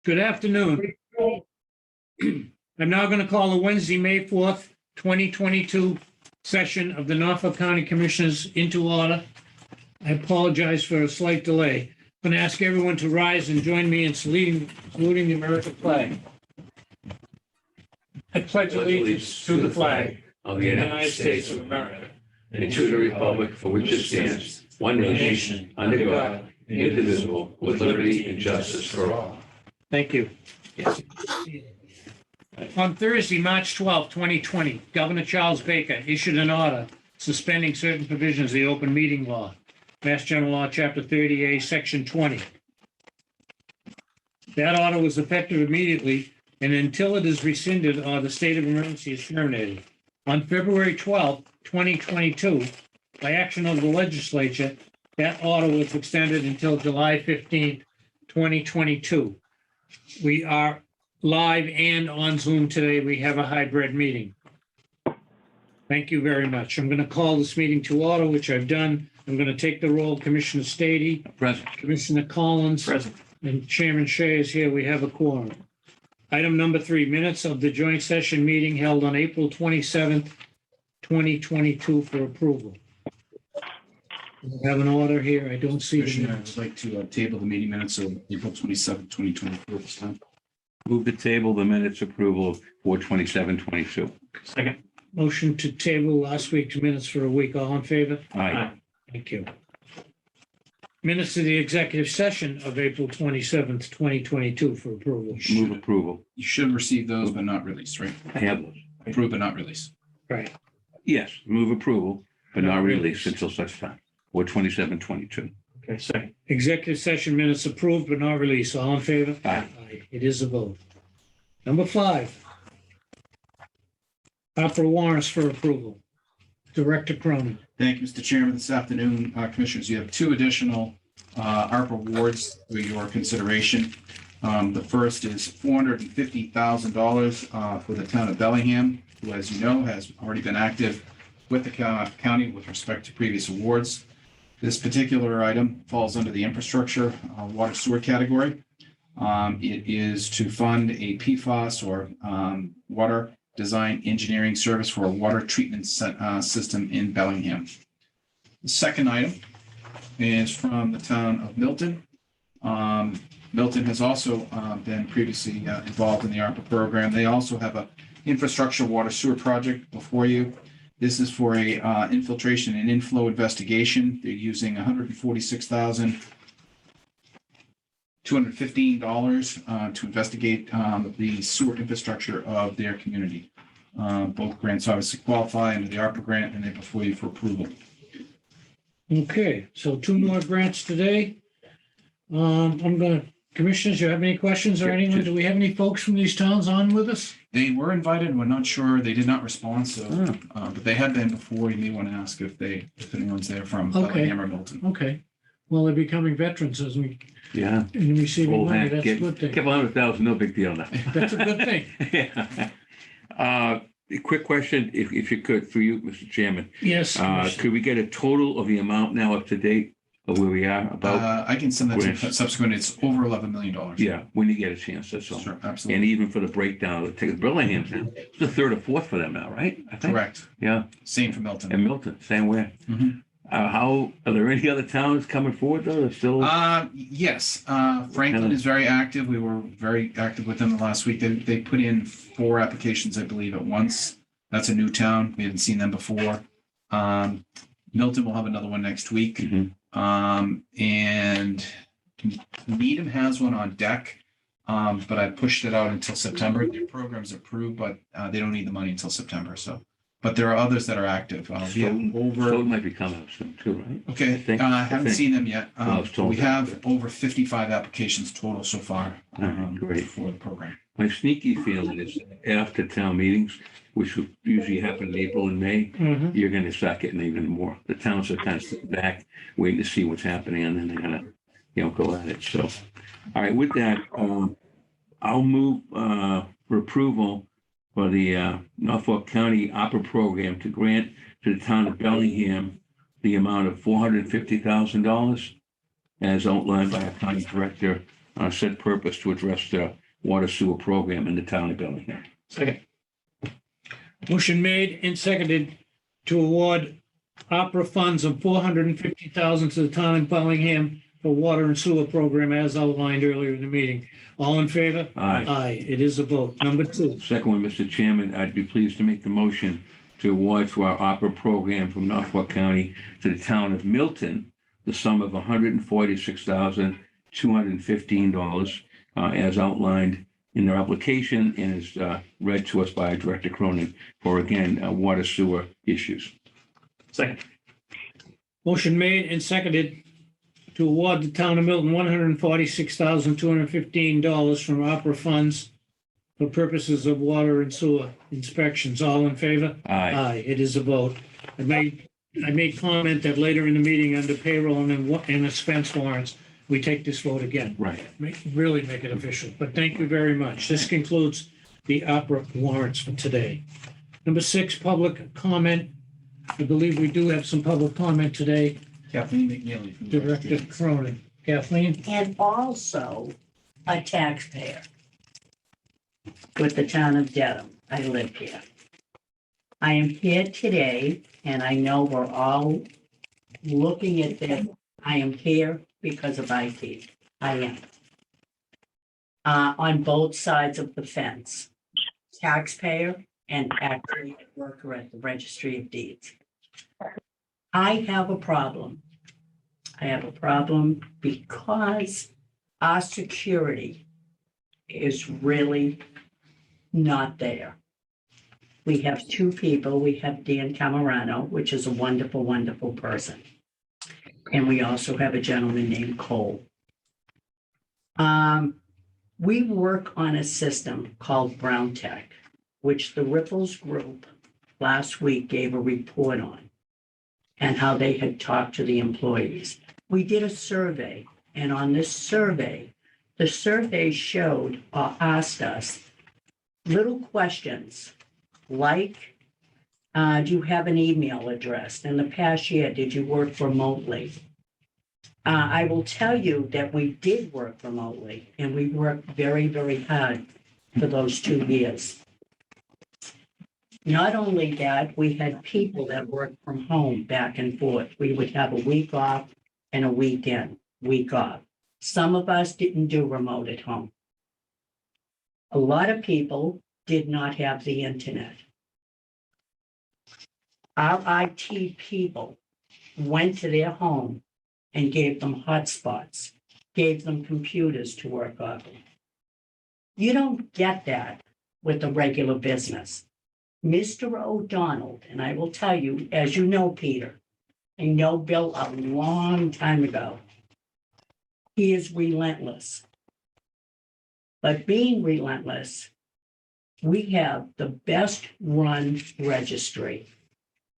Good afternoon. I'm now going to call the Wednesday, May 4th, 2022 session of the Norfolk County Commissioners into order. I apologize for a slight delay. I'm going to ask everyone to rise and join me in saluting the American flag. I pledge allegiance to the flag of the United States of America and to the republic for which it stands, one nation, under God, indivisible, with liberty and justice for all. Thank you. On Thursday, March 12, 2020, Governor Charles Baker issued an order suspending certain provisions of the open meeting law, Mass General Law, Chapter 30A, Section 20. That order was effective immediately and until it is rescinded or the state of emergency is terminated. On February 12, 2022, by action of the legislature, that order was extended until July 15, 2022. We are live and on Zoom today. We have a hybrid meeting. Thank you very much. I'm going to call this meeting to order, which I've done. I'm going to take the roll. Commissioner Stady. Present. Commissioner Collins. Present. And Chairman Shea is here. We have a quorum. Item number 3, minutes of the joint session meeting held on April 27th, 2022 for approval. We have an order here. I don't see the Commissioner, I minutes. would like to table the meeting minutes of April 27th, 2024 at this time. Move to table the minutes approval of 4/27/22. Second. Motion to table last week's minutes for a week. All in favor? Aye. Thank you. Minutes of the executive session of April 27th, 2022 for approval. Move approval. You should receive those, but not released, right? I have those. Approve but not release. Right. Yes, move approval, but Not not released. released until such time. 4/27/22. Okay, second. Executive session minutes approved but not released. All in favor? Aye. It is a vote. Number 5. Opera warrants for approval. Director Cronin. Thank you, Mr. Chairman. This afternoon, Commissioners, you have 2 additional ARPA awards for your consideration. The first is $450,000 for the town of Bellingham, who, as you know, has already been active with the county with respect to previous awards. This particular item falls under the infrastructure water sewer category. It is to fund a PFAS or water design engineering service for a water treatment system in Bellingham. The second item is from the town of Milton. Milton has also been previously involved in the ARPA program. They also have a infrastructure water sewer project before you. This is for a infiltration and inflow investigation. They're using $146,215 to investigate the sewer infrastructure of their community. Both grants obviously qualify under the ARPA grant, and they're before you for approval. Okay, so 2 more grants today. Commissioners, you have any questions or anyone? Do we have any folks from these towns on with us? They were invited. We're not sure. They did not respond. So, but they had been before. You may want to ask if anyone's there from Bellingham or Milton. Okay. Well, they're becoming veterans as we Yeah. and receiving Old money. hat. That's a good thing. Couple $100,000, no big deal now. That's a good thing. Yeah. A quick question, if you could, for you, Mr. Chairman. Yes. Commissioner. Could we get a total of the amount now up to date of where we are about? I can send that to grants. subsequent. It's over $11 million. Yeah, when you get a chance, that's all. Sure, And absolutely. even for the breakdown of the tickets, Burlingham's now, it's the 3rd or 4th for them now, right? I think. Correct. Yeah, Same for Milton. and Milton, same way. Mhm. Are there any other towns coming forward though? They're still, Yes, Franklin is very active. We were very active with them last week. They put in 4 applications, I believe, at once. That's a new town. We haven't seen them before. Milton will have another one next week. Mhm. And Needham has one on deck, but I pushed it out until September. Their program's approved, but they don't need the money until September. So, but there are others that are active. We have over. Stoughton might be coming up soon too, right? Okay, I haven't seen them yet. Well, I was told We that. have over 55 applications total so far Great. for the program. My sneaky feeling is after town meetings, which would usually happen in April and May, Mhm. you're going to start getting even more. The towns are kind of sitting back, waiting to see what's happening, and then they're going to, go at it. So, all right, with that, I'll move for approval for the Norfolk County Opera Program to grant to the town of Bellingham the amount of $450,000 as outlined by our county director said purpose to address the water sewer program in the town of Bellingham. Second. Motion made and seconded to award opera funds of $450,000 to the town of Bellingham for water and sewer program as outlined earlier in the meeting. All in favor? Aye. Aye, it is a vote. Number two. Second one, Mr. Chairman, I'd be pleased to make the motion to award for our opera program from Norfolk County to the town of Milton, the sum of $146,215, as outlined in their application and is read to us by Director Cronin for, again, water sewer issues. Second. Motion made and seconded to award the town of Milton $146,215 from opera funds for purposes of water and sewer inspections. All in favor? Aye. Aye, it is a vote. I made comment that later in the meeting under payroll and expense warrants, we take this vote again. Right. Really make it official. But thank you very much. This concludes the opera warrants for today. Number 6, public comment. I believe we do have some public comment today. Kathleen McNeely. from Director Cronin. Kathleen? And also a taxpayer with the town of Dedham. I live here. I am here today, and I know we're all looking at this. I am here because of IT. I am. On both sides of the fence, taxpayer and actually a worker at the Registry of Deeds. I have a problem. I have a problem because our security is really not there. We have 2 people. We have Dan Camerano, which is a wonderful, wonderful person. And we also have a gentleman named Cole. We work on a system called Brown Tech, which the Ripples Group last week gave a report on and how they had talked to the employees. We did a survey, and on this survey, the survey showed or asked us little questions like, do you have an email address? In the past year, did you work remotely? I will tell you that we did work remotely, and we worked very, very hard for those 2 years. Not only that, we had people that worked from home back and forth. We would have a week off and a weekend, week off. Some of us didn't do remote at home. A lot of people did not have the internet. Our IT people went to their home and gave them hotspots, gave them computers to work off of. You don't get that with a regular business. Mr. O'Donnell, and I will tell you, as you know, Peter, I know Bill a long time ago. He is relentless. But being relentless, we have the best run registry.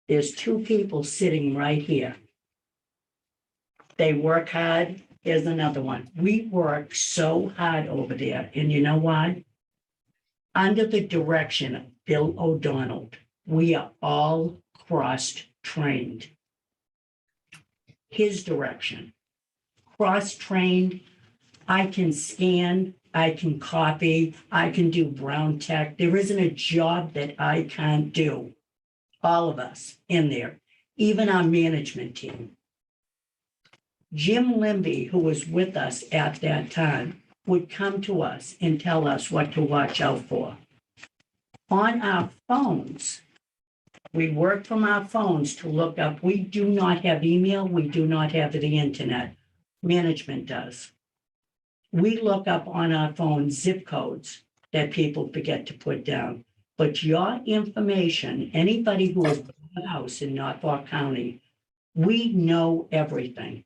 There's 2 people sitting right here. They work hard. Here's another one. We work so hard over there. And you know why? Under the direction of Bill O'Donnell, we are all cross-trained. His direction. Cross-trained. I can scan. I can copy. I can do Brown Tech. There isn't a job that I can't do. All of us in there, even our management team. Jim Limby, who was with us at that time, would come to us and tell us what to watch out for. On our phones, we work from our phones to look up. We do not have email. We do not have the internet. Management does. We look up on our phone zip codes that people forget to put down. But your information, anybody who has bought a house in Norfolk County, we know everything.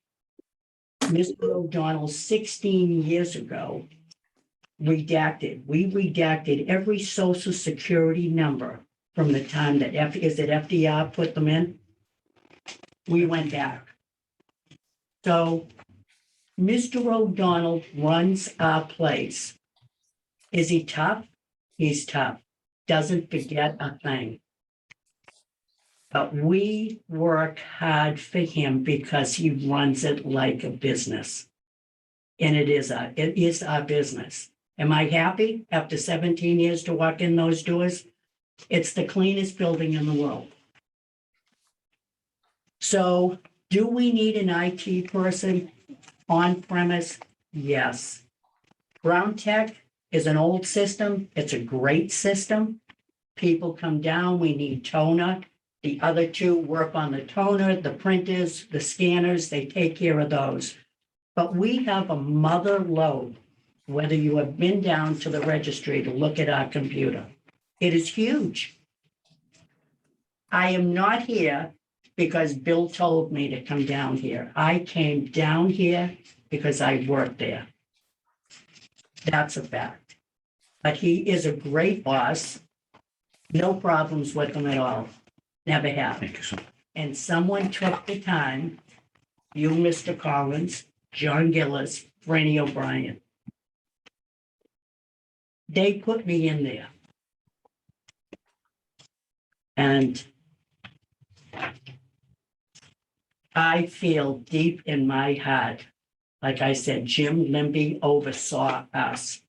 Mr. O'Donnell, 16 years ago, we redacted every social security number from the time that FDR put them in. We went back. So Mr. O'Donnell runs our place. Is he tough? He's tough. Doesn't forget a thing. But we work hard for him because he runs it like a business. And it is our business. Am I happy after 17 years to walk in those doors? It's the cleanest building in the world. So do we need an IT person on premise? Yes. Ground Tech is an old system. It's a great system. People come down, we need toner. The other two work on the toner, the printers, the scanners, they take care of those. But we have a mother lode, whether you have been down to the registry to look at our computer. It is huge. I am not here because Bill told me to come down here. I came down here because I worked there. That's a fact. But he is a great boss. No problems with him at all. Never have. Thank you, sir. And someone took the time, you, Mr. Collins, John Gillis, Franny O'Brien. They put me in there. And I feel deep in my heart, like I said, Jim Limby oversaw us.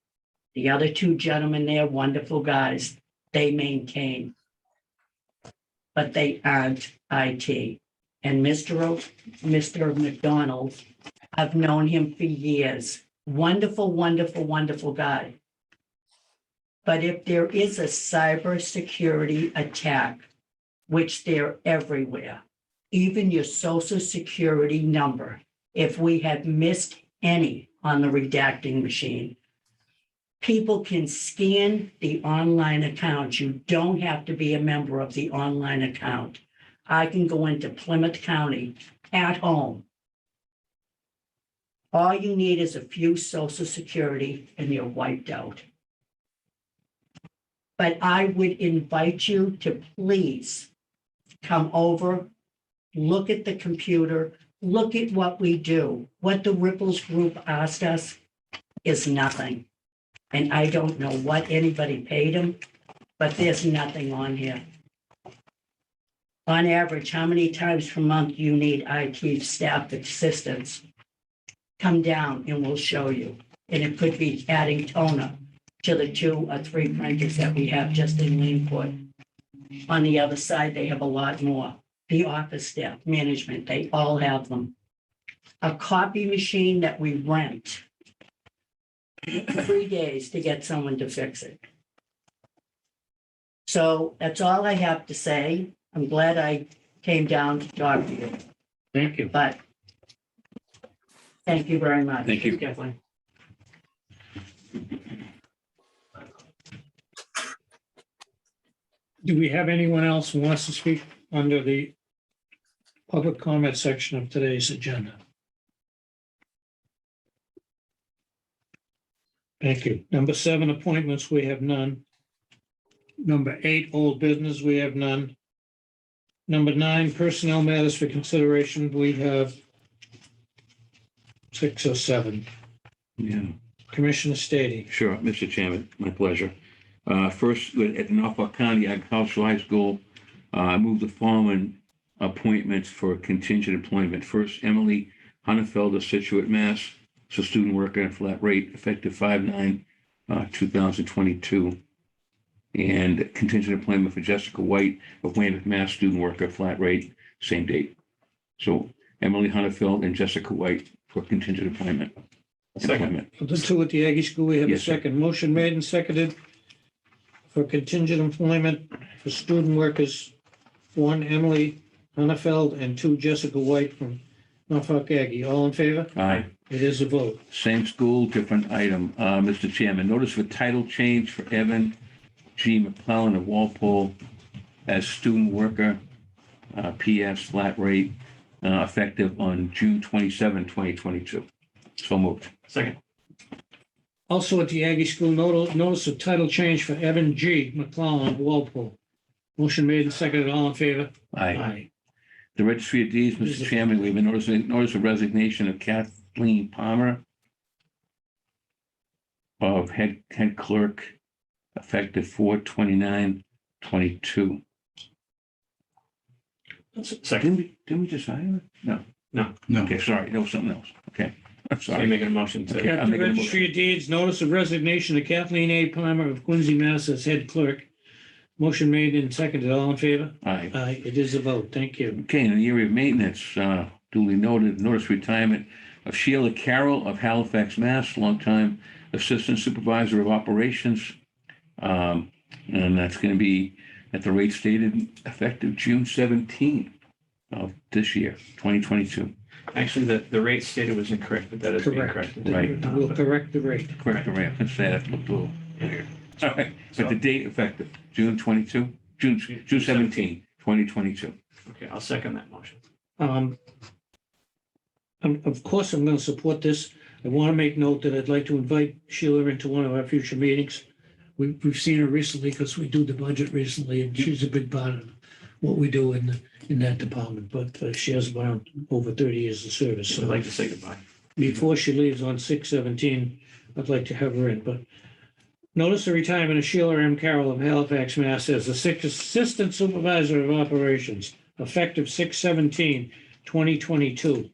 The other two gentlemen there, wonderful guys, they maintain. But they aren't IT. And Mr. McDonald, I've known him for years. Wonderful, wonderful, wonderful guy. But if there is a cybersecurity attack, which they're everywhere, even your social security number, if we have missed any on the redacting machine, people can scan the online account. You don't have to be a member of the online account. I can go into Plymouth County at home. All you need is a few social security and you're wiped out. But I would invite you to please come over, look at the computer, look at what we do. What the Ripples Group asked us is nothing. And I don't know what anybody paid them, but there's nothing on here. On average, how many times per month you need IT staff assistance? Come down and we'll show you. And it could be adding toner to the 2 or 3 printers that we have just in Leanport. On the other side, they have a lot more. The office staff, management, they all have them. A copy machine that we rent 3 days to get someone to fix it. So that's all I have to say. I'm glad I came down to talk to you, Thank you. but thank you very much. Thank you. Definitely. Do we have anyone else who wants to speak under the public comment section of today's agenda? Thank you. Number 7, appointments, we have none. Number 8, old business, we have none. Number 9, personnel matters for consideration, we have 6 or 7. Yeah, Commissioner Stady. sure, Mr. Chairman, my pleasure. First, at Norfolk County Agricultural High School, I move the following appointments for contingent employment. First, Emily Hunefeld of Situate, Mass. So student worker at flat rate effective 5/9/2022. And contingent employment for Jessica White of Weymouth, Mass. Student worker, flat rate, same date. So Emily Hunefeld and Jessica White for contingent employment. Second. For the 2 at the Aggie School, we have a Yes, sir. second. Motion made and seconded for contingent employment for student workers, 1 Emily Hunefeld and 2 Jessica White from Norfolk Aggie. All in favor? Aye. It is a vote. Same school, different item. Mr. Chairman, notice for title change for Evan G. McClellan of Walpole as student worker, PS flat rate, effective on June 27, 2022. So moved. Second. Also at the Aggie School, notice of title change for Evan G. McClellan of Walpole. Motion made and seconded. All in favor? Aye. The Registry of Deeds, Mr. Chairman, we have a notice of resignation of Kathleen Palmer of head clerk, effective 4/29/22. Second. Didn't we just hire her? No. No. Okay, sorry, that was something else. Okay. I'm So you're sorry. making a motion to. Okay. At I'm the making a Registry of Deeds, notice of resignation of Kathleen A. Palmer of Quincy, Mass. as head clerk. Motion made and seconded. All in favor? Aye. Aye, it is a vote. Thank you. Okay, in the area of maintenance, duly noted, notice retirement of Sheila Carroll of Halifax, Mass., longtime Assistant Supervisor of Operations. And that's going to be at the rate stated effective June 17th of this year, 2022. Actually, the rate stated was incorrect, but that is being Correct. corrected. Right. We'll correct the rate. Correct the rate. I can say that. Looked a little weird. All right, but the date effective, June 22, June 17, 2022. Okay, I'll second that motion. Of course, I'm going to support this. I want to make note that I'd like to invite Sheila into one of our future meetings. We've seen her recently because we do the budget recently, and she's a big part of what we do in that department. But she has around over 30 years of service. So So I'd like to say goodbye. before she leaves on 6/17, I'd like to have her in. But notice the retirement of Sheila M. Carroll of Halifax, Mass. as Assistant Supervisor of Operations, effective 6/17/2022.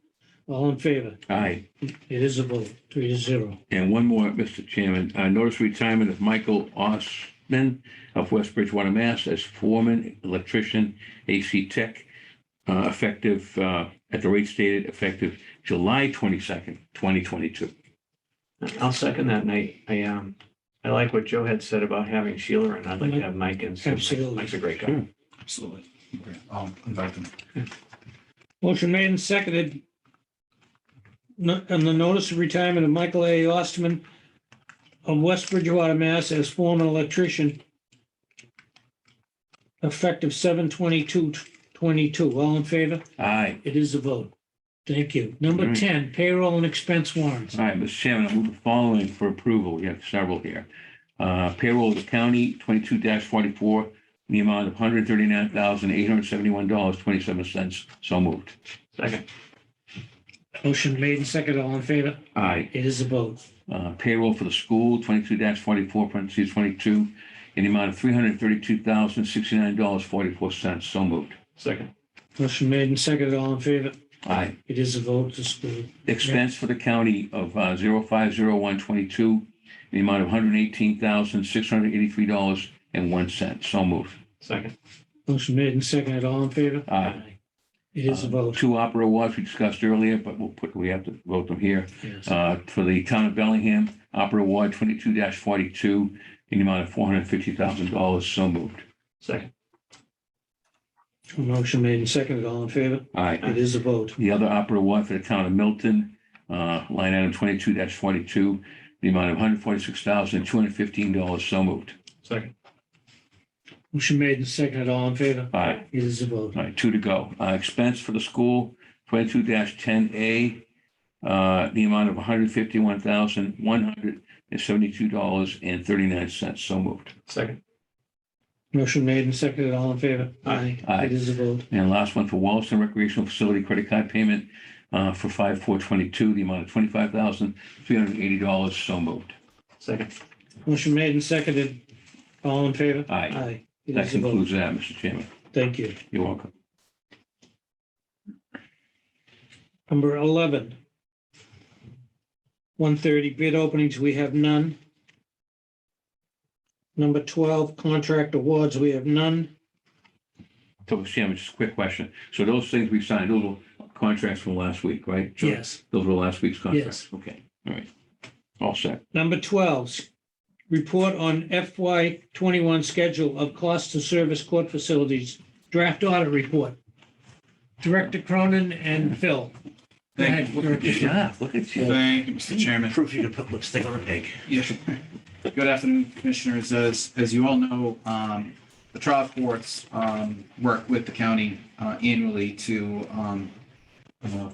All in favor? Aye. It is a vote, 3-0. And one more, Mr. Chairman, notice retirement of Michael Osman of West Bridgewater, Mass. as foreman, electrician, AC tech, effective, at the rate stated, effective July 22nd, 2022. I'll second that, and I like what Joe had said about having Sheila, and I'd like to have Mike in. Absolutely. Mike's a great guy. Sure. Absolutely. Okay, I'll invite them. Motion made and seconded. On the notice of retirement of Michael A. Ostman of West Bridgewater, Mass. as foreman electrician, effective 7/22/22. All in favor? Aye. It is a vote. Thank you. Number All right. 10, payroll and expense warrants. All right, Mr. Chairman, I move the following for approval. We have several here. Payroll of the county, 22-44, in the amount of $139,871.27. So moved. Second. Motion made and seconded. All in favor? Aye. It is a vote. Payroll for the school, 22-44, parentheses 22, in the amount of $332,069.44. So moved. Second. Motion made and seconded. All in favor? Aye. It is a vote to school. Expense for the county of 050122, in the amount of $118,683.01. So moved. Second. Motion made and seconded. All in favor? Aye. It is a vote. Two opera awards we discussed earlier, but we have to vote them here. Yes. For the town of Bellingham, opera award 22-42, in the amount of $450,000. So moved. Second. Motion made and seconded. All in favor? Aye. It is a vote. The other opera award for the town of Milton, line item 22-42, the amount of $146,215. So moved. Second. Motion made and seconded. All in favor? Aye. It is a vote. All right, two to go. Expense for the school, 22-10A, the amount of $151,172.39. So moved. Second. Motion made and seconded. All in favor? Aye. Aye. It is a vote. And last one for Wallaston Recreational Facility credit card payment for 5/4/22, the amount of $25,380. So moved. Second. Motion made and seconded. All in favor? Aye. Aye. It That is a vote. concludes that, Mr. Chairman. Thank you. You're welcome. Number 11. 130 bid openings, we have none. Number 12, contract awards, we have none. So, Mr. Chairman, just a quick question. So those things we signed, those were contracts from last week, right? Sure. Yes. Those were last week's contracts? Okay, all right. All set. Number 12, report on FY 21 schedule of cost to service court facilities, draft audit report. Director Cronin and Phil. Go Thank ahead, you. Director. Yeah, look at you. Thank you, Mr. Chairman. Proof you can put lipstick on a pig. Yeah. Good afternoon, Commissioners. As you all know, the trial courts work with the county annually to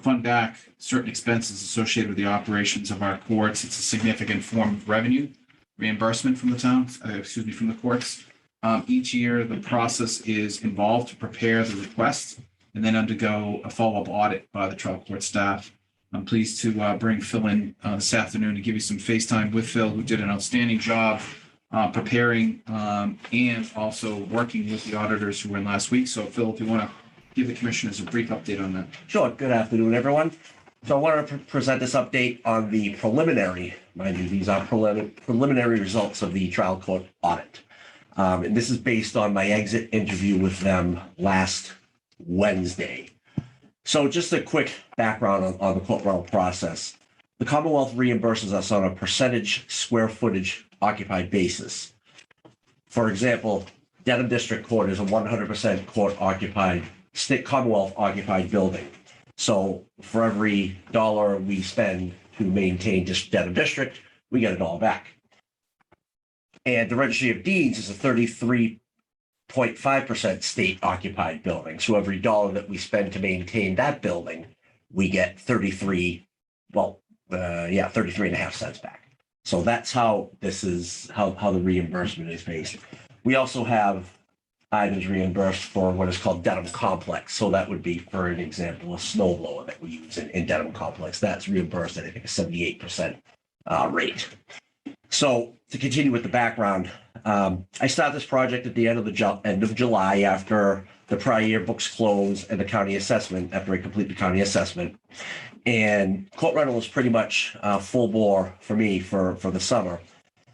fund back certain expenses associated with the operations of our courts. It's a significant form of revenue reimbursement from the town, from the courts. Each year, the process is involved to prepare the request and then undergo a follow-up audit by the trial court staff. I'm pleased to bring Phil in this afternoon to give you some FaceTime with Phil, who did an outstanding job preparing and also working with the auditors who were in last week. So Phil, if you want to give the commissioners a brief update on that. Sure. Good afternoon, everyone. So I want to present this update on the preliminary, mind you, these are preliminary results of the trial court audit. And this is based on my exit interview with them last Wednesday. So just a quick background on the court rental process. The Commonwealth reimburses us on a percentage square footage occupied basis. For example, Dedham District Court is a 100% court occupied, state Commonwealth occupied building. So for every dollar we spend to maintain just Dedham District, we get $1 back. And the Registry of Deeds is a 33.5% state occupied building. So every dollar that we spend to maintain that building, we get 33 and a half cents back. So that's how this is, how the reimbursement is based. We also have items reimbursed for what is called Dedham Complex. So that would be, for an example, a snow blower that we use in Dedham Complex. That's reimbursed at, I think, a 78% rate. So to continue with the background, I started this project at the end of July after the prior year books close and the county assessment, after I complete the county assessment. And court rental is pretty much full bore for me for the summer.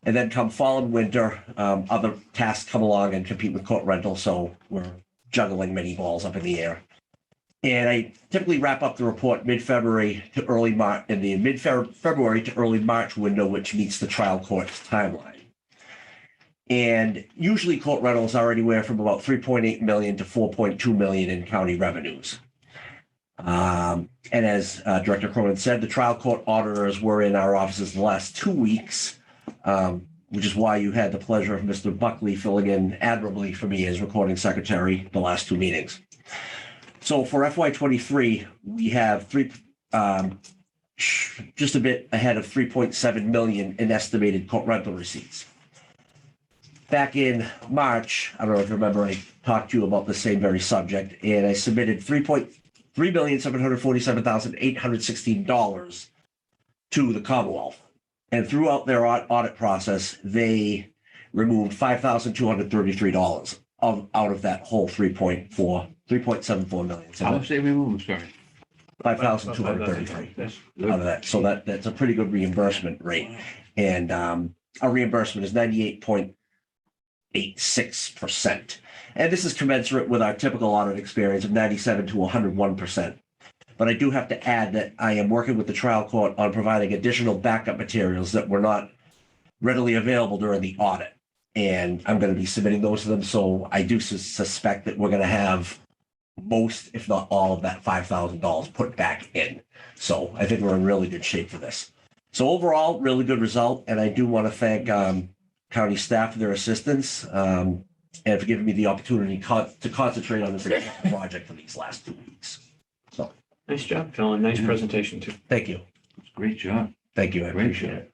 And then come fall and winter, other tasks come along and compete with court rental. So we're juggling many balls up in the air. And I typically wrap up the report mid-February to early March, in the mid-February to early March window, which meets the trial court's timeline. And usually court rentals are anywhere from about 3.8 million to 4.2 million in county revenues. And as Director Cronin said, the trial court auditors were in our offices the last 2 weeks, which is why you had the pleasure of Mr. Buckley filling in admirably for me as recording secretary the last 2 meetings. So for FY23, we have just a bit ahead of 3.7 million in estimated court rental receipts. Back in March, I don't know if you remember, I talked to you about the same very subject, and I submitted $3,747,816 to the Commonwealth. And throughout their audit process, they removed $5,233 out of that whole 3.74 million. So How much they remove, sorry? 5,233 That's out of good. that. So that's a pretty good reimbursement rate. And our reimbursement is 98.86%. And this is commensurate with our typical audit experience of 97 to 101%. But I do have to add that I am working with the trial court on providing additional backup materials that were not readily available during the audit. And I'm going to be submitting those to them. So I do suspect that we're going to have most, if not all, of that $5,000 put back in. So I think we're in really good shape for this. So overall, really good result. And I do want to thank county staff for their assistance and for giving me the opportunity to concentrate on this project for these last 2 weeks. So Nice job, Phil, and nice Yeah. presentation too. thank you. Great job. Thank you. I Great appreciate job. it.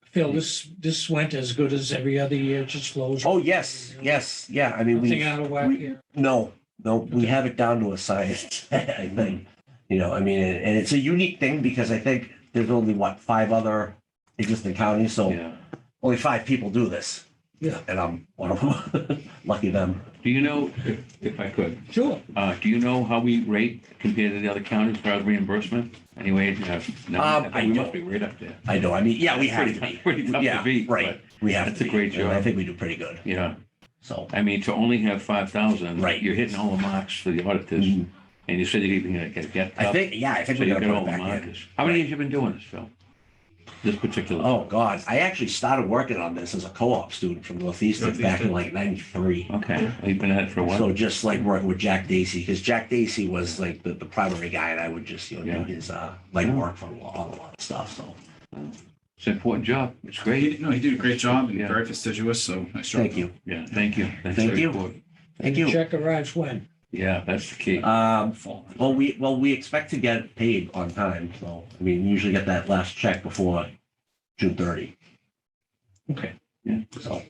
Phil, this went as good as every other year, just flows. Oh, yes. Yes. Yeah. I mean, Nothing out of whack we, here. no, we have it down to a science, I think. I mean, and it's a unique thing because I think there's only, 5 other existing counties. So Yeah. only 5 people do this. Yeah. And I'm one of them. Lucky them. Do you know, if I could, Sure. do you know how we rate compared to the other counties for our reimbursement? Anyway, no, I we must don't. be right up there. I know. I mean, yeah, we have to be. Pretty tough Yeah, to beat. right. We have That's to a be. great And I job. think we do pretty good. But, yeah, So, I mean, to only have 5,000. Right. You're hitting all the marks for the auditors. Mhm. And you said you're even going to get I up. think, yeah, I think So we're you gonna got put all it the back in. markers. How many years you been doing this, Phil? This particular? Oh, God. I actually started working on this as a co-op student from Northeastern back in like 93. Okay, well, you've been at it for a while. So just like working with Jack Dacey, because Jack Dacey was like the primary guy, and I would just, do Yeah. his legwork for a lot of stuff. So It's an important job. It's great. He did a great job and Yeah. very fastidious, so nice job. thank you. Yeah, thank you. That's Thank very you. important. Thank you. Check arrives when? Yeah, that's the key. Well, we expect to get paid on time. So, I mean, we usually get that last check before June 30. Okay. Yeah. So,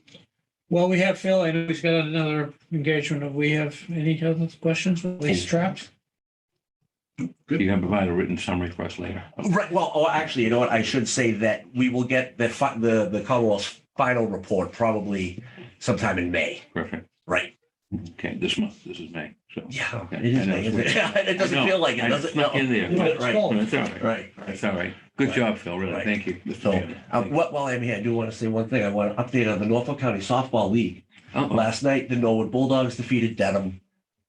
Well, we have Phil. I know he's got another engagement. Do we have any other questions with these traps? You're going to provide a written summary for us later. right. Well, actually, you know what? I should say that we will get the Commonwealth's final report probably sometime in May. Perfect. Right. Okay, this month, this is May, so. Yeah, Okay, it is. I know, May, it's isn't it? weird. It doesn't I know, feel like it, I does it? snuck in there. Yeah, it's Right, cold. That's all right. right. That's all right. Good Right. job, Phil, really. Right. Thank you, Mr. So, Chairman. Thank you. while I'm here, I do want to say one thing. I want to update on the Norfolk County Softball League. Uh-oh. Last night, the Norwood Bulldogs defeated Dedham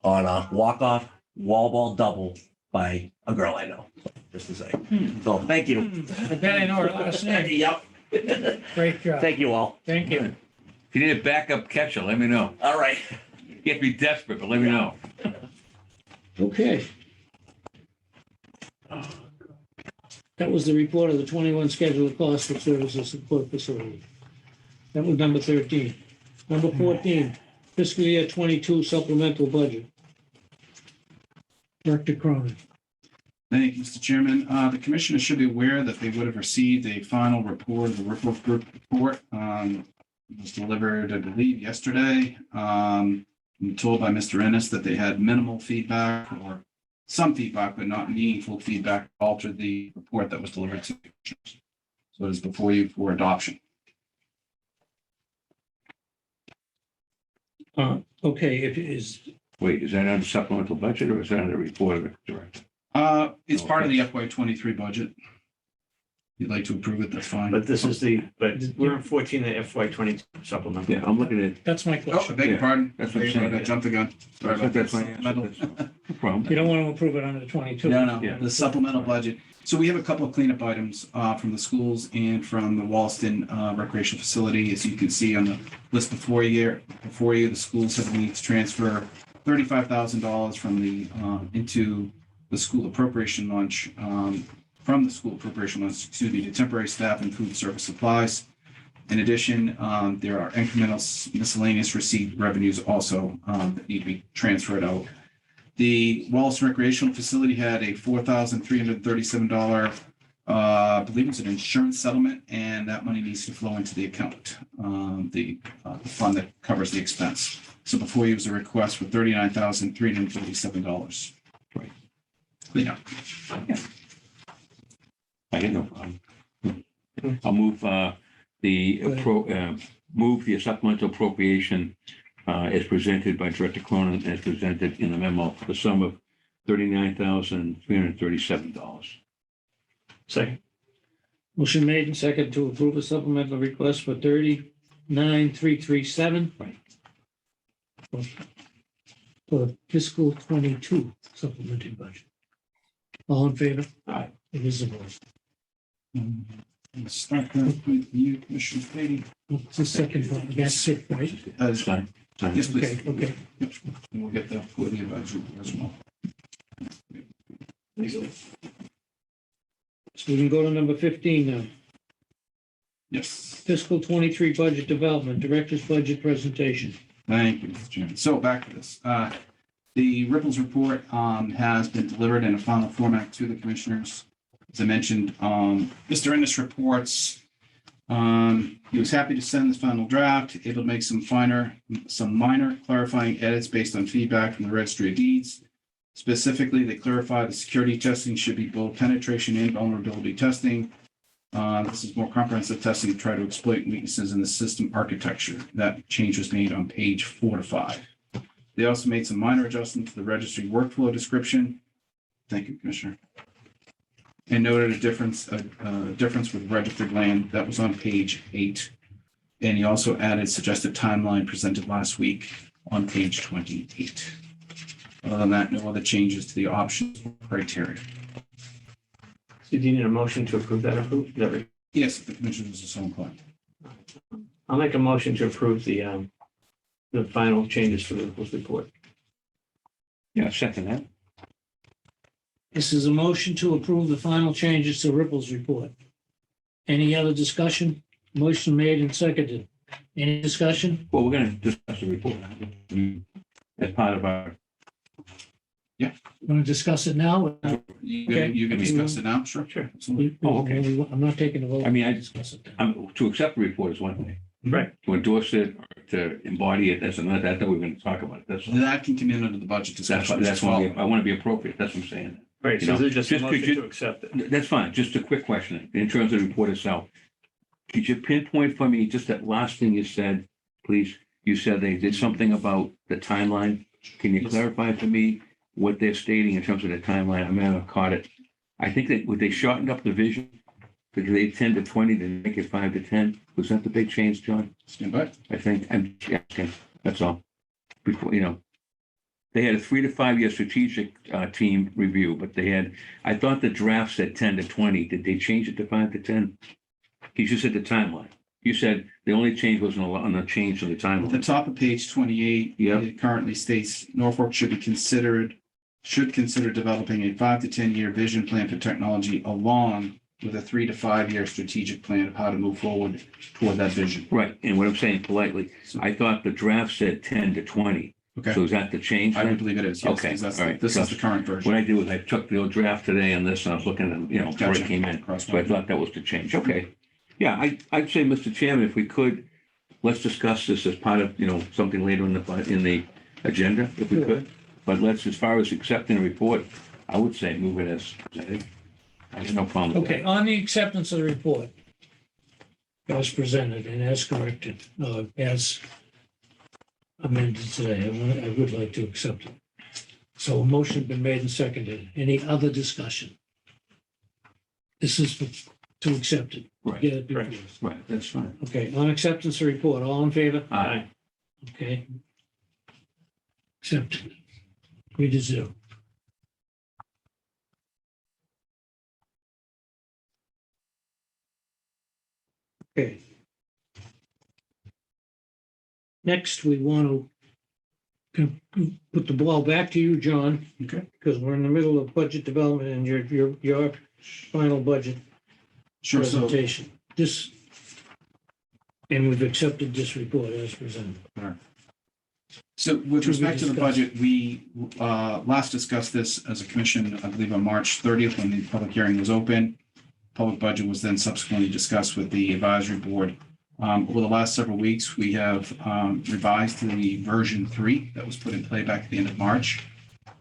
on a walk-off wall ball double by a girl I know, just to say. So, thank you. I bet I know her last name. Yep. Great job. Thank you all. Thank you. If you need a backup catcher, let me know. All right. You have to be desperate, but let me know. Okay. That was the report of the 21 scheduled costs for services support facility. That was number 13. Number 14, fiscal year 22 supplemental budget. Director Cronin. Thank you, Mr. Chairman. The commissioner should be aware that they would have received a final report of the Ripple Group report. It was delivered, I believe, yesterday. I'm told by Mr. Ennis that they had minimal feedback or some feedback, but not meaningful feedback, altered the report that was delivered to the commissioners. So it is before you for adoption. Okay, if it is, Wait, is that under supplemental budget or is that under report of the director? It's part of the FY 23 budget. If you'd like to approve it, that's fine. But this is but we're in 14, the FY 22 supplemental. Yeah, I'm looking at, that's my Oh, I question. beg your pardon. That's what I'm Beg your pardon, saying. I jumped the gun. Sorry about that's that. my answer. Metal. No problem. You don't want to approve it under the 22. No, Yeah. the supplemental budget. So we have a couple of cleanup items from the schools and from the Wallaston recreational facility. As you can see on the list before you, the schools have need to transfer $35,000 from the into the school appropriation lunch from the school appropriation lunch, excuse me, to temporary staff and food service supplies. In addition, there are incremental miscellaneous receipt revenues also that need to be transferred out. The Wallace Recreational Facility had a $4,337, I believe it's an insurance settlement, and that money needs to flow into the account, the fund that covers the expense. So before you was a request for $39,337. Right. Cleanup. I get no problem. I'll move move the supplemental appropriation as presented by Director Cronin, as presented in the memo, the sum of $39,337. Second. Motion made and second to approve a supplemental request for 39,337. Right. For fiscal 22 supplemental budget. All in favor? Aye. It is a vote. Let's start with you, Commissioner Brady. It's the second one. That's it, right? Sign. Yes, please. Okay, okay. Yep. And we'll get that for the advisory as well. So we can go to number 15 now. Yes. Fiscal 23 budget development, director's budget presentation. Thank you, Mr. Chairman. So back to this. The Ripples report has been delivered in a final format to the commissioners. As I mentioned, Mr. Ennis reports, he was happy to send this final draft, able to make some minor clarifying edits based on feedback from the Registry of Deeds. Specifically, they clarify the security testing should be both penetration and vulnerability testing. This is more comprehensive testing to try to exploit weaknesses in the system architecture. That change was made on page 4 to 5. They also made some minor adjustments to the registry workflow description. Thank you, Commissioner. And noted a difference with registered land that was on page 8. And he also added suggested timeline presented last week on page 28. Other than that, no other changes to the options criteria. So do you need a motion to approve that? Yes, if the commissioners are so inclined. I'll make a motion to approve the final changes to the report. Yeah, second that. This is a motion to approve the final changes to Ripple's report. Any other discussion? Motion made and seconded. Any discussion? Well, we're going to discuss the report as part of our, Want to discuss it now? You can discuss it now, sure. Sure. Absolutely. Oh, okay. I'm not taking a vote. I mean, Discuss it then. to accept the report is one thing. Right. To endorse it or to embody it, that's another, that's what we're going to talk about. That's That can come in under the budget discussion. which is why following. I want to be appropriate. That's what I'm saying. Right, You so know, this is just a just could motion you- to accept it. That's fine. Just a quick question. In terms of the report itself, could you pinpoint for me just that last thing you said, please? you said they did something about the timeline. Can you Yes. clarify for me what they're stating in terms of the timeline? I may have caught it. I think that, they shortened up the vision? Because they 10 to 20 to make it 5 to 10. Was that the big change, John? Stand by. I think, I'm asking, that's all. Before, they had a 3 to 5 year strategic team review, but I thought the draft said 10 to 20. Did they change it to 5 to 10? You just said the timeline. You said the only change was on the change of the At the timeline. top of page 28, Yeah. it currently states Norfolk should consider developing a 5 to 10-year vision plan for technology along with a 3 to 5 year strategic plan of how to move forward toward that vision. Right, and what I'm saying politely, I thought the draft said 10 to 20. Okay, So is that the change I would then? believe it is, yes, Okay, because that's, all right. this is the current What version. I do is I took the old draft today on this and I was looking at, before Gotcha. it came in. Cross So I thought that was the change. Okay. Yeah, I'd say, Mr. Chairman, if we could, let's discuss this as part of, something later in the agenda, if we could. But as far as accepting the report, I would say move it as presented. I have no problem with that. Okay, on the acceptance of the report, as presented and as corrected, as amended today, I would like to accept it. So a motion been made and seconded. Any other discussion? This is to accept it. Right, Get it before Correct. us. right, that's fine. Okay, on acceptance of report, all in favor? Aye. Okay. Accepted. 3-0. Okay. Next, we want to put the ball back to you, John, Okay, because we're in the middle of budget development and your final budget sure. So presentation. And we've accepted this report as presented. So with To be respect to the discussed. budget, we last discussed this as a commission, I believe on March 30th, when the public hearing was open. Public budget was then subsequently discussed with the advisory board. Over the last several weeks, we have revised to the version 3 that was put in play back at the end of March.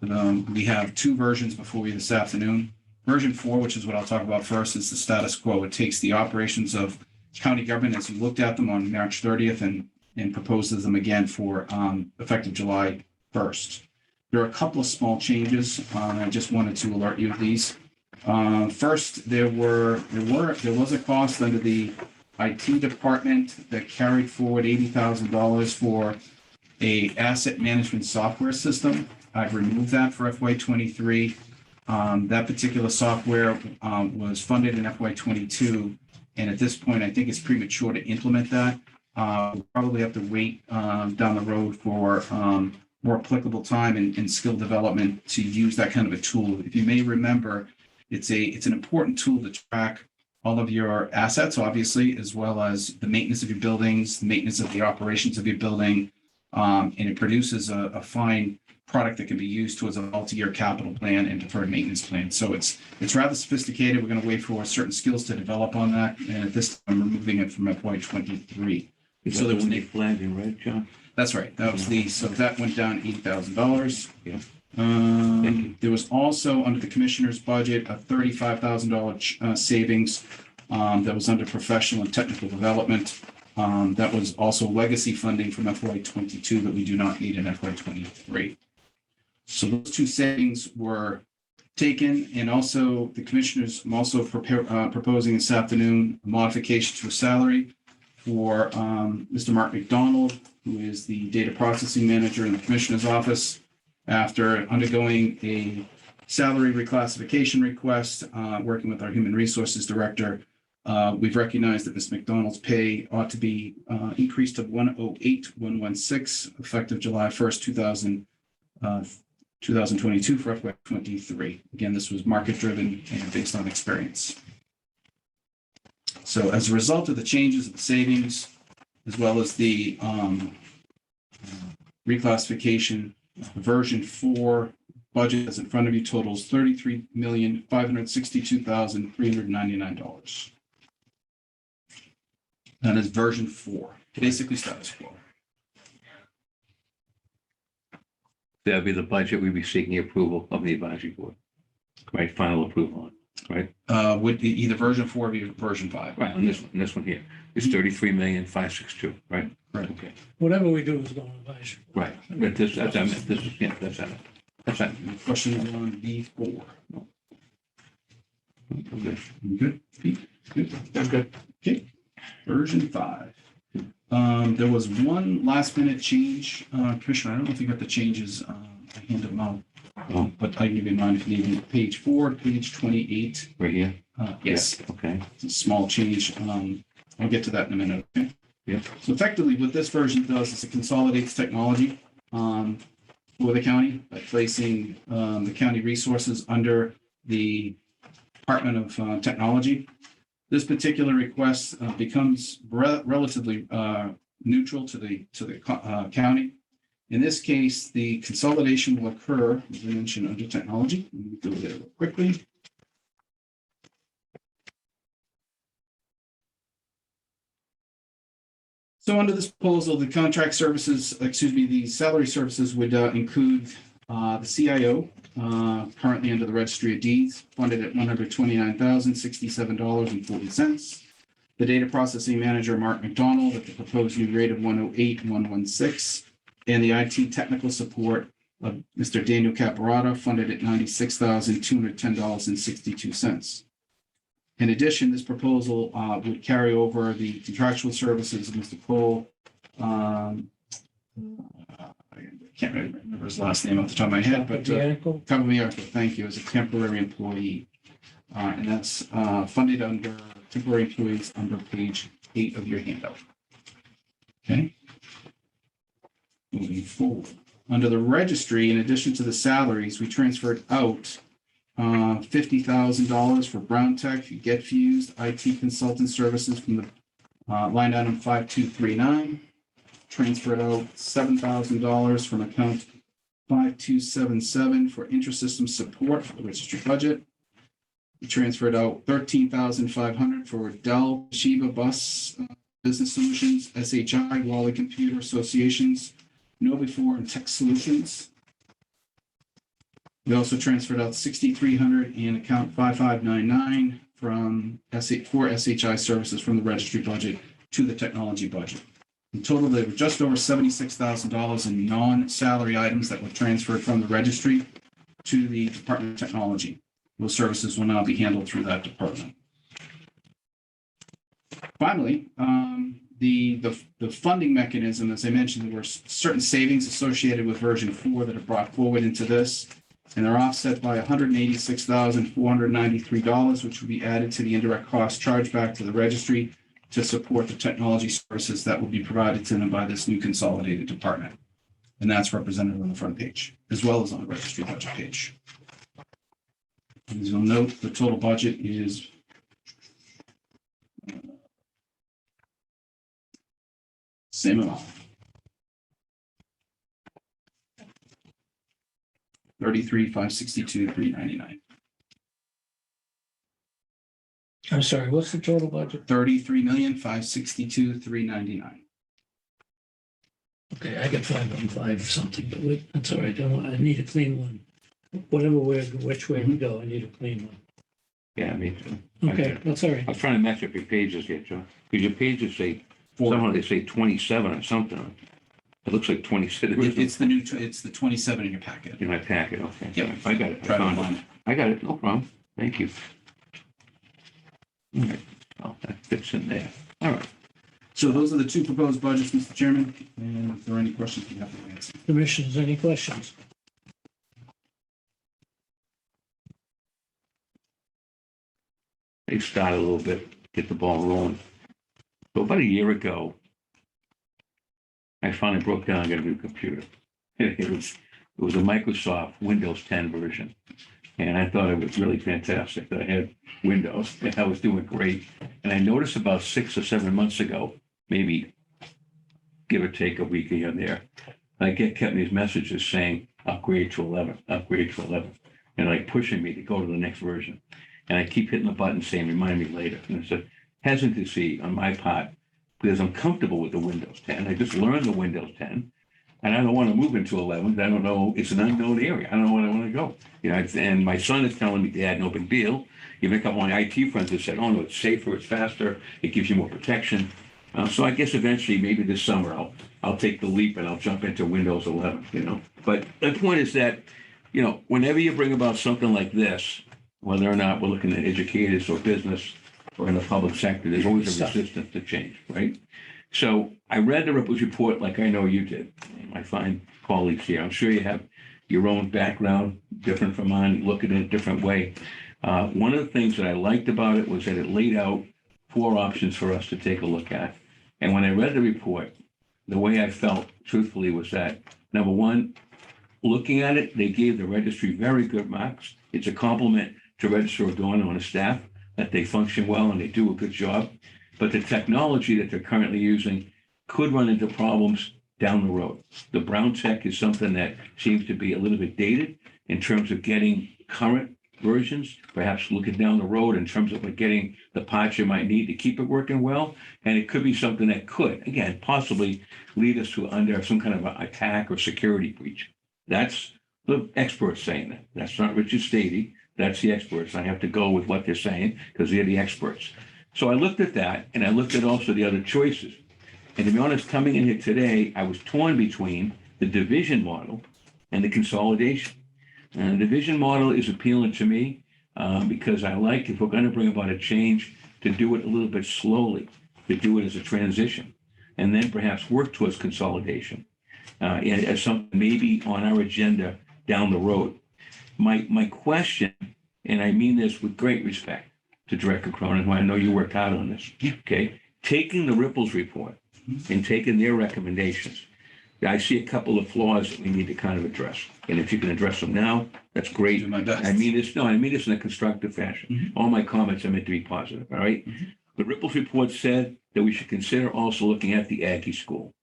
We have two versions before you this afternoon. Version 4, which is what I'll talk about first, is the status quo. It takes the operations of county government as we looked at them on March 30th and proposes them again for effective July 1st. There are a couple of small changes. I just wanted to alert you of these. First, there was a cost under the IT department that carried forward $80,000 for a asset management software system. I've removed that for FY23. That particular software was funded in FY22, and at this point, I think it's premature to implement that. We'll probably have to wait down the road for more applicable time and skill development to use that kind of a tool. If you may remember, it's an important tool to track all of your assets, obviously, as well as the maintenance of your buildings, the maintenance of the operations of your building, and it produces a fine product that can be used towards a multi-year capital plan and deferred maintenance plan. So it's rather sophisticated. We're going to wait for certain skills to develop on that, and at this time, we're removing it from FY23. Is So that there the was one an you flagged in red, John? That's right. That was so that went down $80,000. Yeah. Thank you. There was also under the commissioner's budget, a $35,000 savings that was under professional and technical development. That was also legacy funding from FY22 that we do not need in FY23. So those two savings were taken, and also the commissioners, I'm also proposing this afternoon a modification to a salary for Mr. Mark McDonald, who is the data processing manager in the commissioner's office. After undergoing a salary reclassification request, working with our human resources director, we've recognized that Ms. McDonald's pay ought to be increased to $108,116 effective July 1st, 2022 for FY23. Again, this was market driven and based on experience. So as a result of the changes of the savings, as well as the reclassification, version 4 budget that's in front of you totals $33,562,399. That is version 4, basically status quo. That'd be the budget we'd be seeking approval of the advisory board, right? Final approval on, right? Would be either version 4 or version 5. Right, on this one here. is 33,562,000, right? Right. Okay, Whatever we do is going to advisory. right. But this, that's, I meant, this is, yeah, that's it. That's it. Any questions on B4? Okay. Good. Pete? Good. I'm good. Version 5. There was one last minute change, Commissioner, I don't know if you got the changes, I handed them out. Oh. But I can give you mine if you need them. Page 4, page 28. Right here? Yes, Yeah, okay. it's a small change. I'll get to that in a minute. Okay. Yeah. So effectively, what this version does is it consolidates technology for the county by placing the county resources under the Department of Technology. This particular request becomes relatively neutral to the county. In this case, the consolidation will occur, as I mentioned, under technology. Let me go there real quickly. So under this proposal, the contract services, the salary services would include the CIO, currently under the Registry of Deeds, funded at $129,067.40. The data processing manager, Mark McDonald, at the proposed new rate of $108,116, and the IT technical support of Mr. Daniel Caparata, funded at $96,210.62. In addition, this proposal would carry over the contractual services of Mr. Cole. I can't remember his last name off the top of my head, but Cavalier, thank you, as a temporary employee. And that's funded under temporary employees under page 8 of your handout. Okay. Moving forward. Under the registry, in addition to the salaries, we transferred out $50,000 for Brown Tech, Get Fused, IT consultant services from the line item 5239. Transferred out $7,000 from account 5277 for intrasystem support for the registry budget. We transferred out $13,500 for Dell, Toshiba Bus Business Solutions, SHI, Wally Computer Associations, Novifor, and Tech Solutions. We also transferred out $6,300 in account 5599 from for SHI services from the registry budget to the technology budget. In total, there were just over $76,000 in non-salary items that were transferred from the registry to the Department of Technology. Those services will now be handled through that department. Finally, the funding mechanism, as I mentioned, there were certain savings associated with version 4 that are brought forward into this, and they're offset by $186,493, which will be added to the indirect cost charged back to the registry to support the technology services that will be provided to them by this new consolidated department. And that's represented on the front page, as well as on the registry budget page. As you'll note, the total budget is same amount. $33,562,399. I'm sorry, what's the total budget? $33,562,399. Okay, I got 515 or something, but that's all right. I need a clean one. Whatever which way we go, I need a clean one. Yeah, me too. Okay, that's all right. I was trying to match up your pages here, Joe, because your pages say, somehow they say 27 or something. It looks like 27. It's the 27 in your packet. In my packet, okay. Yep. I got it. Try to I found find it. I got it, no problem. Thank you. All right, well, that fits in there. All right. So those are the two proposed budgets, Mr. Chairman. And if there are any questions, we have to answer. Commissioners, any questions? They started a little bit, get the ball rolling. So about a year ago, I finally broke down and got a new computer. It was a Microsoft Windows 10 version. And I thought it was really fantastic that I had Windows and I was doing great. And I noticed about 6 or 7 months ago, maybe give or take a week here and there, I kept these messages saying, upgrade to 11, upgrade to 11, and like pushing me to go to the next version. And I keep hitting the button saying, remind me later. And it's a hesitancy on my part because I'm comfortable with the Windows 10. I just learned the Windows 10. And I don't want to move into 11th. I don't know. It's an unknown area. I don't know where I want to go. And my son is telling me, Dad, no big deal. Even a couple of my IT friends have said, oh, no, it's safer, it's faster, it gives you more protection. So I guess eventually, maybe this summer, I'll take the leap and I'll jump into Windows 11. But the point is that, whenever you bring about something like this, whether or not we're looking at educators or business or in the public sector, there's always a resistance to change, right? So I read the Ripples report like I know you did, my fine colleagues here. I'm sure you have your own background, different from mine, you look at it in a different way. One of the things that I liked about it was that it laid out 4 options for us to take a look at. And when I read the report, the way I felt truthfully was that, number one, looking at it, they gave the registry very good marks. It's a compliment to Register O'Donnell and his staff that they function well and they do a good job. But the technology that they're currently using could run into problems down the road. The Brown Tech is something that seems to be a little bit dated in terms of getting current versions, perhaps looking down the road in terms of getting the parts you might need to keep it working well. And it could be something that could, again, possibly lead us to under some kind of an attack or security breach. That's the experts saying that. That's not Richard Stady. That's the experts. I have to go with what they're saying because they're the experts. So I looked at that and I looked at also the other choices. And to be honest, coming in here today, I was torn between the division model and the consolidation. And the division model is appealing to me because I like, if we're going to bring about a change, to do it a little bit slowly, to do it as a transition, and then perhaps work towards consolidation as something maybe on our agenda down the road. My question, and I mean this with great respect to Director Cronin, who I know you worked hard on this, okay? Taking the Ripples report and taking their recommendations, I see a couple of flaws that we need to kind of address. And if you can address them now, that's great. Do my best. I mean this in a constructive fashion. All my comments are meant to be positive, all right? The Ripples report said that we should consider also looking at the Aggie School.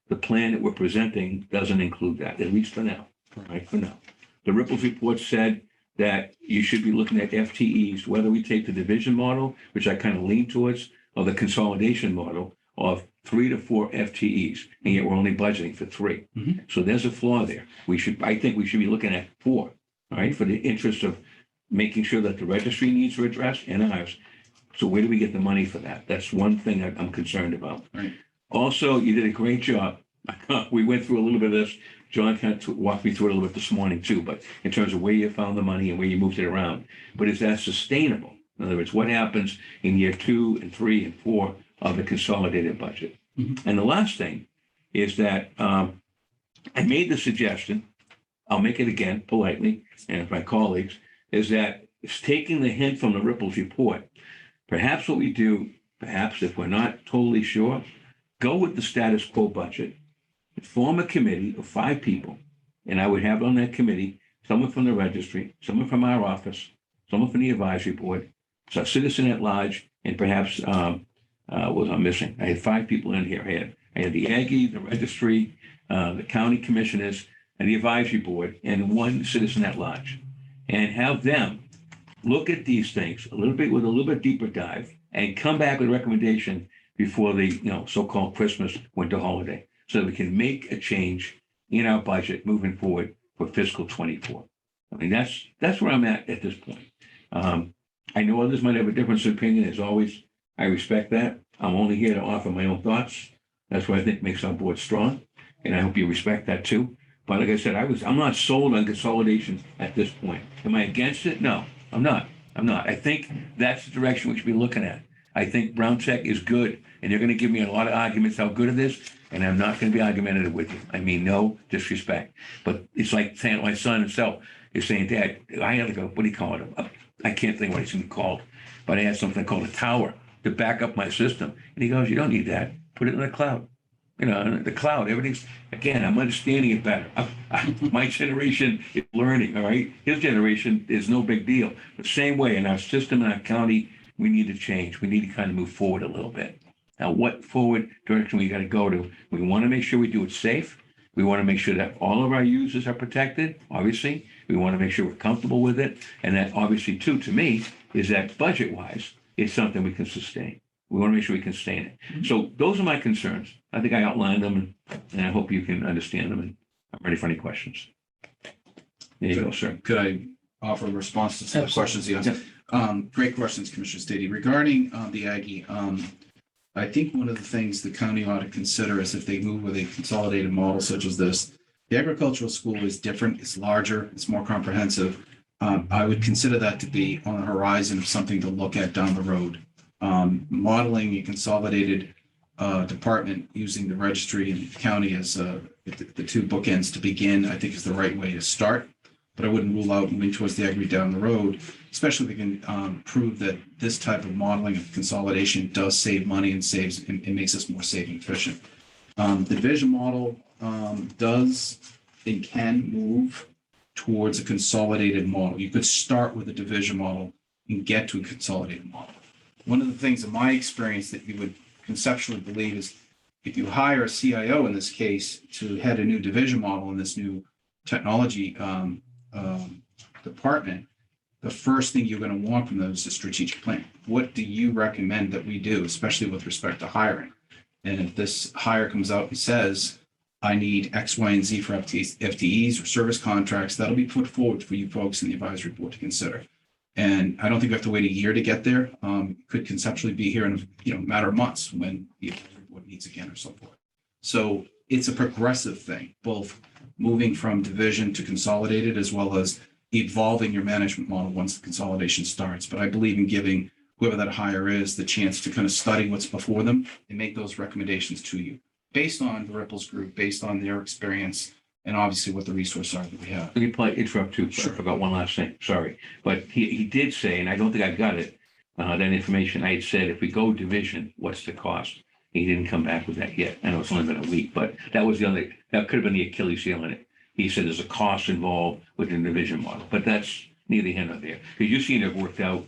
The plan that we're presenting doesn't include that, at least for now, right, for now. The Ripples report said that you should be looking at FTEs, whether we take the division model, which I kind of lean towards, or the consolidation model of 3 to 4 FTEs, and yet we're only budgeting for 3. So there's a flaw there. I think we should be looking at 4, all right, for the interest of making sure that the registry needs are addressed and ours. So where do we get the money for that? That's one thing I'm concerned about. Right. Also, you did a great job. We went through a little bit of this. John kind of walked me through it a little bit this morning too, but in terms of where you found the money and where you moved it around. But is that sustainable? In other words, what happens in year 2 and 3 and 4 of the consolidated budget? And the last thing is that I made the suggestion, I'll make it again politely, and my colleagues, is that it's taking the hint from the Ripples report. Perhaps what we do, perhaps if we're not totally sure, go with the status quo budget, form a committee of 5 people, and I would have on that committee someone from the registry, someone from our office, someone from the advisory board, so a citizen at large, and perhaps what I'm missing. I had 5 people in here. I had the Aggie, the registry, the county commissioners, and the advisory board, and 1 citizen at large, and have them look at these things a little bit deeper dive, and come back with a recommendation before the so-called Christmas winter holiday, so that we can make a change in our budget moving forward for fiscal 24. I mean, that's where I'm at this point. I know others might have a difference of opinion. As always, I respect that. I'm only here to offer my own thoughts. That's what I think makes our board strong, and I hope you respect that too. But like I said, I'm not sold on consolidation at this point. Am I against it? No, I'm not. I think that's the direction we should be looking at. I think Brown Tech is good, and you're going to give me a lot of arguments how good it is, and I'm not going to be argumentative with you. I mean, no disrespect. But it's like saying my son himself is saying, Dad, I had to go, what do you call it? I can't think what it's even called, but I had something called a tower to back up my system. And he goes, you don't need that. Put it in the cloud. The cloud, everything's, again, I'm understanding it better. My generation is learning, all right? His generation is no big deal. The same way in our system, in our county, we need to change. We need to kind of move forward a little bit. Now, what forward direction we got to go to? We want to make sure we do it safe. We want to make sure that all of our users are protected, obviously. We want to make sure we're comfortable with it. And that obviously, too, to me, is that budget-wise, it's something we can sustain. We want to make sure we can sustain it. So those are my concerns. I think I outlined them, and I hope you can understand them, and I'm ready for any questions. There you go, sir. Could I offer a response to some of the questions you asked? Great questions, Commissioner Stady. Regarding the Aggie, I think one of the things the county ought to consider is if they move with a consolidated model such as this, the agricultural school is different, it's larger, it's more comprehensive. I would consider that to be on the horizon of something to look at down the road. Modeling a consolidated department using the registry and the county as the two bookends to begin, I think is the right way to start. But I wouldn't rule out moving towards the agri down the road, especially if we can prove that this type of modeling of consolidation does save money and saves and makes us more safe and efficient. The division model does and can move towards a consolidated model. You could start with a division model and get to a consolidated model. One of the things in my experience that you would conceptually believe is if you hire a CIO in this case to head a new division model in this new technology department, the first thing you're going to want from them is a strategic plan. What do you recommend that we do, especially with respect to hiring? And if this hire comes out and says, I need X, Y, and Z for FTEs or service contracts, that'll be put forward for you folks in the advisory board to consider. And I don't think we have to wait a year to get there. Could conceptually be here in a matter of months when the advisory board meets again or so forth. So it's a progressive thing, both moving from division to consolidated as well as evolving your management model once the consolidation starts. But I believe in giving whoever that hire is the chance to kind of study what's before them and make those recommendations to you based on the Ripples group, based on their experience, and obviously what the resources are that we have. Let me interrupt too. Sure. I forgot one last thing. Sorry. But he did say, and I don't think I got it, that information. I had said, if we go division, what's the cost? He didn't come back with that yet. I know it's only been a week, but that could have been the Achilles heel in it. He said there's a cost involved with the division model, but that's neither here nor there. Because you seem to have worked out,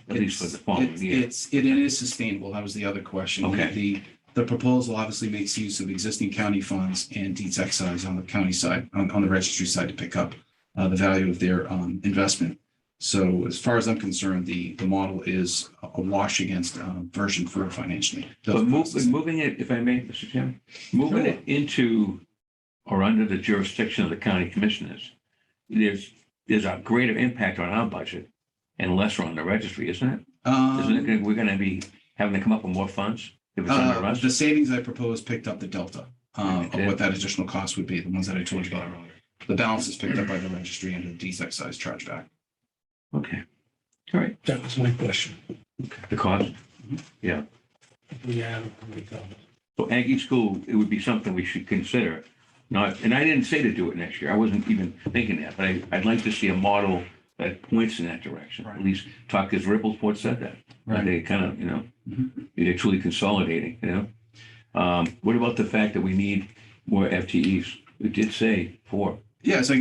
at least for the following year. It is sustainable. That was the other question. Okay. The proposal obviously makes use of existing county funds and deeds excise on the county side, on the registry side to pick up the value of their investment. So as far as I'm concerned, the model is a wash against version 4 financially. But moving it, if I may, Mr. Chairman, moving it into or under the jurisdiction of the county commissioners, there's a greater impact on our budget and lesser on the registry, isn't it? We're going to be having to come up with more funds if it's under us? The savings I proposed picked up the delta of what that additional cost would be, the ones that I told you about earlier. The balance is picked up by the registry and the deeds excise chargeback. Okay. All right. That was my question. The cost? Yeah. Yeah. So Aggie School, it would be something we should consider. Not, and I didn't say to do it next year. I wasn't even thinking that, but I'd like to see a model that points in that direction. Right. At least talk as Ripplesport said that. Right. They kind of, they're truly consolidating, What about the fact that we need more FTEs? We did say 4. Yeah, as I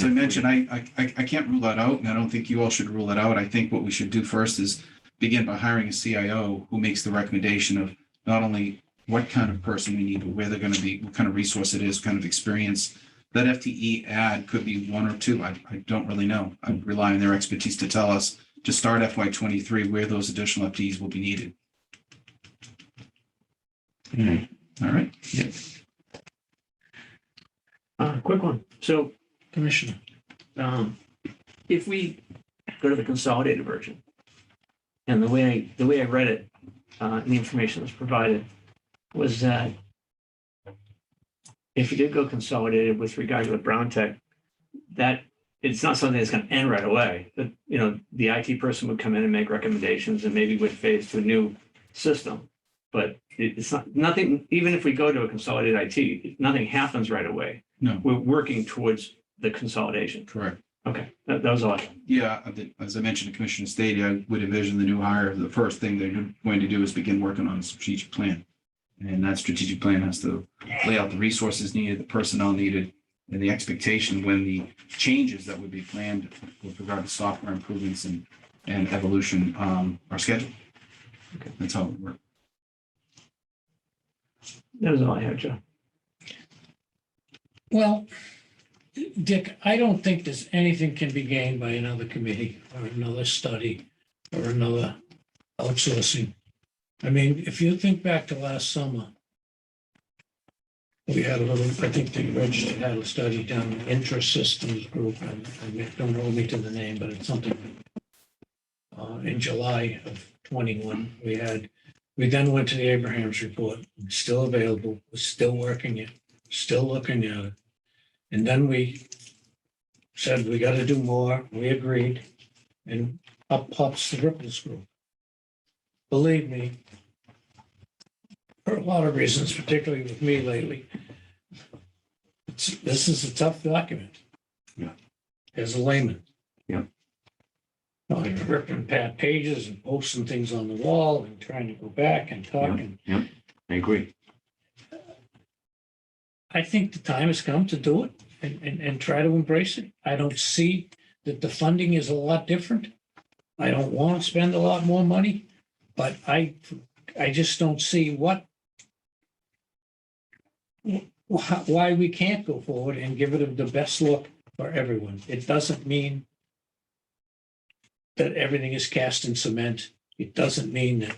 mentioned, I can't rule that out, and I don't think you all should rule that out. I think what we should do first is begin by hiring a CIO who makes the recommendation of not only what kind of person we need, but where they're going to be, what kind of resource it is, what kind of experience. That FTE add could be 1 or 2. I don't really know. I rely on their expertise to tell us to start FY23 where those additional FTEs will be needed. Mm-hmm. All right. Yes. Quick one. So, Commissioner. if we go to the consolidated version, and the way I read it, and the information that's provided was that if you did go consolidated with regard to the Brown Tech, that it's not something that's going to end right away. That the IT person would come in and make recommendations, and maybe would phase to a new system. But it's nothing. Even if we go to a consolidated IT, nothing happens right away. No. We're working towards the consolidation. Correct. Okay, that was all. Yeah, as I mentioned to Commissioner Stady, I would envision the new hire, the first thing they're going to do is begin working on a strategic plan. And that strategic plan has to lay out the resources needed, the personnel needed, and the expectation when the changes that would be planned with regard to software improvements and evolution are scheduled. Okay. That's how it works. That was all I had, Joe. Well, Dick, I don't think there's anything can be gained by another committee or another study or another outsourcing. I mean, if you think back to last summer, we had a little, I think the register had a study done, Intra-Systems Group, and don't hold me to the name, but it's something. In July of 21, we then went to the Abrahams report, still available, we're still working it, still looking at it. And then we said, we got to do more, we agreed, and up pops the Ripples Group. Believe me, for a lot of reasons, particularly with me lately, this is a tough document. Yeah. As a layman. Yeah. Like ripping pages and posting things on the wall and trying to go back and talk. I agree. I think the time has come to do it and try to embrace it. I don't see that the funding is a lot different. I don't want to spend a lot more money, but I just don't see why we can't go forward and give it the best look for everyone. It doesn't mean that everything is cast in cement. It doesn't mean that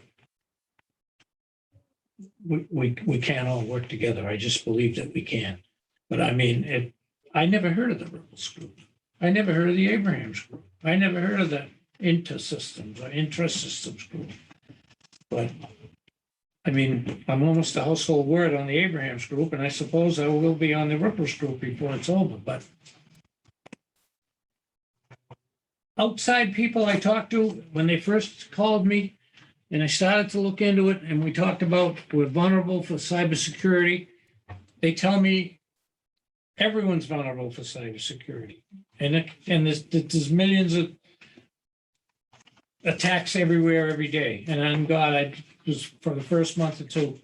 we can't all work together. I just believe that we can. But I mean, I never heard of the Ripples Group. I never heard of the Abrahams Group. I never heard of the Intra-Systems Group. But I mean, I'm almost a household word on the Abrahams Group, and I suppose I will be on the Ripples Group before it's over. But outside people I talked to, when they first called me, and I started to look into it, and we talked about we're vulnerable for cybersecurity, they tell me everyone's vulnerable for cybersecurity. And there's millions of attacks everywhere, every day. And on God, I was for the first month or two,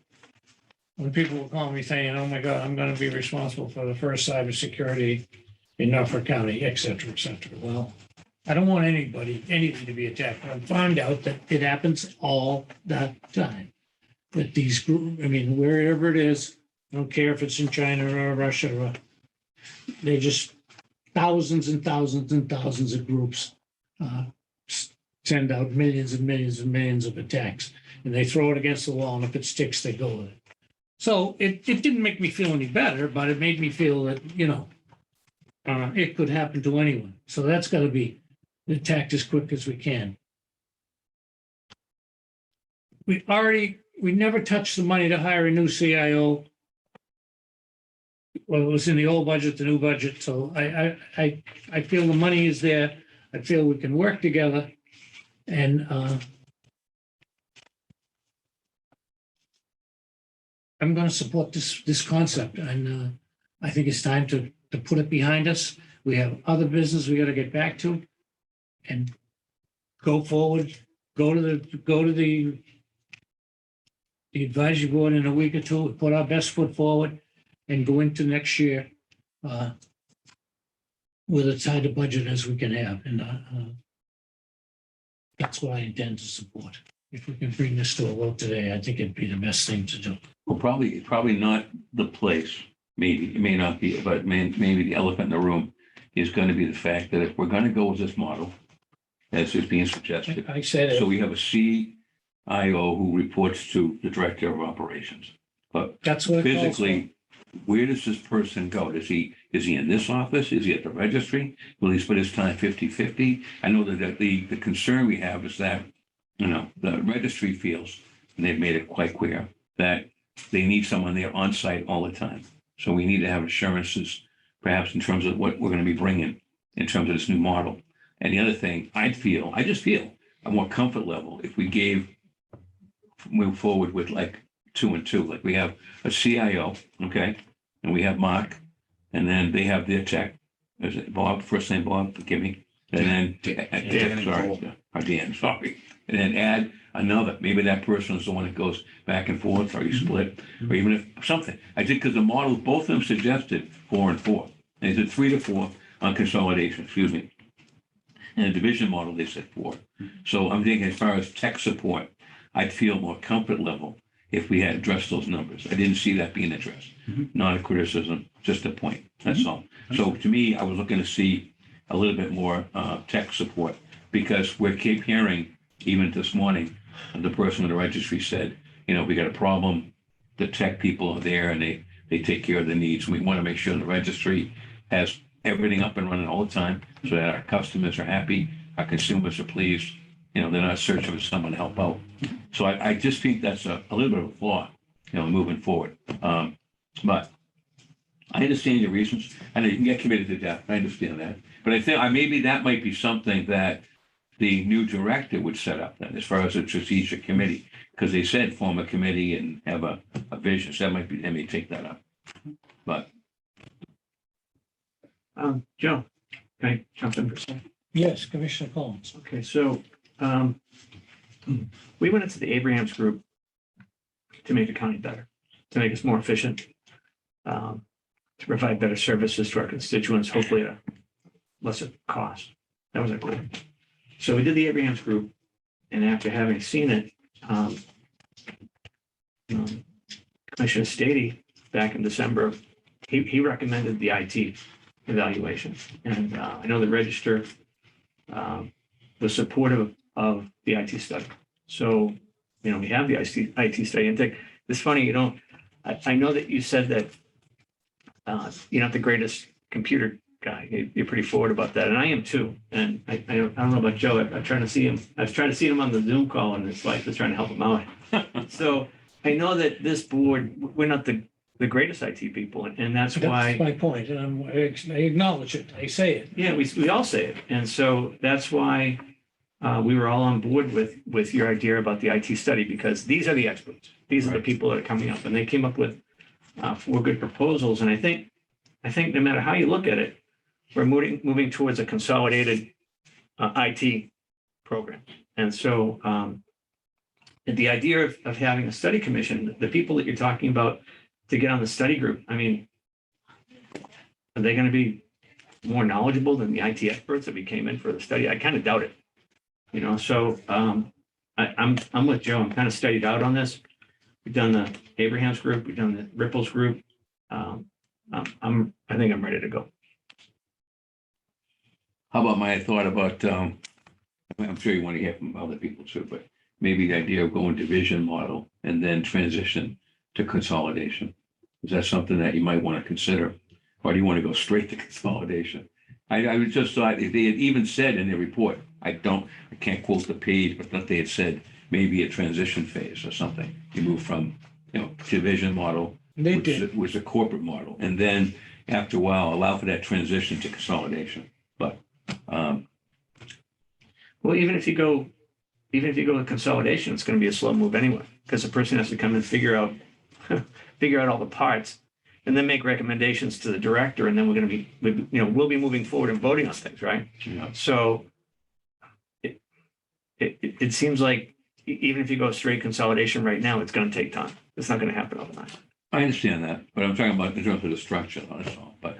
when people were calling me saying, oh my God, I'm going to be responsible for the first cybersecurity in Norfolk County, et cetera, et cetera. Well, I don't want anything to be attacked. I found out that it happens all the time. That these groups, I mean, wherever it is, I don't care if it's in China or Russia, or they just thousands and thousands and thousands of groups send out millions and millions and millions of attacks, and they throw it against the wall, and if it sticks, they go with it. So it didn't make me feel any better, but it made me feel that, it could happen to anyone. So that's got to be attacked as quick as we can. We never touched the money to hire a new CIO. Well, it was in the old budget, the new budget. So I feel the money is there. I feel we can work together. And I'm going to support this concept. And I think it's time to put it behind us. We have other business we got to get back to and go forward. Go to the advisory board in a week or two, put our best foot forward, and go into next year with as tight a budget as we can have. And that's what I intend to support. If we can bring this to a vote today, I think it'd be the best thing to do. Well, probably not the place. Maybe it may not be, but maybe the elephant in the room is going to be the fact that if we're going to go with this model, as is being suggested, I said so it. we have a CIO who reports to the director of operations. But That's what it calls for. physically, where does this person go? Is he in this office? Is he at the registry? Will he split his time 50-50? I know that the concern we have is that, the registry feels, and they've made it quite clear, that they need someone there on site all the time. So we need to have assurances, perhaps in terms of what we're going to be bringing in terms of this new model. And the other thing, I just feel a more comfort level if we move forward with like 2 and 2, like we have a CIO, okay, and we have Mark, and then they have their tech. Is it Bob? First name Bob, forgive me. And then Dan, sorry. And then add another. Maybe that person is the one that goes back and forth, or you split, or even if something. I did because the model, both of them suggested 4 and 4. They said 3 to 4 on consolidation. Excuse me. And the division model, they said 4. So I'm thinking as far as tech support, I'd feel more comfort level if we had addressed those numbers. I didn't see that being addressed. Not a criticism, just a point. That's all. So to me, I was looking to see a little bit more tech support because we keep hearing, even this morning, the person in the registry said, if we got a problem, the tech people are there and they take care of the needs. We want to make sure the registry has everything up and running all the time so that our customers are happy, our consumers are pleased. They're not searching for someone to help out. So I just think that's a little bit of a flaw, moving forward. But I understand your reasons. I know you can get committed to death. I understand that. But I think maybe that might be something that the new director would set up then, as far as a strategic committee, because they said form a committee and have a vision. So they may take that up. But Joe, can I jump in for a second? Yes, Commissioner Collins. Okay, so we went into the Abrahams Group to make the county better, to make us more efficient, to provide better services to our constituents, hopefully at a lesser cost. That was our goal. So we did the Abrahams Group, and after having seen it, Commissioner Stady back in December, he recommended the IT evaluation, and I know the Register was supportive of the IT study. So, we have the IT study. And it's funny, I know that you said that you're not the greatest computer guy. You're pretty forward about that, and I am too. And I don't know about Joe. I'm trying to see him. I was trying to see him on the Zoom call, and his wife was trying to help him out. So I know that this board, we're not the greatest IT people, and that's why. That's my point, and I acknowledge it. I say it. Yeah, we all say it. And so that's why we were all on board with your idea about the IT study, because these are the experts. These are the people that are coming up, and they came up with 4 good proposals. And I think no matter how you look at it, we're moving towards a consolidated IT program. And so the idea of having a study commission, the people that you're talking about to get on the study group, I mean, are they going to be more knowledgeable than the IT experts that we came in for the study? I kind of doubt it. So I'm with Joe. I'm kind of studied out on this. We've done the Abrahams Group. We've done the Ripples Group. I think I'm ready to go. how about my thought about, I'm sure you want to hear from other people too, but maybe the idea of going division model and then transition to consolidation. Is that something that you might want to consider? Or do you want to go straight to consolidation? I just thought they had even said in their report, I can't quote the page, but that they had said maybe a transition phase or something. You move from, division model, They which did. was a corporate model, and then after a while, allow for that transition to consolidation. But Well, even if you go with consolidation, it's going to be a slow move anyway, because the person has to come and figure out all the parts, and then make recommendations to the director, and then we're going to be, we'll be moving forward and voting on things, right? So it seems like even if you go straight consolidation right now, it's going to take time. It's not going to happen overnight. I understand that, but I'm talking about in terms of the structure, that's all. But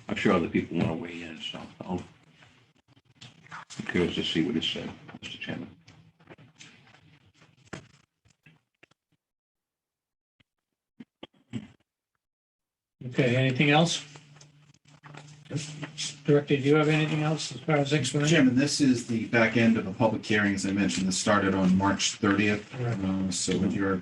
I'm sure other people want to weigh in, so I'm curious to see what it said, Mr. Chairman. Okay, anything else? Director, do you have anything else as far as explanation? Chairman, this is the back end of a public hearing, as I mentioned, this started on March 30th. So with your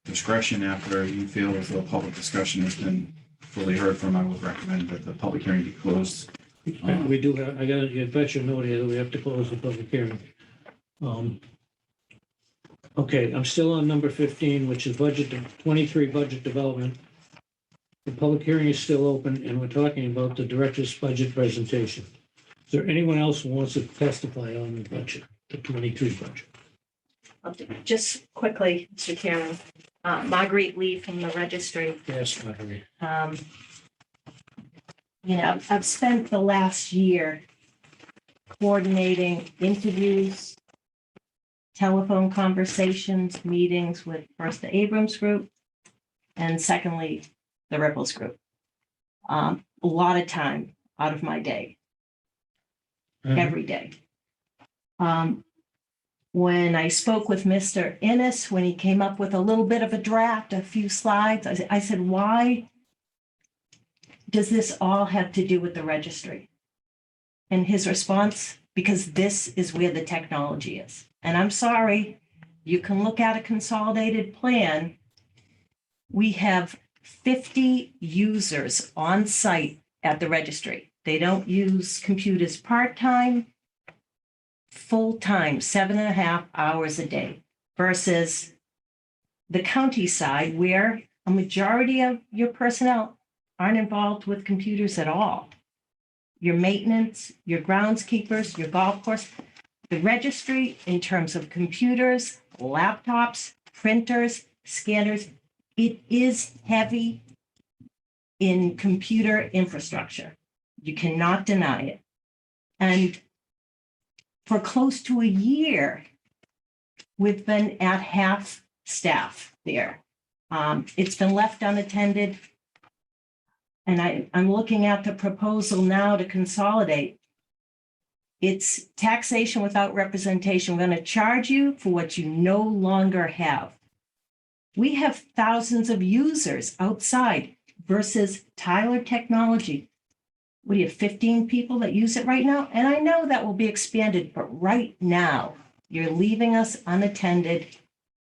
discretion, after you feel as though public discussion has been fully heard from, I would recommend that the public hearing be closed. We do have, I got you bet you note here that we have to close the public hearing. Okay, I'm still on number 15, which is 23 budget development. The public hearing is still open, and we're talking about the director's budget presentation. Is there anyone else who wants to testify on the budget, the 23 budget? Just quickly, Mr. Chairman, Marguerite Lee from the registry. Yes, Marguerite. I've spent the last year coordinating interviews, telephone conversations, meetings with first the Abrams Group, and secondly, the Ripples Group. A lot of time out of my day, every day. When I spoke with Mr. Innes, when he came up with a little bit of a draft, a few slides, I said, why does this all have to do with the registry? And his response, because this is where the technology is. And I'm sorry, you can look at a consolidated plan. We have 50 users on site at the registry. They don't use computers part-time, full-time, 7.5 hours a day versus the county side where a majority of your personnel aren't involved with computers at all. Your maintenance, your groundskeepers, your golf course, the registry in terms of computers, laptops, printers, scanners, it is heavy in computer infrastructure. You cannot deny it. And for close to a year, we've been at half staff there. It's been left unattended. And I'm looking at the proposal now to consolidate. It's taxation without representation. We're going to charge you for what you no longer have. We have thousands of users outside versus Tyler Technology. What do you have, 15 people that use it right now? And I know that will be expanded, but right now, you're leaving us unattended.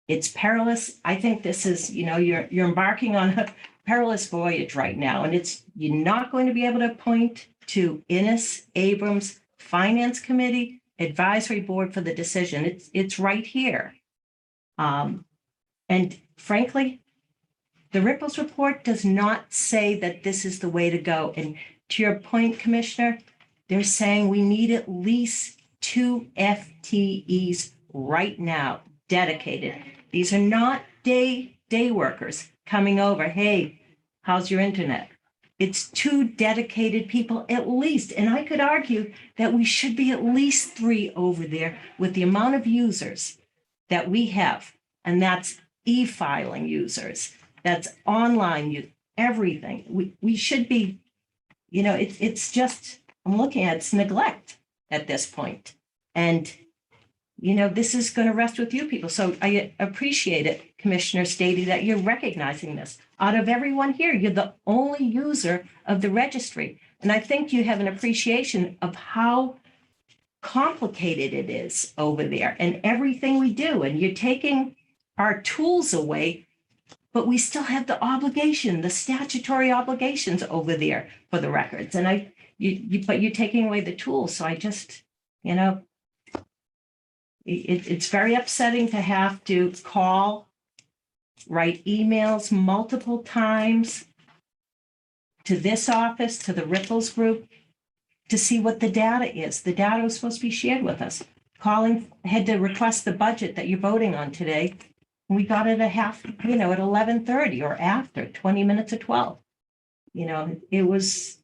It's perilous. I think this is, you're embarking on a perilous voyage right now. And you're not going to be able to point to Innes, Abrams, Finance Committee, Advisory Board for the decision. It's right here. And frankly, the Ripples report does not say that this is the way to go. And to your point, Commissioner, they're saying we need at least 2 FTEs right now, dedicated. These are not day workers coming over. Hey, how's your internet? It's 2 dedicated people at least. And I could argue that we should be at least 3 over there with the amount of users that we have. And that's e-filing users. That's online, everything. We should be, it's just, I'm looking at it's neglect at this point. And, this is going to rest with you people. So I appreciate it, Commissioner Stady, that you're recognizing this. Out of everyone here, you're the only user of the registry. And I think you have an appreciation of how complicated it is over there and everything we do. And you're taking our tools away, but we still have the obligation, the statutory obligations over there for the records. And but you're taking away the tools. So I just, it's very upsetting to have to call, write emails multiple times to this office, to the Ripples group, to see what the data is. The data was supposed to be shared with us. Had to request the budget that you're voting on today. We got it at 11:30 or after, 20 minutes of 12. It was,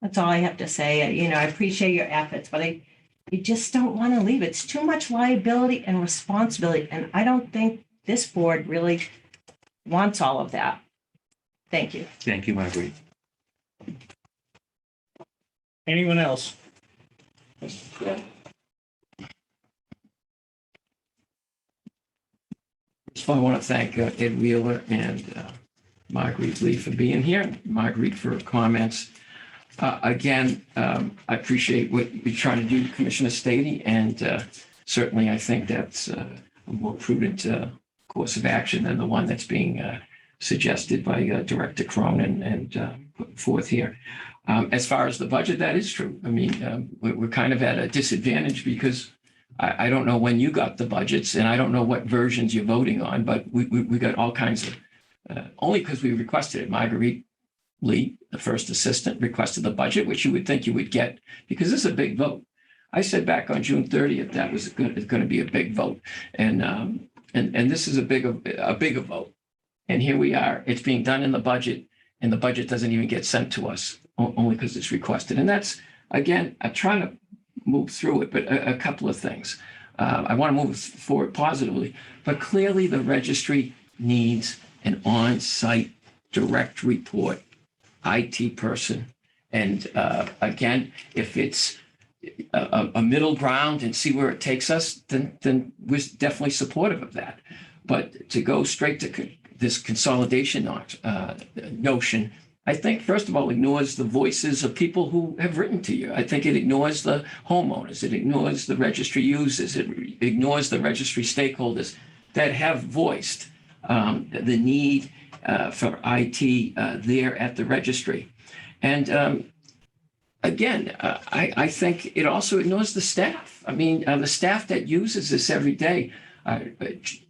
that's all I have to say. I appreciate your efforts, but you just don't want to leave. It's too much liability and responsibility. And I don't think this board really wants all of that. Thank you. Thank you, Marguerite. Anyone else? So I want to thank Ed Wheeler and Marguerite Lee for being here, Marguerite for her comments. Again, I appreciate what you're trying to do, Commissioner Stady, and certainly I think that's a more prudent course of action than the one that's being suggested by Director Cronin and put forth here. As far as the budget, that is true. I mean, we're kind of at a disadvantage because I don't know when you got the budgets and I don't know what versions you're voting on, but we got all kinds of, only because we requested it. Marguerite Lee, the first assistant, requested the budget, which you would think you would get because this is a big vote. I said back on June 30th, that was going to be a big vote. And this is a bigger vote. And here we are, it's being done in the budget and the budget doesn't even get sent to us only because it's requested. And that's, again, I'm trying to move through it, but a couple of things. I want to move forward positively, but clearly the registry needs an on-site direct report IT person. And again, if it's a middle ground and see where it takes us, then we're definitely supportive of that. But to go straight to this consolidation notion, I think, first of all, ignores the voices of people who have written to you. I think it ignores the homeowners. It ignores the registry users. It ignores the registry stakeholders that have voiced the need for IT there at the registry. And again, I think it also ignores the staff. I mean, the staff that uses this every day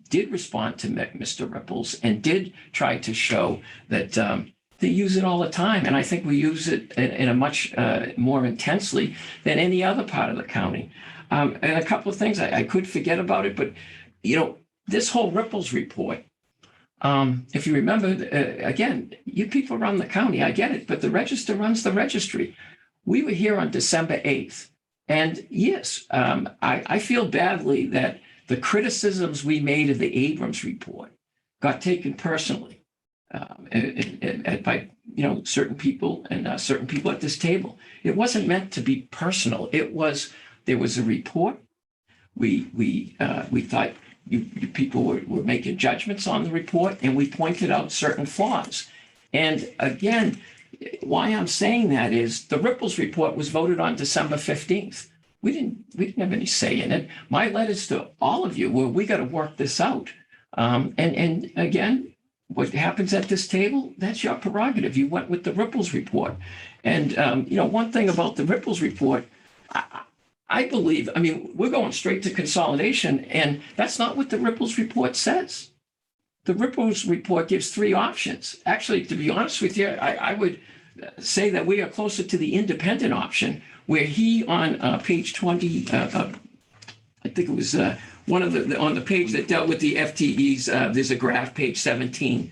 did respond to Mr. Ripples and did try to show that they use it all the time. And I think we use it in a much more intensely than any other part of the county. And a couple of things, I could forget about it, but, you know, this whole Ripples report, if you remember, again, you people run the county, I get it, but the register runs the registry. We were here on December 8th. And yes, I feel badly that the criticisms we made of the Abrams report got taken personally by certain people and certain people at this table. It wasn't meant to be personal. There was a report. We thought you people were making judgments on the report, and we pointed out certain flaws. And again, why I'm saying that is the Ripples report was voted on December 15th. We didn't have any say in it. My letters to all of you were, we got to work this out. And again, what happens at this table, that's your prerogative. You went with the Ripples report. And, one thing about the Ripples report, I believe, I mean, we're going straight to consolidation, and that's not what the Ripples report says. The Ripples report gives three options. Actually, to be honest with you, I would say that we are closer to the independent option, where he on page 20, I think it was one of on the page that dealt with the FTEs, there's a graph, page 17.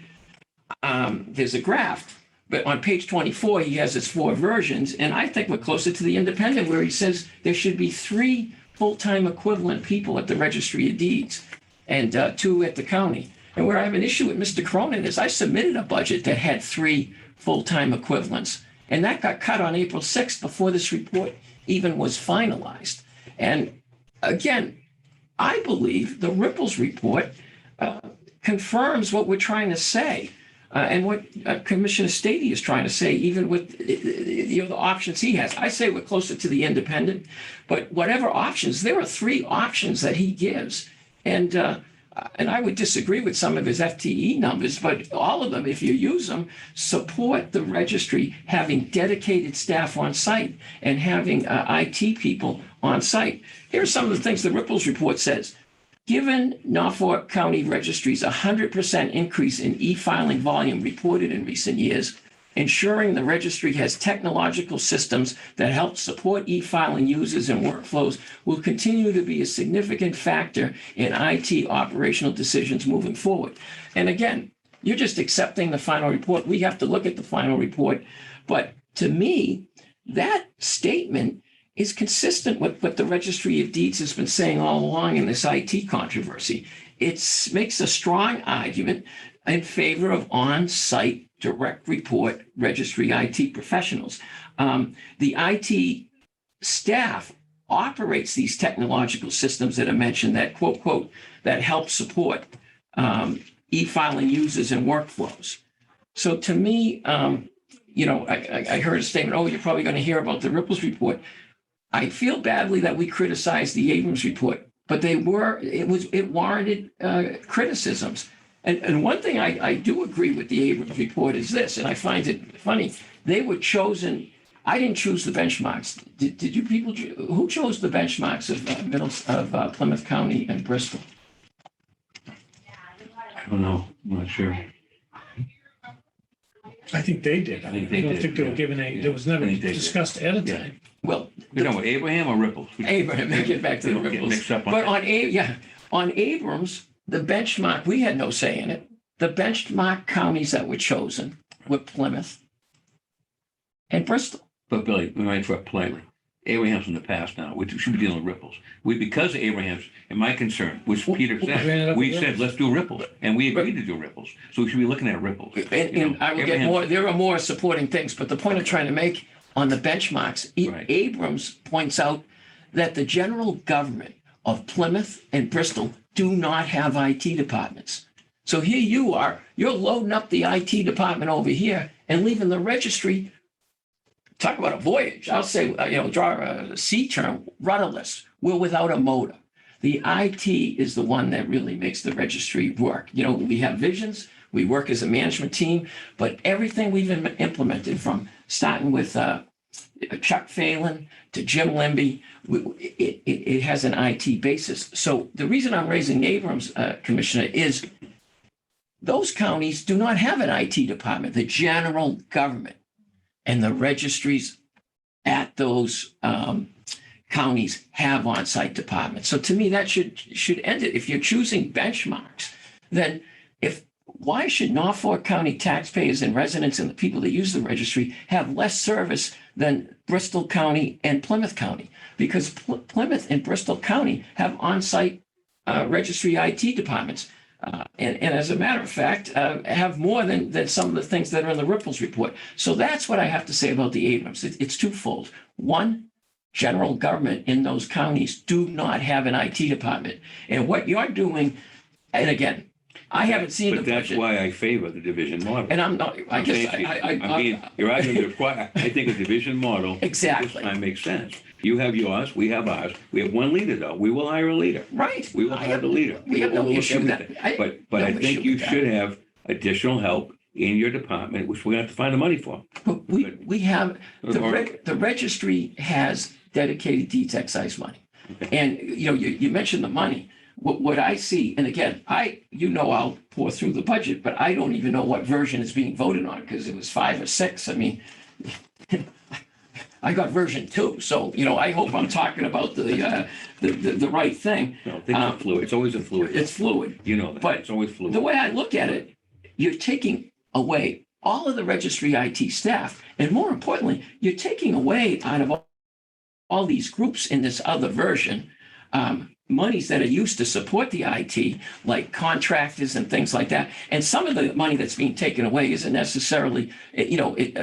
There's a graph, but on page 24, he has his four versions. And I think we're closer to the independent, where he says there should be 3 full-time equivalent people at the registry of deeds and 2 at the county. And where I have an issue with Mr. Cronin is I submitted a budget that had 3 full-time equivalents. And that got cut on April 6th before this report even was finalized. And again, I believe the Ripples report confirms what we're trying to say and what Commissioner Stady is trying to say, even with the options he has. I say we're closer to the independent, but whatever options, there are 3 options that he gives. And I would disagree with some of his FTE numbers, but all of them, if you use them, support the registry having dedicated staff on site and having IT people on site. Here are some of the things the Ripples report says. Given Norfolk County Registry's 100% increase in e-filing volume reported in recent years, ensuring the registry has technological systems that help support e-filing users and workflows will continue to be a significant factor in IT operational decisions moving forward. And again, you're just accepting the final report. We have to look at the final report. But to me, that statement is consistent with what the Registry of Deeds has been saying all along in this IT controversy. It makes a strong argument in favor of on-site direct report registry IT professionals. The IT staff operates these technological systems that are mentioned that, quote, that help support e-filing users and workflows. So to me, I heard a statement, oh, you're probably going to hear about the Ripples report. I feel badly that we criticized the Abrams report, but it warranted criticisms. And one thing I do agree with the Abrams report is this, and I find it funny. They were chosen. I didn't choose the benchmarks. Did you people? Who chose the benchmarks of Plymouth County and Bristol? I don't know. I'm not sure. I think they did. I think they don't did, think they were yeah. given a, Yeah. there was never I think they did. discussed at a Yeah. time. Well, You know, Abraham or Ripples? Abraham, get back to the Don't get Ripples. mixed up on But that. on Abrams, the benchmark, we had no say in it. The benchmark counties that were chosen were Plymouth and Bristol. But Billy, we might interrupt politely. Abraham's in the past now. We should be dealing with Ripples. Because of Abraham's, and my concern, which Peter ran it said, up we with said, Ripples. let's do Ripples. And we agreed to do Ripples. So we should be looking at Ripples. And I will get Abraham- more, there are more supporting things, but the point I'm trying to make on the benchmarks, Right. Abrams points out that the general government of Plymouth and Bristol do not have IT departments. So here you are, you're loading up the IT department over here and leaving the registry. Talk about a voyage. I'll say, draw a sea term, rudderless. We're without a motor. The IT is the one that really makes the registry work. We have visions, we work as a management team, but everything we've implemented from starting with Chuck Phelan to Jim Limby, it has an IT basis. So the reason I'm raising Abrams, Commissioner, is those counties do not have an IT department, the general government and the registries at those counties have on-site departments. So to me, that should end it. If you're choosing benchmarks, then why should Norfolk County taxpayers and residents and the people that use the registry have less service than Bristol County and Plymouth County? Because Plymouth and Bristol County have on-site registry IT departments. And as a matter of fact, have more than some of the things that are in the Ripples report. So that's what I have to say about the Abrams. It's twofold. One, general government in those counties do not have an IT department. And what you're doing, and again, I haven't seen the But that's budget. why I favor the division model. And I'm not, I I'm guess, saying, you're arguing the require, I think a division model. Exactly. This time makes sense. You have yours, we have ours. We have one leader though. We will hire a leader. right. We will hire the leader. We have no will overlook issue with that. everything. But no I issue think you with that. should have additional help in your department, which we're gonna have to find the money for. But we have, Or- the registry has dedicated deeds excise money. Okay. And, you mentioned the money. What I see, and again, I'll pour through the budget, but I don't even know what version is being voted on because it was 5 or 6. I mean, I got version 2. So, I hope I'm talking about the right thing. No, things are fluid. It's always a fluid. It's fluid. You know that. But It's always fluid. The way I look at it, you're taking away all of the registry IT staff. And more importantly, you're taking away out of all these groups in this other version, monies that are used to support the IT, like contractors and things like that. And some of the money that's being taken away isn't necessarily, it's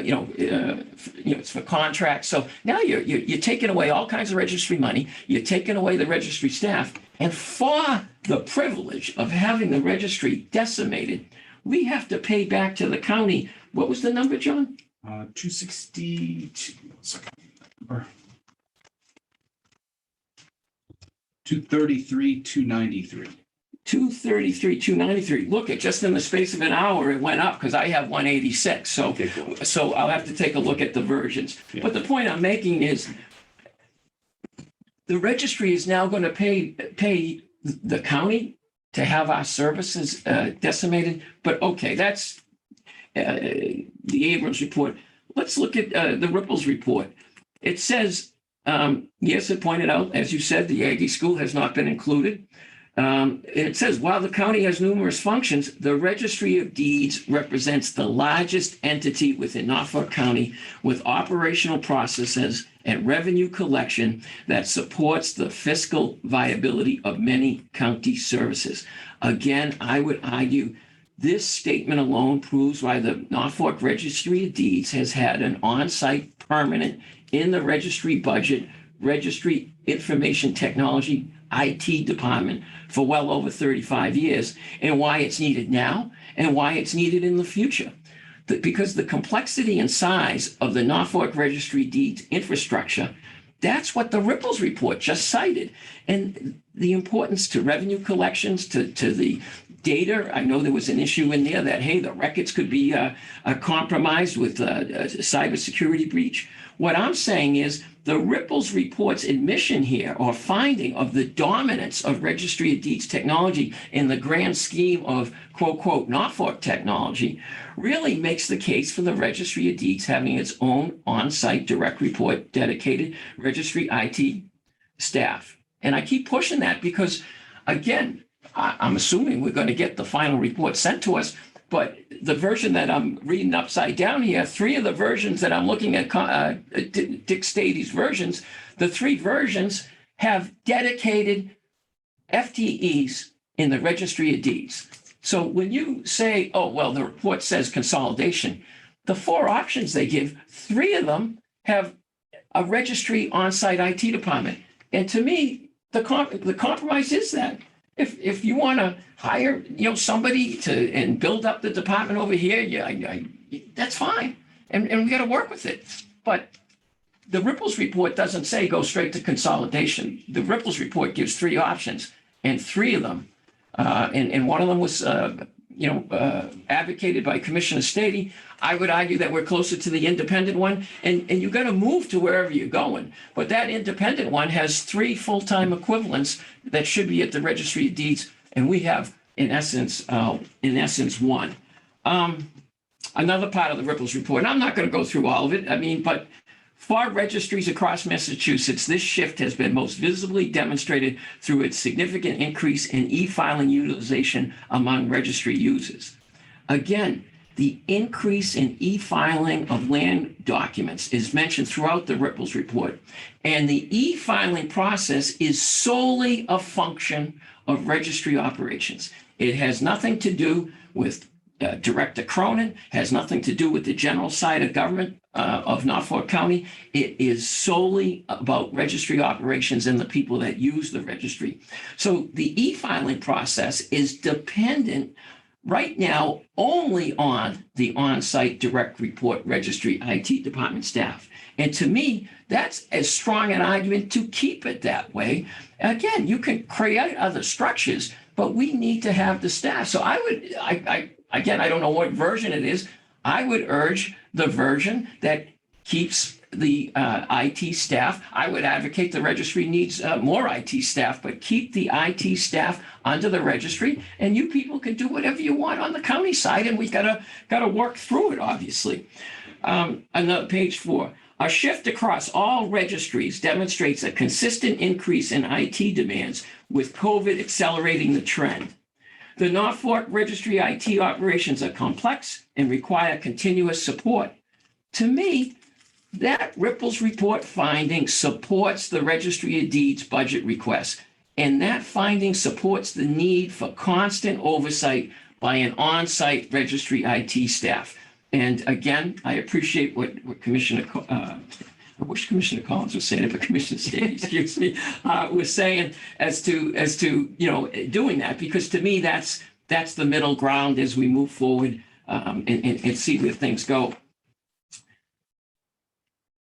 for contracts. So now you're taking away all kinds of registry money. You're taking away the registry staff. And for the privilege of having the registry decimated, we have to pay back to the county. What was the number, John? 262, second number. 233, 293. 233, 293. Look, just in the space of an hour, it went up because I have 186. Take a look. So I'll have to take a look at the versions. Yeah. But the point I'm making is the registry is now going to pay the county to have our services decimated. But okay, that's the Abrams report. Let's look at the Ripples report. It says, yes, it pointed out, as you said, the Aggie School has not been included. It says, while the county has numerous functions, the Registry of Deeds represents the largest entity within Norfolk County with operational processes and revenue collection that supports the fiscal viability of many county services. Again, I would argue this statement alone proves why the Norfolk Registry of Deeds has had an on-site permanent in the registry budget, registry information technology, IT department for well over 35 years, and why it's needed now and why it's needed in the future. Because the complexity and size of the Norfolk Registry Deeds infrastructure, that's what the Ripples report just cited. And the importance to revenue collections, to the data. I know there was an issue in there that, hey, the records could be compromised with a cybersecurity breach. What I'm saying is the Ripples report's admission here or finding of the dominance of Registry of Deeds technology in the grand scheme of quote, quote, Norfolk technology really makes the case for the Registry of Deeds having its own on-site direct report dedicated registry IT staff. And I keep pushing that because, again, I'm assuming we're going to get the final report sent to us. But the version that I'm reading upside down here, 3 of the versions that I'm looking at, Dick Stady's versions, the 3 versions have dedicated FTEs in the Registry of Deeds. So when you say, oh, well, the report says consolidation, the 4 options they give, 3 of them have a registry on-site IT department. And to me, the compromise is that. If you want to hire, somebody to, and build up the department over here, that's fine. And we got to work with it. But the Ripples report doesn't say go straight to consolidation. The Ripples report gives three options, and three of them, and one of them was, advocated by Commissioner Stady. I would argue that we're closer to the independent one, and you got to move to wherever you're going. But that independent one has three full-time equivalents that should be at the Registry of Deeds, and we have, in essence, one. Another part of the Ripples report, and I'm not going to go through all of it. But for registries across Massachusetts, this shift has been most visibly demonstrated through its significant increase in e-filing utilization among registry users. Again, the increase in e-filing of land documents is mentioned throughout the Ripples report, and the e-filing process is solely a function of registry operations. It has nothing to do with Director Cronin, has nothing to do with the general side of government of Norfolk County. It is solely about registry operations and the people that use the registry. So the e-filing process is dependent right now only on the on-site direct report registry IT department staff. And to me, that's as strong an argument to keep it that way. Again, you can create other structures, but we need to have the staff. So again, I don't know what version it is. I would urge the version that keeps the IT staff. I would advocate the registry needs more IT staff, but keep the IT staff under the registry, and you people can do whatever you want on the county side, and we gotta work through it, obviously. Another page 4. A shift across all registries demonstrates a consistent increase in IT demands, with COVID accelerating the trend. The Norfolk Registry IT operations are complex and require continuous support. To me, that Ripples report finding supports the Registry of Deeds budget request, and that finding supports the need for constant oversight by an on-site registry IT staff. And again, I appreciate what Commissioner, I wish Commissioner Collins was saying it, but Commissioner Stady, excuse me, was saying as to doing that, because to me that's the middle ground as we move forward and see where things go.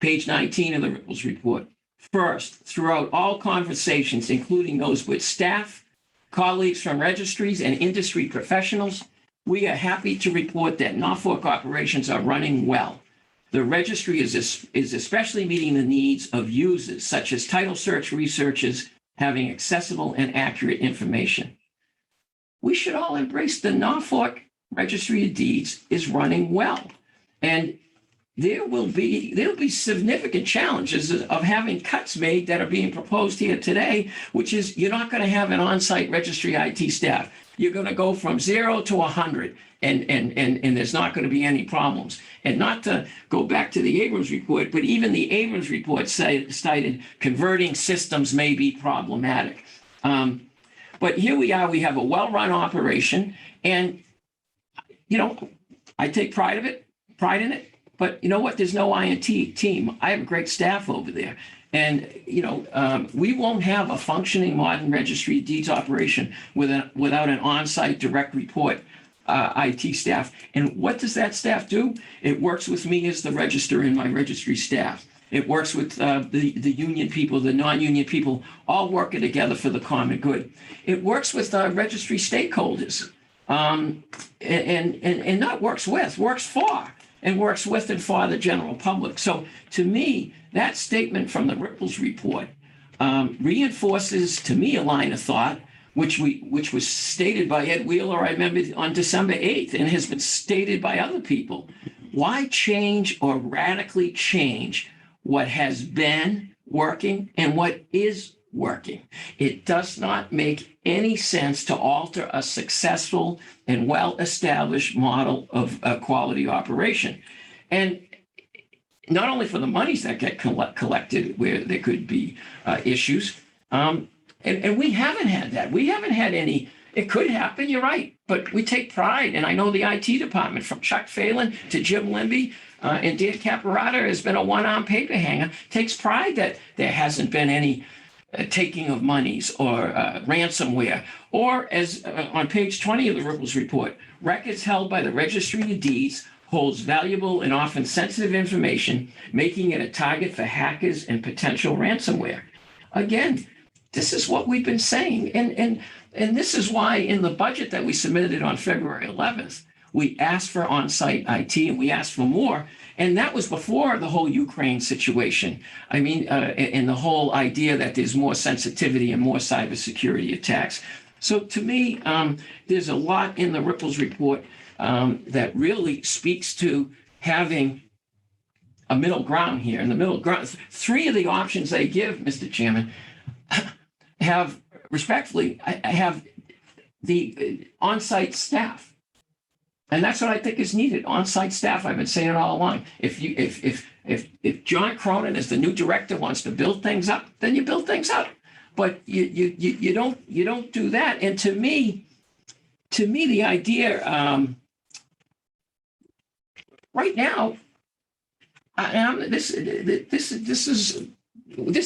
Page 19 of the Ripples report. First, throughout all conversations, including those with staff, colleagues from registries, and industry professionals, we are happy to report that Norfolk operations are running well. The registry is especially meeting the needs of users, such as title search researchers having accessible and accurate information. We should all embrace the Norfolk Registry of Deeds is running well. And there'll be significant challenges of having cuts made that are being proposed here today, which is you're not going to have an on-site registry IT staff. You're going to go from 0 to 100, and there's not going to be any problems. And not to go back to the Abrams report, but even the Abrams report cited converting systems may be problematic. But here we are, we have a well-run operation, and I take pride in it. But you know what? There's no INT team. I have a great staff over there. And, we won't have a functioning modern registry of deeds operation without an on-site direct report IT staff. And what does that staff do? It works with me as the register and my registry staff. It works with the union people, the non-union people, all working together for the common good. It works with registry stakeholders, and not works for, and works with and for the general public. So to me, that statement from the Ripples report reinforces to me a line of thought, which was stated by Ed Wheeler, I remember, on December 8th, and has been stated by other people. Why change or radically change what has been working and what is working? It does not make any sense to alter a successful and well-established model of quality operation. And not only for the monies that get collected where there could be issues, and we haven't had that. We haven't had any. It could happen, you're right, but we take pride, and I know the IT department, from Chuck Phelan to Jim Limby, and Dan Caparata has been a one-arm paper hanger, takes pride that there hasn't been any taking of monies or ransomware, or as on page 20 of the Ripples report, records held by the Registry of Deeds holds valuable and often sensitive information, making it a target for hackers and potential ransomware. Again, this is what we've been saying. And this is why in the budget that we submitted on February 11th, we asked for on-site IT and we asked for more. And that was before the whole Ukraine situation. I mean, and the whole idea that there's more sensitivity and more cybersecurity attacks. So to me, there's a lot in the Ripples report that really speaks to having a middle ground here. And the middle ground, three of the options they give, Mr. Chairman, have respectfully, have the on-site staff. And that's what I think is needed, on-site staff. I've been saying it all along. If John Cronin as the new director wants to build things up, then you build things up. But you don't do that. And to me, the idea right now, this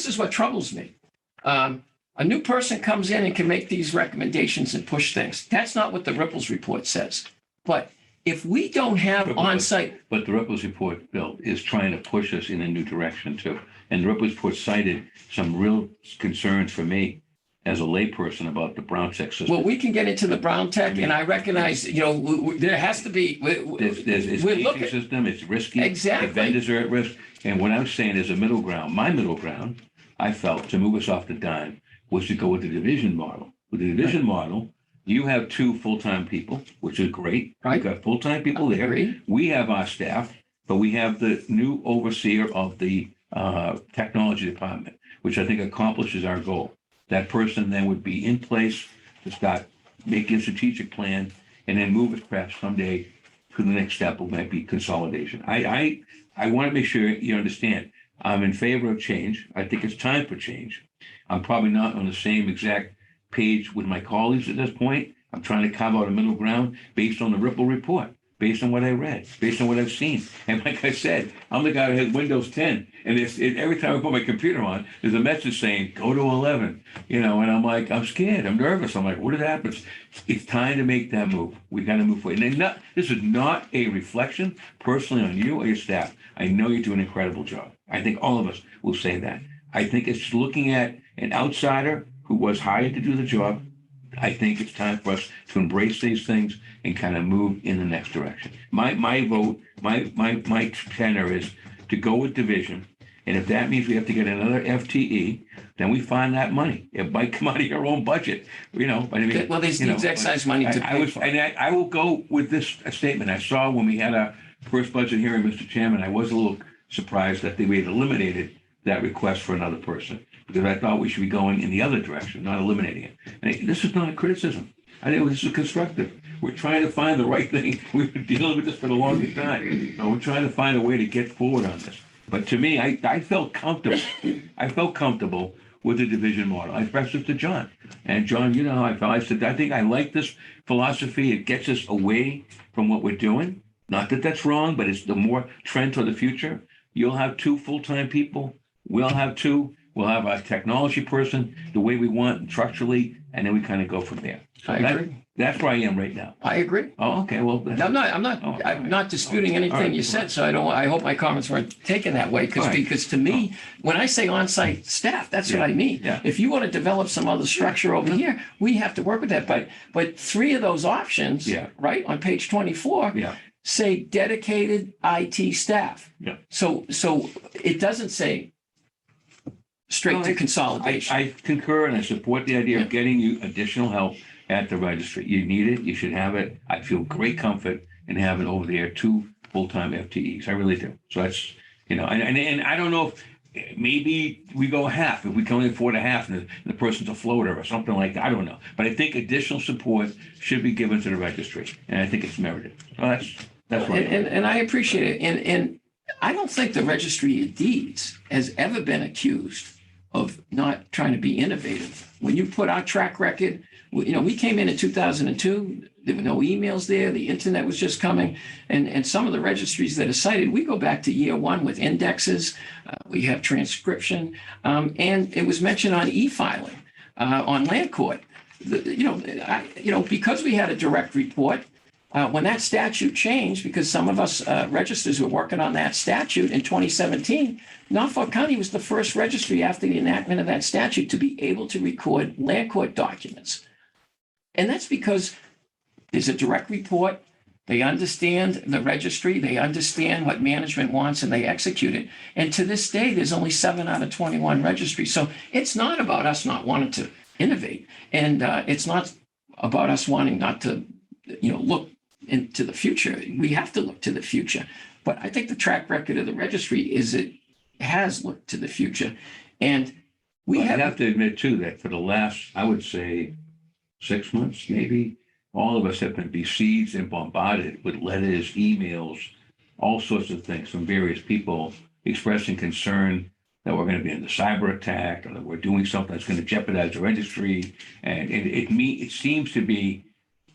is what troubles me. A new person comes in and can make these recommendations and push things. That's not what the Ripples report says. But if we don't have on-site. But the Ripples report, Bill, is trying to push us in a new direction too. And the Ripples report cited some real concerns for me as a layperson about the Brown Tech system. Well, we can get into the Brown Tech, and I recognize, there has to be. It's we're a looking system, it's risky. Exactly. The vendors are at risk. And what I'm saying is a middle ground, my middle ground, I felt to move us off the dime was to go with the division model. With the division model, you have 2 full-time people, which is great. Right. You've got full-time people there. Agreed. We have our staff, but we have the new overseer of the technology department, which I think accomplishes our goal. That person then would be in place to start making a strategic plan and then move us perhaps someday to the next step, which might be consolidation. I want to make sure you understand, I'm in favor of change. I think it's time for change. I'm probably not on the same exact page with my colleagues at this point. I'm trying to carve out a middle ground based on the Ripple report, based on what I read, based on what I've seen. And like I said, I'm the guy who has Windows 10. And every time I put my computer on, there's a message saying, go to 11, and I'm like, I'm scared. I'm nervous. I'm like, what if it happens? It's time to make that move. We got to move forward. And this is not a reflection personally on you or your staff. I know you do an incredible job. I think all of us will say that. I think it's looking at an outsider who was hired to do the job. I think it's time for us to embrace these things and kind of move in the next direction. My vote, my tenor is to go with division. And if that means we have to get another FTE, then we find that money. It might come out of your own budget, But I mean, well, there's the exact size money to pay for. And I will go with this statement. I saw when we had our first budget hearing, Mr. Chairman, I was a little surprised that we had eliminated that request for another person, because I thought we should be going in the other direction, not eliminating it. And this is not a criticism. I think this is constructive. We're trying to find the right thing. We've been dealing with this for the longest time. We're trying to find a way to get forward on this. But to me, I felt comfortable. I felt comfortable with the division model. I expressed it to John. And John, how I felt. I said, I think I like this philosophy. It gets us away from what we're doing. Not that that's wrong, but it's the more trend toward the future. You'll have 2 full-time people. We'll have 2. We'll have a technology person the way we want structurally, and then we kind of go from there. So I agree. That's where I am right now. I agree. Oh, okay. Well, I'm not disputing anything you said. So I hope my comments weren't taken that way, because to me, when I say on-site staff, that's what I mean. Yeah. If you want to develop some other structure over here, we have to work with that. But 3 of those options, right on page 24, say dedicated IT staff. Yeah. So it doesn't say straight to consolidation. I concur, and I support the idea of getting you additional help at the registry. You need it. You should have it. I feel great comfort in having over there 2 full-time FTEs. I really do. So that's, and I don't know if maybe we go half, if we can only afford a half and the person's a floater or something like that. I don't know. But I think additional support should be given to the registry, and I think it's merited. So that's right. And I appreciate it. And I don't think the Registry of Deeds has ever been accused of not trying to be innovative. When you put our track record we came in 2002. There were no emails there. The internet was just coming. And some of the registries that are cited, we go back to year one with indexes. We have transcription. And it was mentioned on e-filing on land court. Because we had a direct report, when that statute changed, because some of us registers were working on that statute in 2017, Norfolk County was the first registry after the enactment of that statute to be able to record land court documents. And that's because there's a direct report. They understand the registry. They understand what management wants and they execute it. And to this day, there's only 7 out of 21 registries. So it's not about us not wanting to innovate. And it's not about us wanting not to, look into the future. We have to look to the future. But I think the track record of the registry is it has looked to the future. And we have to admit too, that for the last, I would say, 6 months, maybe, all of us have been besieged and bombarded with letters, emails, all sorts of things from various people expressing concern that we're going to be under cyber attack or that we're doing something that's going to jeopardize the registry. And it seems to be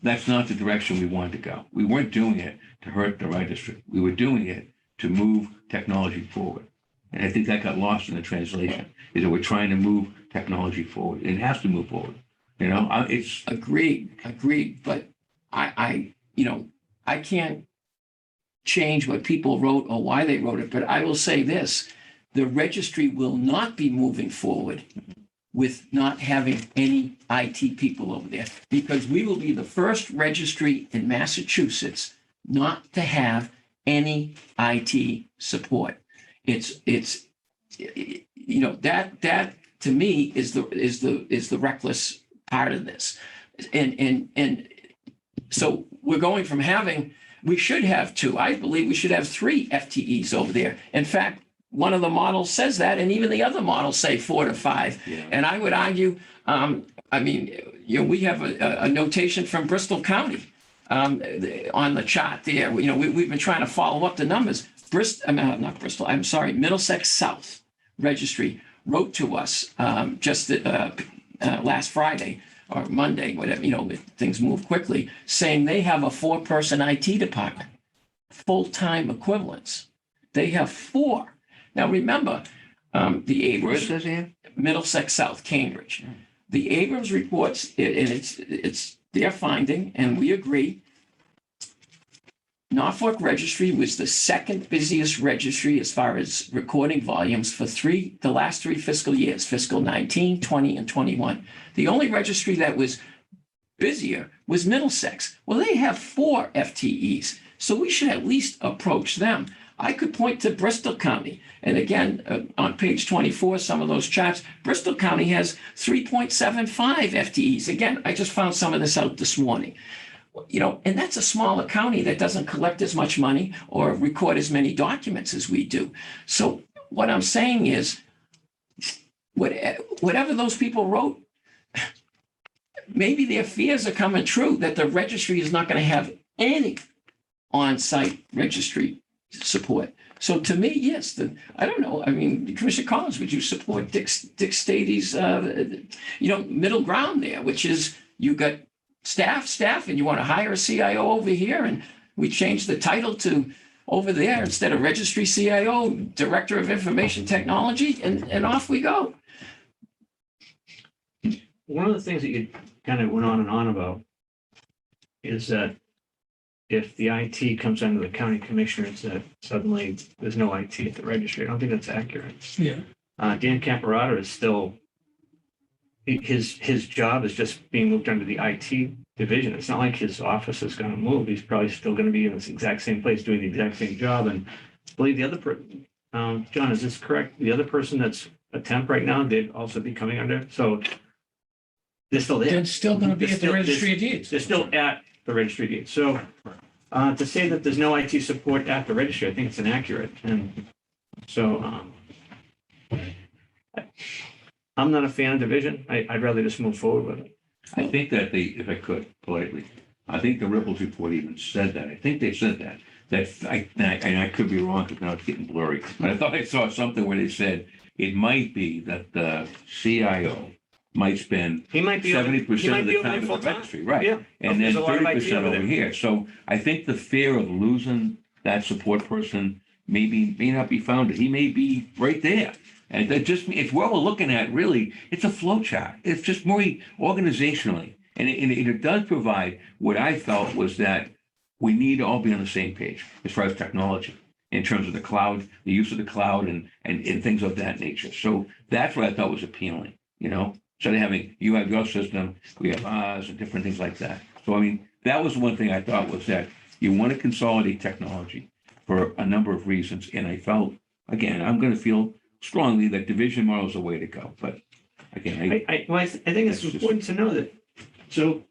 that's not the direction we wanted to go. We weren't doing it to hurt the registry. We were doing it to move technology forward. And I think that got lost in the translation, is that we're trying to move technology forward. It has to move forward. It's agreed. But I can't change what people wrote or why they wrote it. But I will say this: the registry will not be moving forward with not having any IT people over there, because we will be the first registry in Massachusetts not to have any IT support. It's that to me is the reckless part of this. And so we're going from we should have 2. I believe we should have 3 FTEs over there. In fact, one of the models says that, and even the other models say 4 to 5. Yeah. And I would argue, we have a notation from Bristol County on the chart there. We've been trying to follow up the numbers. Middlesex South Registry wrote to us just last Friday or Monday, whatever, things move quickly, saying they have a 4-person IT department, full-time equivalents. They have 4. Now, remember, the Abrams. Where is this in? Middlesex South, Cambridge. The Abrams reports, and it's their finding, and we agree. Norfolk Registry was the second busiest registry as far as recording volumes for the last 3 fiscal years, fiscal 19, 20, and 21. The only registry that was busier was Middlesex. Well, they have 4 FTEs, so we should at least approach them. I could point to Bristol County. And again, on page 24, some of those charts, Bristol County has 3.75 FTEs. Again, I just found some of this out this morning. And that's a smaller county that doesn't collect as much money or record as many documents as we do. So what I'm saying is, whatever those people wrote, maybe their fears are coming true that the registry is not going to have any on-site registry support. So to me, yes, I don't know. I mean, Commissioner Collins, would you support Dick Stady's, middle ground there, which is you got staff, and you want to hire a CIO over here, and we change the title to over there instead of registry CIO, Director of Information Technology, and off we go. One of the things that you kind of went on and on about is that if the IT comes under the county commissioners, that suddenly there's no IT at the registry. I don't think that's accurate. Yeah. Dan Camperata is still, his job is just being moved under the IT division. It's not like his office is going to move. He's probably still going to be in this exact same place doing the exact same job. And I believe the other John, is this correct? The other person that's a temp right now, they'd also be coming under. So they're still there. They're still going to be at the registry of deeds. They're still at the registry of deeds. So to say that there's no IT support at the registry, I think it's inaccurate. And so I'm not a fan of division. I'd rather just move forward with it. I think that if I could politely, I think the Ripples report even said that. I think they said that. And I could be wrong because now it's getting blurry. But I thought I saw something where they said it might be that the CIO might spend He might be. 70% of the over there time at the full-time. registry, right? Yeah. And then There's a lot of IT 30% over over there. here. So I think the fear of losing that support person may not be founded. He may be right there. And that just, it's what we're looking at, really, it's a flow chart. It's just more organizationally. And it does provide what I felt was that we need to all be on the same page as far as technology in terms of the cloud, the use of the cloud and things of that nature. So that's what I thought was appealing, you know? Instead of having, you have your system, we have ours and different things like that. So, I mean, that was one thing I thought was that you want to consolidate technology for a number of reasons. And I felt, again, I'm going to feel strongly that division model is the way to go. But again, I think it's important to know that. So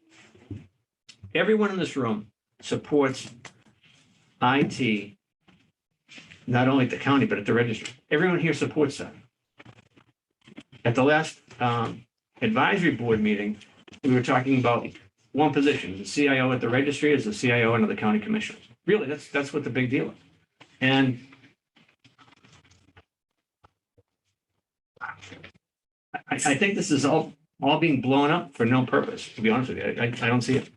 everyone in this room supports IT, not only at the county, but at the registry. Everyone here supports that. At the last advisory board meeting, we were talking about one position, the CIO at the registry is the CIO under the county commissioners. Really, that's what the big deal is. And I think this is all being blown up for no purpose, to be honest with you. I don't see it.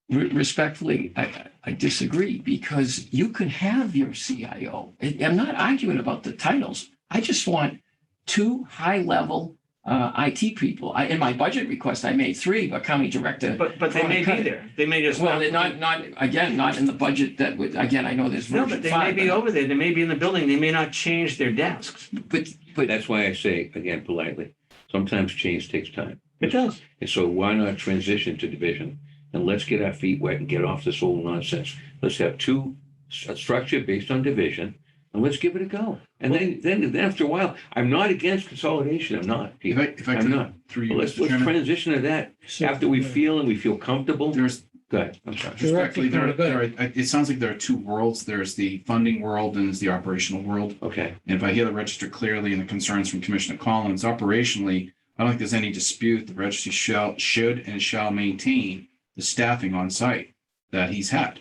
Respectfully, I disagree because you can have your CIO. I'm not arguing about the titles. I just want two high-level IT people. In my budget request, I made three, but county director. But they may be there. They may just. Well, they're not again, not in the budget that would, again, I know there's. No, but they may be over there. They may be in the building. They may not change their desks. But that's why I say, again, politely, sometimes change takes time. It does. And so why not transition to division? And let's get our feet wet and get off this whole nonsense. Let's have a structure based on division, and let's give it a go. And then after a while, I'm not against consolidation. I'm not. Peter. If I I'm could, not. through you, But let's Mr. Chairman, transition to that after we feel comfortable. there's, Go ahead. I'm sorry. respectfully, Director, go ahead. it sounds like there are two worlds. There's the funding world and there's the operational world. Okay. And if I hear the register clearly and the concerns from Commissioner Collins, operationally, I don't think there's any dispute. The registry should and shall maintain the staffing on site that he's had.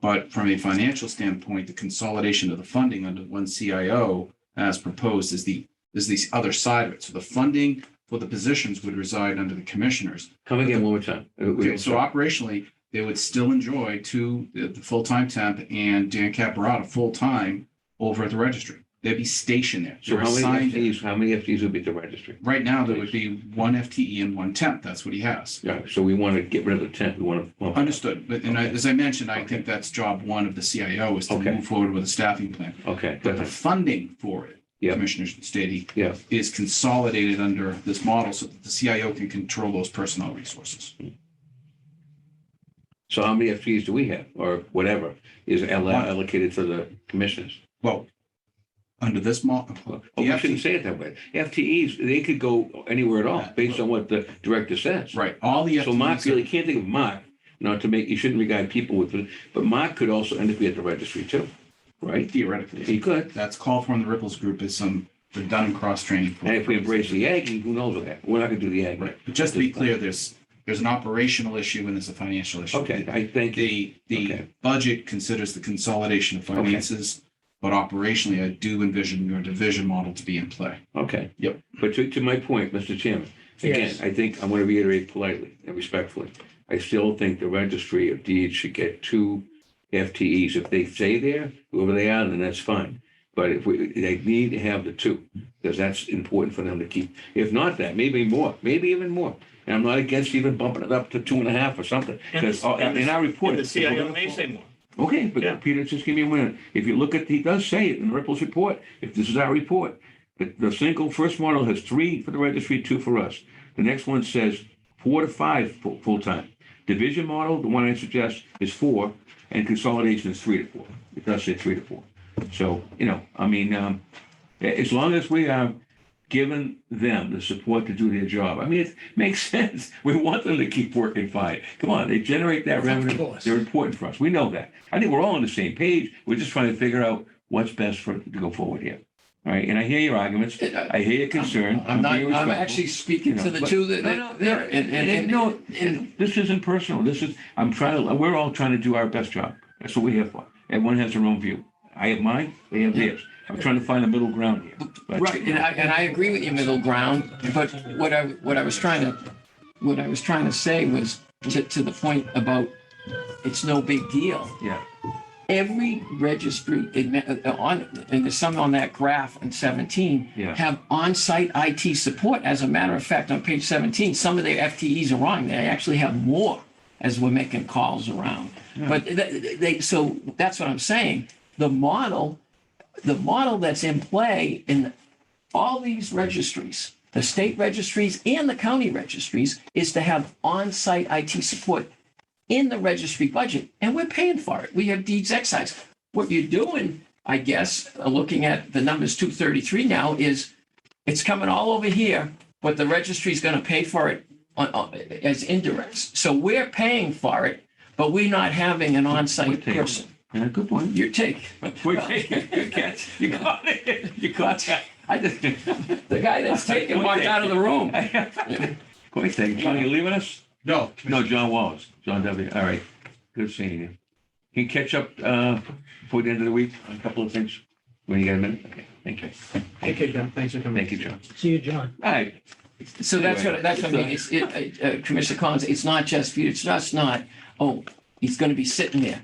But from a financial standpoint, the consolidation of the funding under one CIO as proposed is the other side of it. So the funding for the positions would reside under the commissioners. Come again one more time. Okay, so operationally, they would still enjoy the full-time temp and Dan Caparata full-time over at the registry. They'd be stationed there. So They're assigned there. how many FTEs would be at the registry? Right now, there would be one FTE and one temp. That's what he has. Yeah, so we want to get rid of the tent. We want to. Understood. But as I mentioned, I think that's job one of the CIO is to Okay. move forward with a staffing plan. Okay. But the funding for it, Yeah. Commissioner Stady, Yeah. is consolidated under this model so that the CIO can control those personnel resources. So how many FTEs do we have or whatever is allocated to the commissioners? Well, under this model. Oh, we shouldn't say it that way. FTEs, they could go anywhere at all based on what the director says. Right, all the So Mark, FTEs. really can't think of Mark, not to make, you shouldn't regard people with, but Mark could also end up at the registry too, right? Theoretically. He could. That's called from the Ripples Group is some redundant cross-training. And if we embrace the Aggie, who knows what that? We're not gonna do the Aggie. Right, but just to be clear, there's an operational issue and there's a financial issue. Okay, I think, The Okay. budget considers the consolidation of finances, but operationally, I do envision your division model to be in play. okay. Yep. But to my point, Mr. Chairman, again, Yes. I think I want to reiterate politely and respectfully. I still think the registry of deeds should get 2 FTEs. If they stay there, whoever they are, then that's fine. But they need to have the 2, because that's important for them to keep. If not that, maybe more, maybe even more. And I'm not against even bumping it up to 2.5 or something. Because in our report. And the CIO may say more. Okay, but Yeah. Peter, just give me a minute. If you look at, he does say it in Ripple's report, if this is our report, the single first model has 3 for the registry, 2 for us. The next one says 4 to 5 full-time. Division model, the one I suggest, is 4, and consolidation is 3 to 4. It does say 3 to 4. So, as long as we are giving them the support to do their job, I mean, it makes sense. We want them to keep working fine. Come on, they generate that revenue. course. They're important for us. We know that. I think we're all on the same page. We're just trying to figure out what's best to go forward here. All right, and I hear your arguments. I hear your concern. I'm not, being I'm respectful. actually speaking to the But- two that, No, there, and this isn't personal. We're all trying to do our best job. That's what we're here for. Everyone has their own view. I have mine, they have theirs. I'm trying to find a middle ground here. But- Right, and I agree with you, middle ground, but what I was trying to say was to the point about it's no big deal. Yeah, Every registry and there's some on that graph in 17 Yeah. have on-site IT support. As a matter of fact, on page 17, some of their FTEs are wrong. They actually have more as we're making calls around. But so that's what I'm saying. The model that's in play in all these registries, the state registries and the county registries, is to have on-site IT support in the registry budget, and we're paying for it. We have deeds excise. What you're doing, I guess, looking at the numbers 233 now, is it's coming all over here, but the registry is going to pay for it as indirects. So we're paying for it, but we're not having an on-site taking it. person. yeah, good point. Your take. We're taking it. Good catch. You got it. You caught that. I just, the guy that's taking walked out of the room. Point taken. John, you leaving us? No. No, John Wallace. John W. All right. Good seeing you. Can you catch up before the end of the week on a couple of things? When you got a minute? Okay. Thank you. Okay, John, thanks for coming. Thank you, John. See you, John. All right. So that's what I mean. Commissioner Collins, it's not just for you. It's just not, oh, he's going to be sitting there.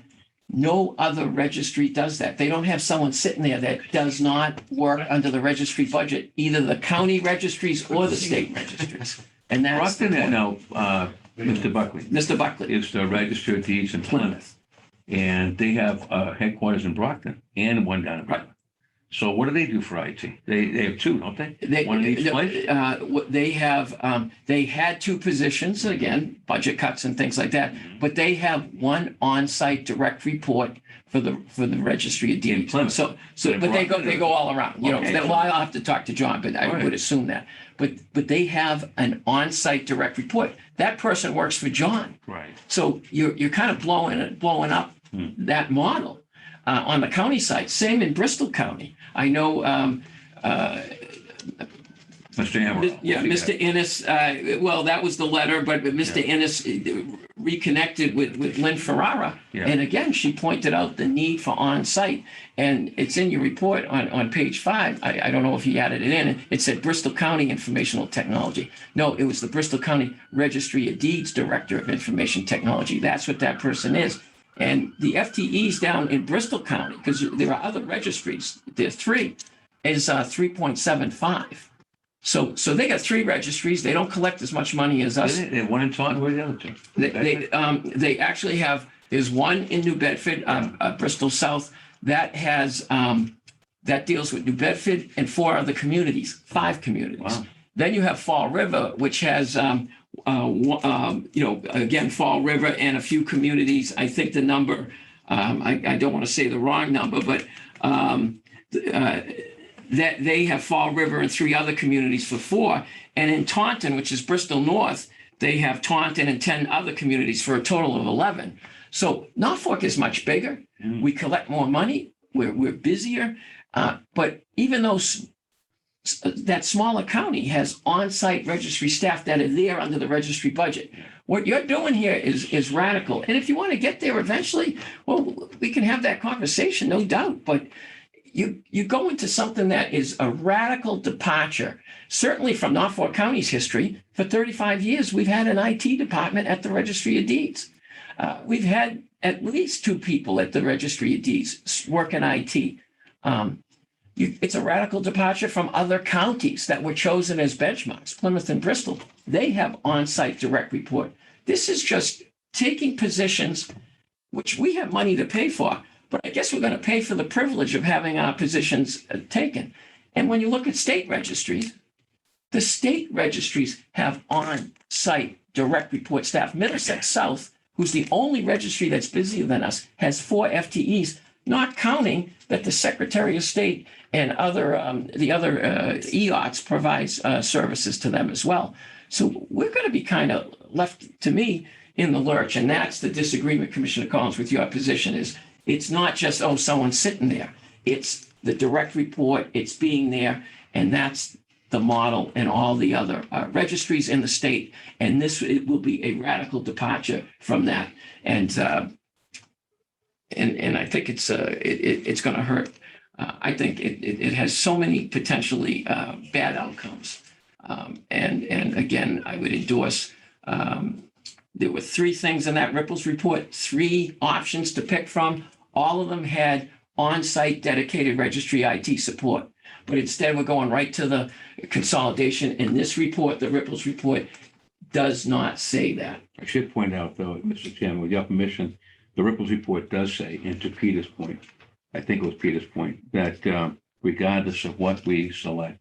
No other registry does that. They don't have someone sitting there that does not work under the registry budget, either the county registries or the state registries. And that's the Brockton, point. no, Mr. Buckley Mr. Buckley. is the Register of Deeds in Plymouth. And they have headquarters in Brockton and one down in Plymouth. So what do they do for IT? They have two, don't they? One in each place? They had two positions, again, budget cuts and things like that, but they have one on-site direct report for the registry of deeds. Plymouth. So, In but they Brockton? go all around, Okay. Well, I'll have to talk to John, but I All right. would assume that. But they have an on-site direct report. That person works for John. Right. So you're kind of blowing up that model on the county side. Same in Bristol County. I know, Mr. Amaral. yeah, Mr. Innes, well, that was the letter, but Mr. Innes reconnected with Lynn Ferrara. Yeah. And again, she pointed out the need for on-site. And it's in your report on page 5. I don't know if he added it in. It said Bristol County Informational Technology. No, it was the Bristol County Registry of Deeds Director of Information Technology. That's what that person is. And the FTEs down in Bristol County, because there are other registries, there's 3, is 3.75. So they got 3 registries. They don't collect as much money as us. They have one in Taunton. Where are the other two? They actually have, there's one in New Bedford, Bristol South, that has, that deals with New Bedford and 4 other communities, 5 communities. Wow. Then you have Fall River, which has, again, Fall River and a few communities. I think the number, I don't want to say the wrong number, but that they have Fall River and 3 other communities for 4. And in Taunton, which is Bristol North, they have Taunton and 10 other communities for a total of 11. So Norfolk is much bigger. We collect more money. We're busier. But even though that smaller county has on-site registry staff that are there under the registry budget, what you're doing here is radical. And if you want to get there eventually, well, we can have that conversation, no doubt. But you go into something that is a radical departure, certainly from Norfolk County's history. For 35 years, we've had an IT department at the Registry of Deeds. We've had at least 2 people at the Registry of Deeds work in IT. It's a radical departure from other counties that were chosen as benchmarks, Plymouth and Bristol. They have on-site direct report. This is just taking positions which we have money to pay for, but I guess we're going to pay for the privilege of having our positions taken. And when you look at state registries, the state registries have on-site direct report staff. Middlesex South, who's the only registry that's busier than us, has 4 FTEs, not counting that the Secretary of State and the other EOTs provides services to them as well. So we're going to be kind of left, to me, in the lurch. And that's the disagreement, Commissioner Collins, with your position is it's not just, oh, someone's sitting there. It's the direct report, it's being there, and that's the model in all the other registries in the state. And it will be a radical departure from that. And I think it's going to hurt I think it has so many potentially bad outcomes. And again, I would endorse, there were three things in that Ripples report, three options to pick from. All of them had on-site dedicated registry IT support. But instead, we're going right to the consolidation. In this report, the Ripples report does not say that. I should point out, though, Mr. Chairman, with your permission, the Ripples report does say, and to Peter's point, I think it was Peter's point, that regardless of what we select,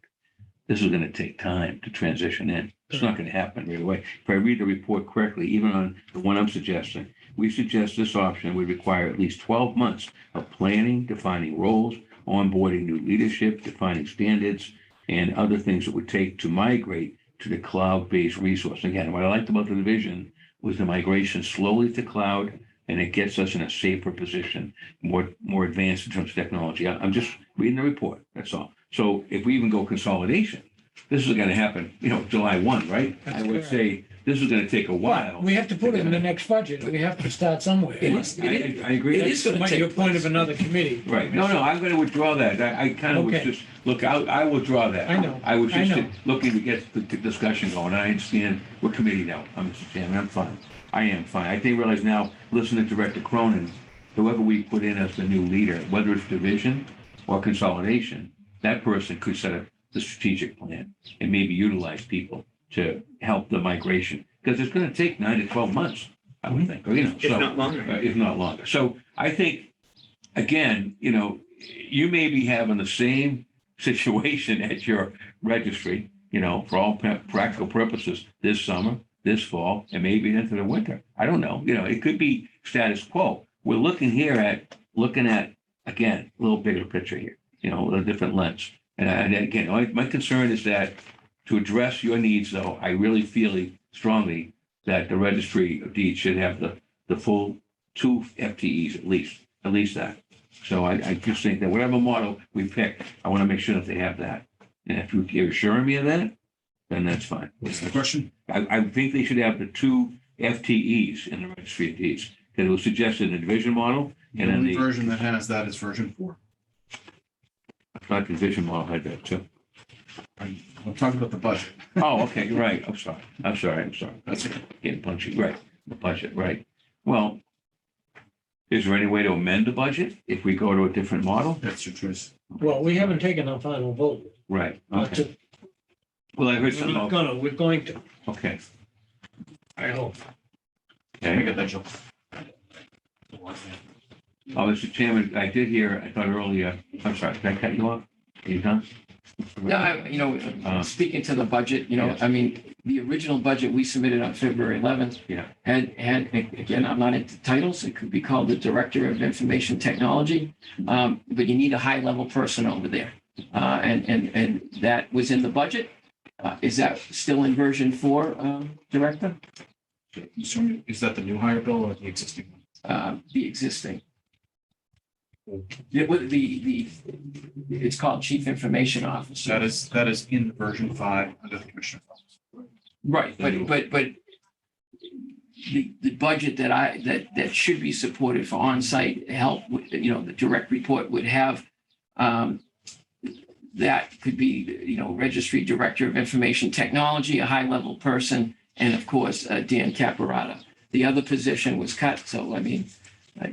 this is going to take time to transition in. It's not going to happen right away. If I read the report correctly, even on the one I'm suggesting, we suggest this option would require at least 12 months of planning, defining roles, onboarding new leadership, defining standards, and other things it would take to migrate to the cloud-based resource. Again, what I liked about the division was the migration slowly to cloud, and it gets us in a safer position, more advanced in terms of technology. I'm just reading the report, that's all. So if we even go consolidation, this is going to happen, July 1, right? I would correct. say this is going to take a while. We have to put it in the next budget. We have to start somewhere. It is- I agree. it is going to That's take. your point of another committee. Right. No, I'm going to withdraw that. I kind of was Okay. just, look, I withdraw that. I know, I was I just know. looking to get the discussion going. I understand we're committee now, Mr. Chairman. I'm fine. I am fine. I think realize now, listening to Director Cronin, whoever we put in as the new leader, whether it's division or consolidation, that person could set up the strategic plan and maybe utilize people to help the migration. Because it's going to take 9 to 12 months, I would think, or, If not longer. if not longer. So I think, again, you may be having the same situation at your registry, for all practical purposes this summer, this fall, and maybe into the winter. I don't know. It could be status quo. We're looking at, again, a little bigger picture here, a different lens. And again, my concern is that to address your needs, though, I really feel strongly that the registry of deeds should have the full 2 FTEs at least that. So I just think that whatever model we pick, I want to make sure that they have that. And if you're assuring me of that, then that's fine. What's the question? I think they should have the 2 FTEs in the registry of deeds, because it was suggested in the division model, The and then only the, version that has that is version 4. I thought the division model had that too. I'm talking about the budget. Oh, okay, you're right. I'm sorry. That's okay. Getting punchy, right, the budget, right. Well, is there any way to amend the budget if we go to a different model? That's your choice. Well, we haven't taken a final vote. Right, Not okay. to- Well, I heard We're something, not gonna, we're going to, okay. I hope. I Okay. got that, Joe. Oh, Mr. Chairman, I did hear, I thought earlier, I'm sorry, did I cut you off? Are you done? No, speaking to the budget, I mean, the original budget we submitted on February 11th Yeah. had, again, I'm not into titles. It could be called the Director of Information Technology. But you need a high-level person over there. And that was in the budget. Is that still in version 4, Director? Is that the new hire bill or the existing one? The existing. It's called Chief Information Officer. That is in version 5 under the Commissioner's office. Right, but the budget that should be supported for on-site help, the direct report would have, that could be, Registry Director of Information Technology, a high-level person, and of course, Dan Caparata. The other position was cut, so I mean, I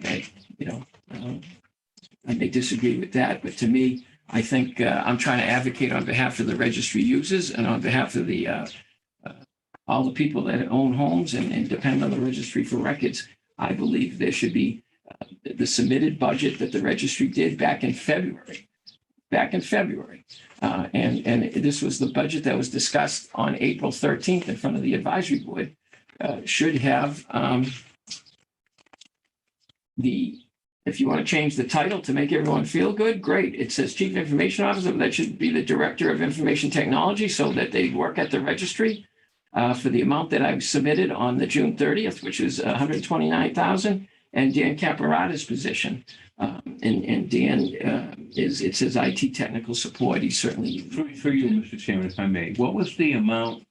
may disagree with that, but to me, I think I'm trying to advocate on behalf of the registry users and on behalf of the all the people that own homes and depend on the registry for records. I believe there should be the submitted budget that the registry did back in February. And this was the budget that was discussed on April 13th in front of the advisory board, should have if you want to change the title to make everyone feel good, great. It says Chief Information Officer, that should be the Director of Information Technology so that they work at the registry for the amount that I've submitted on the June 30th, which is $129,000. and Dan Caparata's position. And Dan it says IT technical support. He's certainly. For you, Mr. Chairman, if I may, what was the amount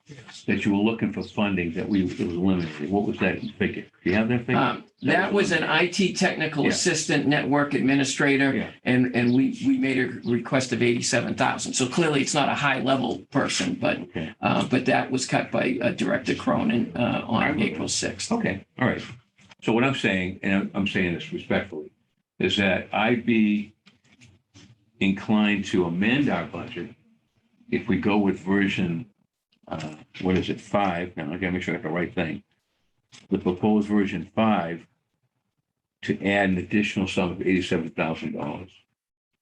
that you were looking for funding that it was eliminated? What was that figure? Do you have that figure? That was an IT technical Yeah. assistant, network administrator, Yeah. and we made a request of 87,000. So clearly it's not a high level person, but Okay. that was cut by Director Cronin on April 6th. Okay, all right. So what I'm saying, and I'm saying this respectfully, is that I'd be inclined to amend our budget if we go with version, what is it, 5? Now, I gotta make sure I got the right thing. The proposed version 5 to add an additional sum of $87,000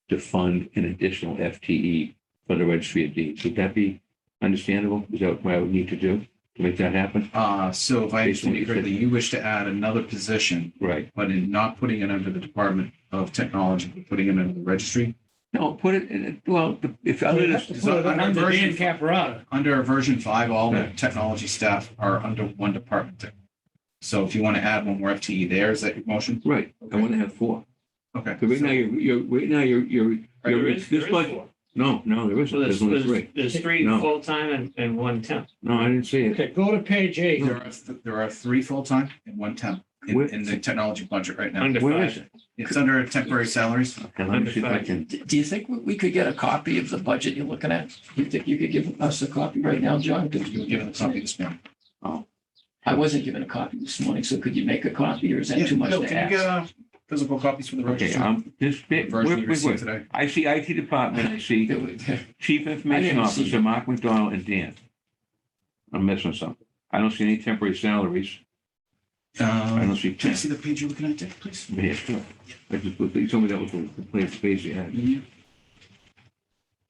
to fund an additional FTE for the registry of deeds. Would that be understandable? Is that what I would need to do to make that happen? So if I understand you correctly, you wish to add another position, Right. but in not putting it under the Department of Technology, but putting it under the registry? No, put it in, well, if other than, Put it under Dan Caparata. Under version 5, all the Right. technology staff are under one department. So if you want to add one more FTE there, is that your motion? right, I want to have 4. Okay. So right now, There is this budget, four. no, there isn't, So there's only 3. there's 3 No. full-time and 1 temp. No, I didn't see it. Okay, go to page 8. There are 3 full-time and 1 temp in the technology budget right now. Under Where 5. is it? It's under temporary salaries. Okay, let me see if I can, Do you think we could get a copy of the budget you're looking at? You think you could give us a copy right now, John? You were given a copy this morning. I wasn't given a copy this morning, so could you make a copy or is that too much Bill, to can you ask? get physical copies for the okay, registry? this bit, Version you wait, received today. I see IT department, I see Chief Information I didn't see Officer, it. Mark McDonald and Dan. I'm missing something. I don't see any temporary salaries. I don't see Can I 10. see the page you're looking at, Dick, please? Yeah, sure. I just, you told me that was the plan space you had.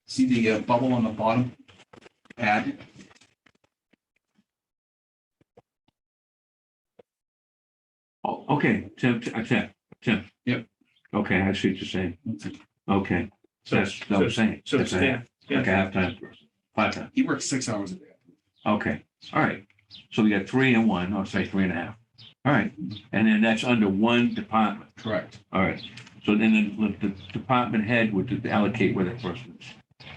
See the bubble on the bottom? Add. Oh, okay, temp. Yep. Okay, I see what you're saying. Okay, So, that's what I'm saying. so That's it's a half, yeah. like a half-time person, 5 times. He works 6 hours a day. Okay, all right. So we got 3 and 1, I'll say 3.5. All right, and then that's under one department. Correct. All right. So then the department head would allocate where that person is.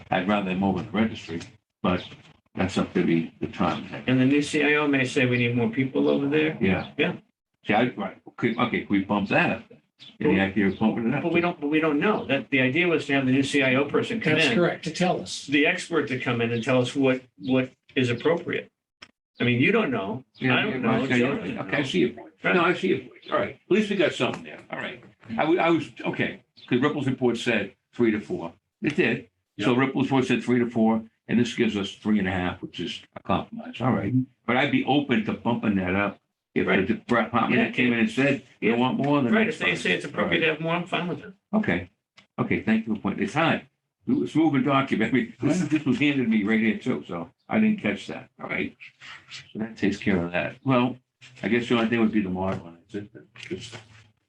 I'd rather them over the registry, but that's up to the department head. And the new CIO may say we need more people over there. Yeah. Yeah. See, right. Okay, can we bump that up? Any idea of bumping it up? But we don't know. That the idea was to have the new CIO person come That's in, correct, to tell us. the expert to come in and tell us what is appropriate. I mean, you don't know. Yeah, I don't yeah, know. okay, Joe yeah, doesn't okay, I know. see your point. No, I see your point. All right. At least we got something there. All right. I was, okay, because Ripple's report said 3 to 4. It did. So Ripple's report said 3 to 4, and this gives us 3.5, which is a compromise. All right. But I'd be open to bumping that up if Right. the department Yeah. came in and said, you want more than. Right, that's if they fine. say it's appropriate to have more, I'm fine with it. Okay. Okay, thank you for pointing. It's hard. It's moving document. I mean, this was handed to me right here too, so I didn't catch that. All right. So that takes care of that. Well, I guess the only thing would be the model, and that's it. Just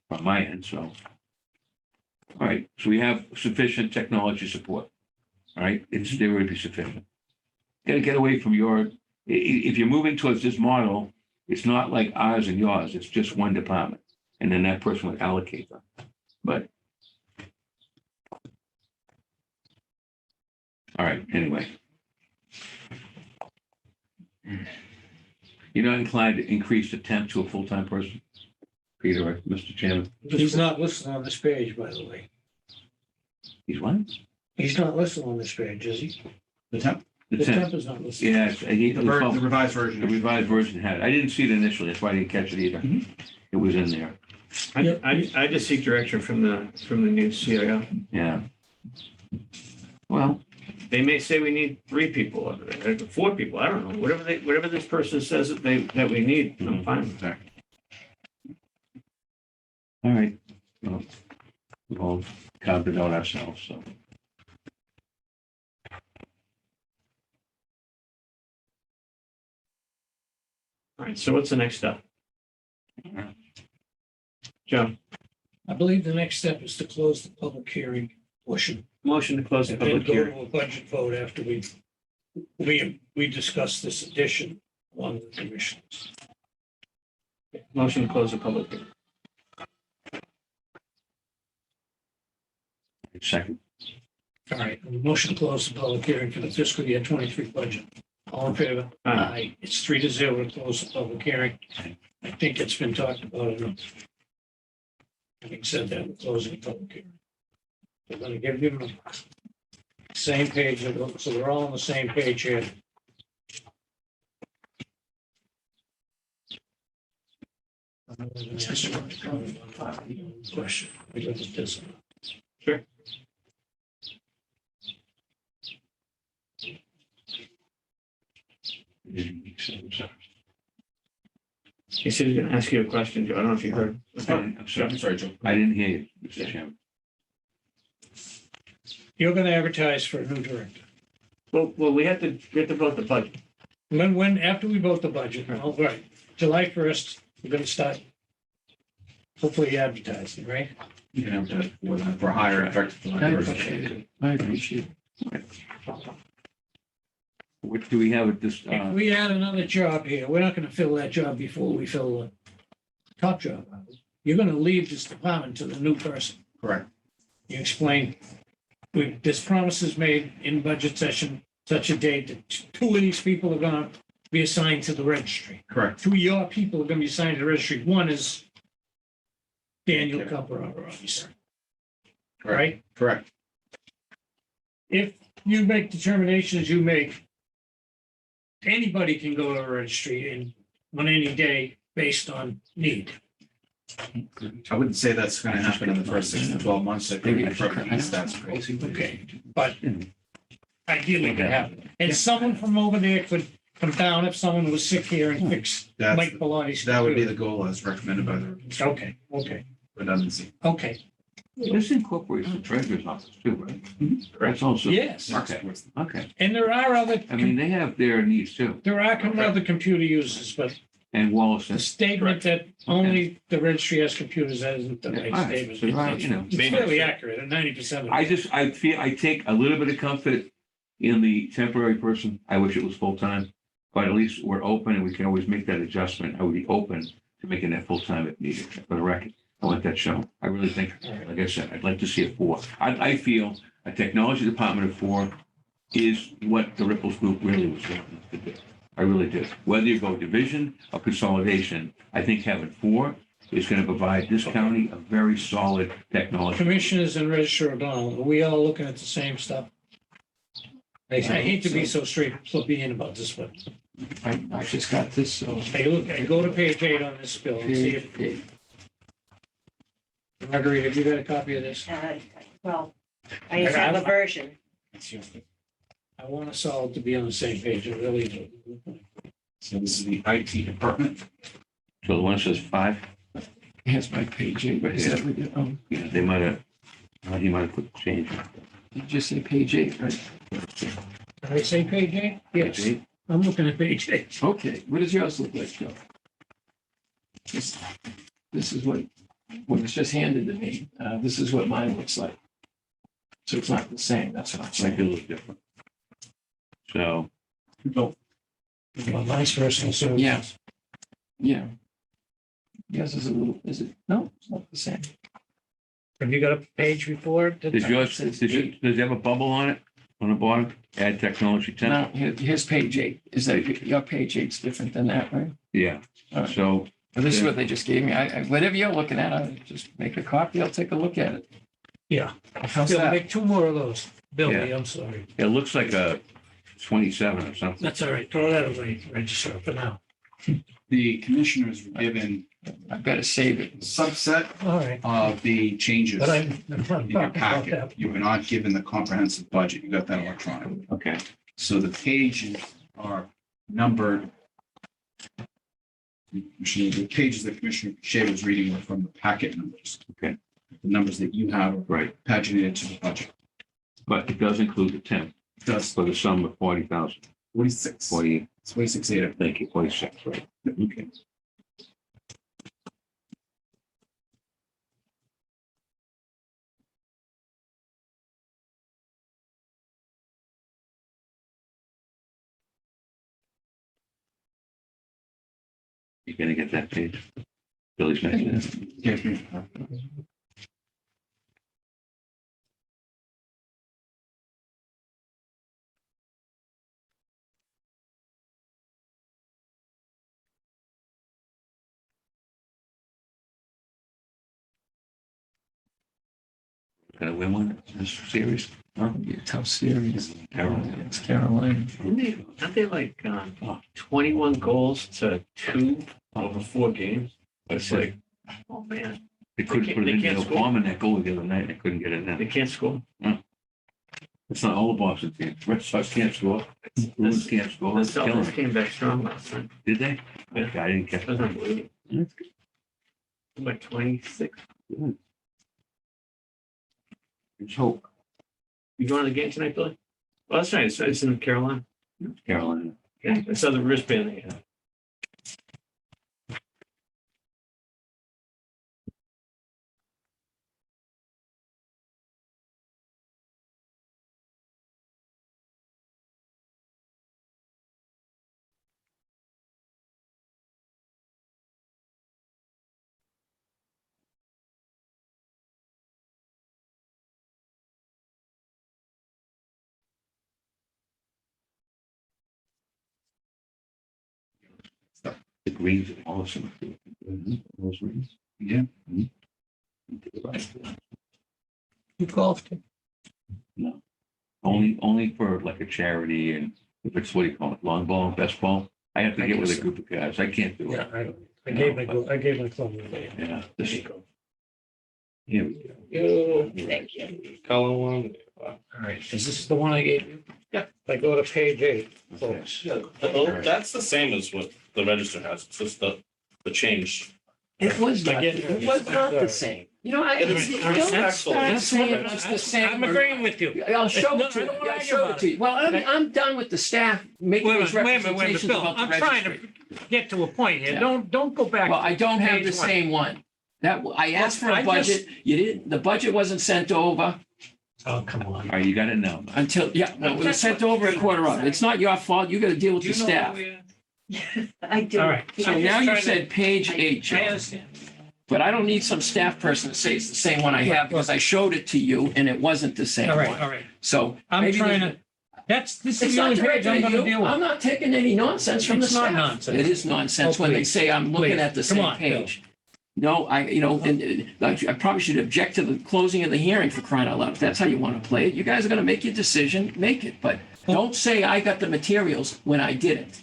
from my end, so. All right, so we have sufficient technology support. All right, there would be sufficient. Got to get away from if you're moving towards this model, it's not like ours and yours. It's just one department, and then that person would allocate them. But all right, anyway. You're not inclined to increase the temp to a full-time person? Peter, or Mr. Chairman? He's not listed on this page, by the way. He's what? He's not listed on this page, is he? The temp, The The temp. temp is not listed. Yes, the revised the version. revised version had it. I didn't see it initially. That's why I didn't catch it either. Mhm. It was in there. I just seek direction from the new CIO. Yeah. Well, They may say we need 3 people over there, 4 people. I don't know. Whatever this person says that we need, I'm fine with that. all right. Well, we've all carved it out ourselves, so. All right, so what's the next step? Joe, I believe the next step is to close the public hearing portion. motion to close the And then public go hearing. to a budget vote after we discuss this addition on the commissions. Motion to close the public hearing. Second. All right, motion to close the public hearing for the fiscal year 23 budget. All in favor? Aye. It's 3-0 to close the public hearing. I think it's been talked about enough. Having said that, we're closing the public hearing. We're gonna give you the same page, so we're all on the same page here. I'm gonna ask you a question. We got this. Sure. He said he's gonna ask you a question, Joe. I don't know if you heard. I'm sorry. I'm sorry, Joe. I didn't hear you, Mr. Chairman. You're gonna advertise for a new director. Well, we have to vote the budget. When, after we vote the budget, all right, July 1st, we're gonna start hopefully advertising, right? You can have to, for hire effective. I appreciate it. I appreciate it. What do we have at this, If we add another job here, we're not gonna fill that job before we fill the top job. You're gonna leave this department to the new person. Correct. You explain, this promise is made in budget session, such a date that two of these people are gonna be assigned to the registry. Correct. Two of your people are gonna be assigned to the registry. One is Daniel Capararo, obviously. Right? Correct. If you make determinations you make, anybody can go to a registry and on any day based on need. I wouldn't say that's gonna happen in the first 6 to 12 months. I think that's crazy. Okay, but ideally it could happen. And someone from over there could come down if someone was sick here and fix That's, Mike Belotti's. that would be the goal as recommended by the Okay, redundancy. okay. this incorporates the treasurer's office too, right? That's also. Yes, Okay. and there are other, I mean, they have their needs too. there are other computer users, but And Wallace the is. statement that only the registry has computers isn't the right All right, so, statement. you know, It's fairly accurate at 90%. I take a little bit of comfort in the temporary person. I wish it was full-time, but at least we're open and we can always make that adjustment. I would be open to making that full-time if needed, for the record. I want that shown. I really think, like I said, I'd like to see a 4. I feel a technology department of 4 is what the Ripples Group really was looking to do. I really do. Whether you go division or consolidation, I think having 4 is going to provide this county a very solid technology. Commissioners and Registrar O'Donnell, are we all looking at the same stuff? I hate to be so flippant about this, but I just got this, so. I go to page 8 on this bill and see if, Marguerite, have you got a copy of this? Well, I have a version. I want us all to be on the same page, I really do. So this is the IT department. So the one that says 5, Here's my page 8, but is that what you, yeah, they might have, he might have put change. you just say page 8, right? Did I say page 8? Yes, Page 8? I'm looking at page 8. Okay, what does yours look like, Joe? This is what was just handed to me. This is what mine looks like. So it's not the same, that's what I'm Might be a saying. little different. So, Oh, Well, mine's personal, so. Yeah. Yeah. Yours is a little, is it? No, it's not the same. Have you got a page before? does yours, does it have a bubble on it, on the bottom? Add technology 10? No, here's page 8. Is that, your page 8's different than that, right? Yeah, All right. so, Well, this is what they just gave me. Whatever you're looking at, I'll just make a copy. I'll take a look at it. Yeah. How's Bill, that? make 2 more of those. Billy, Yeah. I'm sorry. it looks like a 27 or something. That's all right. Throw that away, Registrar, for now. the commissioners were given I've got to save a it. subset All right. of the changes But in I'm talking your about packet. that. You were not given the comprehensive budget. You got that electronically. Okay, So the pages are numbered. The pages that Commissioner Shea was reading were from the packet numbers. Okay. The numbers that you have are right, paginated to the budget. but it does include the 10 It does for the sum of 40,000, 46, 40, 46,800. thank you, 46, right? Okay. You're gonna get that page? Billy's making it. Yes, ma'am. gonna win one in this series? Huh? Be a tough series. Carolina. It's Carolina. Aren't they like 21 goals to 2 over 4 games? It's like, oh man, They couldn't can't- put it they in can't the score. bomb in that goal the other night. They couldn't get it they in. can't score. It's not all the Boston teams. Red Sox can't score. Bruins can't score. The It's killing Celtics them. came back strong last night. Did they? Yeah. Okay, I didn't catch That was that. unbelievable. Like 26. It's hope. You going to the game tonight, Billy? Well, that's right. It's in Carolina. Carolina. Yeah, I saw the wristband they had. The Greens are awesome. Those Greens. Yeah. You golfed. No. Only for like a charity and if it's, what do you call it, long ball, best ball. I have to I get with guess a so. group of guys. I can't do Yeah, it. I don't. I gave my club. Yeah. This, here we go. You. Thank you. Color one. All right, is this the one I gave you? Yeah. If I go to page 8, folks. Oh, that's the same as what the register has. It's just the change. It was I not, get it it. was not the Sorry. same. You know, I, It is don't respectful. start saying it's the same. I'm agreeing with you. I'll show No, it to I you. don't wanna I'll argue show about it to you. Well, I'm done with the staff making Wait a these minute, wait a minute, representations Bill. about the I'm trying registry. to get to a point here. Yeah. Don't go back. Well, I don't have the Page one. same one. I asked for I a just- budget. You didn't, the budget wasn't sent over Oh, come on. All right, you got it now. until, yeah, well, it was sent over a quarter of. It's not your fault. You got to deal with the staff. I do. All right. So I'm now just you trying to- said page 8, I Joe. understand. But I don't need some staff person to say it's the same one I have because I showed it to you and it wasn't the same All one. right, all right. So I'm maybe trying there's- to, this is It's the not only page I'm directed gonna at deal you. I'm with. not taking any nonsense from the It's not staff. nonsense. It is nonsense Oh, when they please. say I'm looking Please. at the Come same on, Bill. page. No, I probably should object to the closing of the hearing for crying out loud. If that's how you want to play it, you guys are going to make your decision, make it. But don't say I got the materials when I didn't.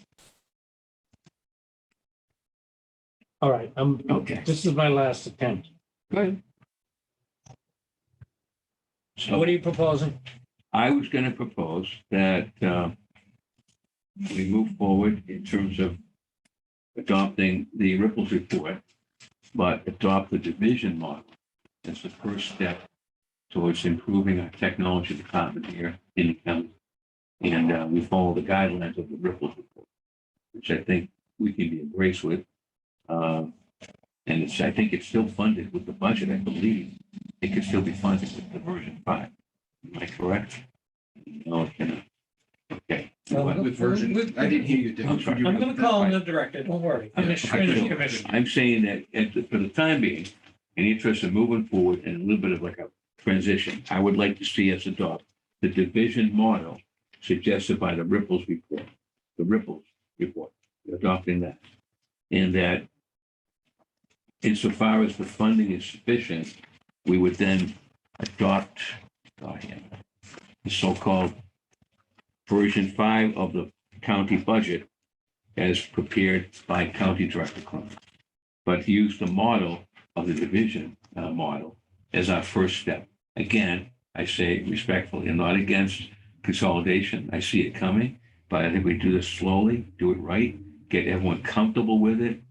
All right, Okay. this is my last attempt. Go ahead. So What are you proposing? I was going to propose that we move forward in terms of adopting the Ripples report, but adopt the division model as the first step towards improving our technology department here in the county. And we follow the guidelines of the Ripples report, which I think we can be embraced with. And I think it's still funded with the budget, I believe. It could still be funded with the version 5. Am I correct? No, it cannot. Okay. With version, I didn't hear you, Dick. I'm sorry. I'm gonna call him the director, don't worry. Finish, finish. I'm saying that for the time being, in the interest of moving forward and a little bit of like a transition, I would like to see us adopt the division model suggested by the Ripples report, adopting that. And that insofar as the funding is sufficient, we would then adopt the so-called version 5 of the county budget as prepared by County Director Cronin, but use the model of the division model as our first step. Again, I say respectfully, I'm not against consolidation. I see it coming, but I think we do this slowly, do it right, get everyone comfortable with it.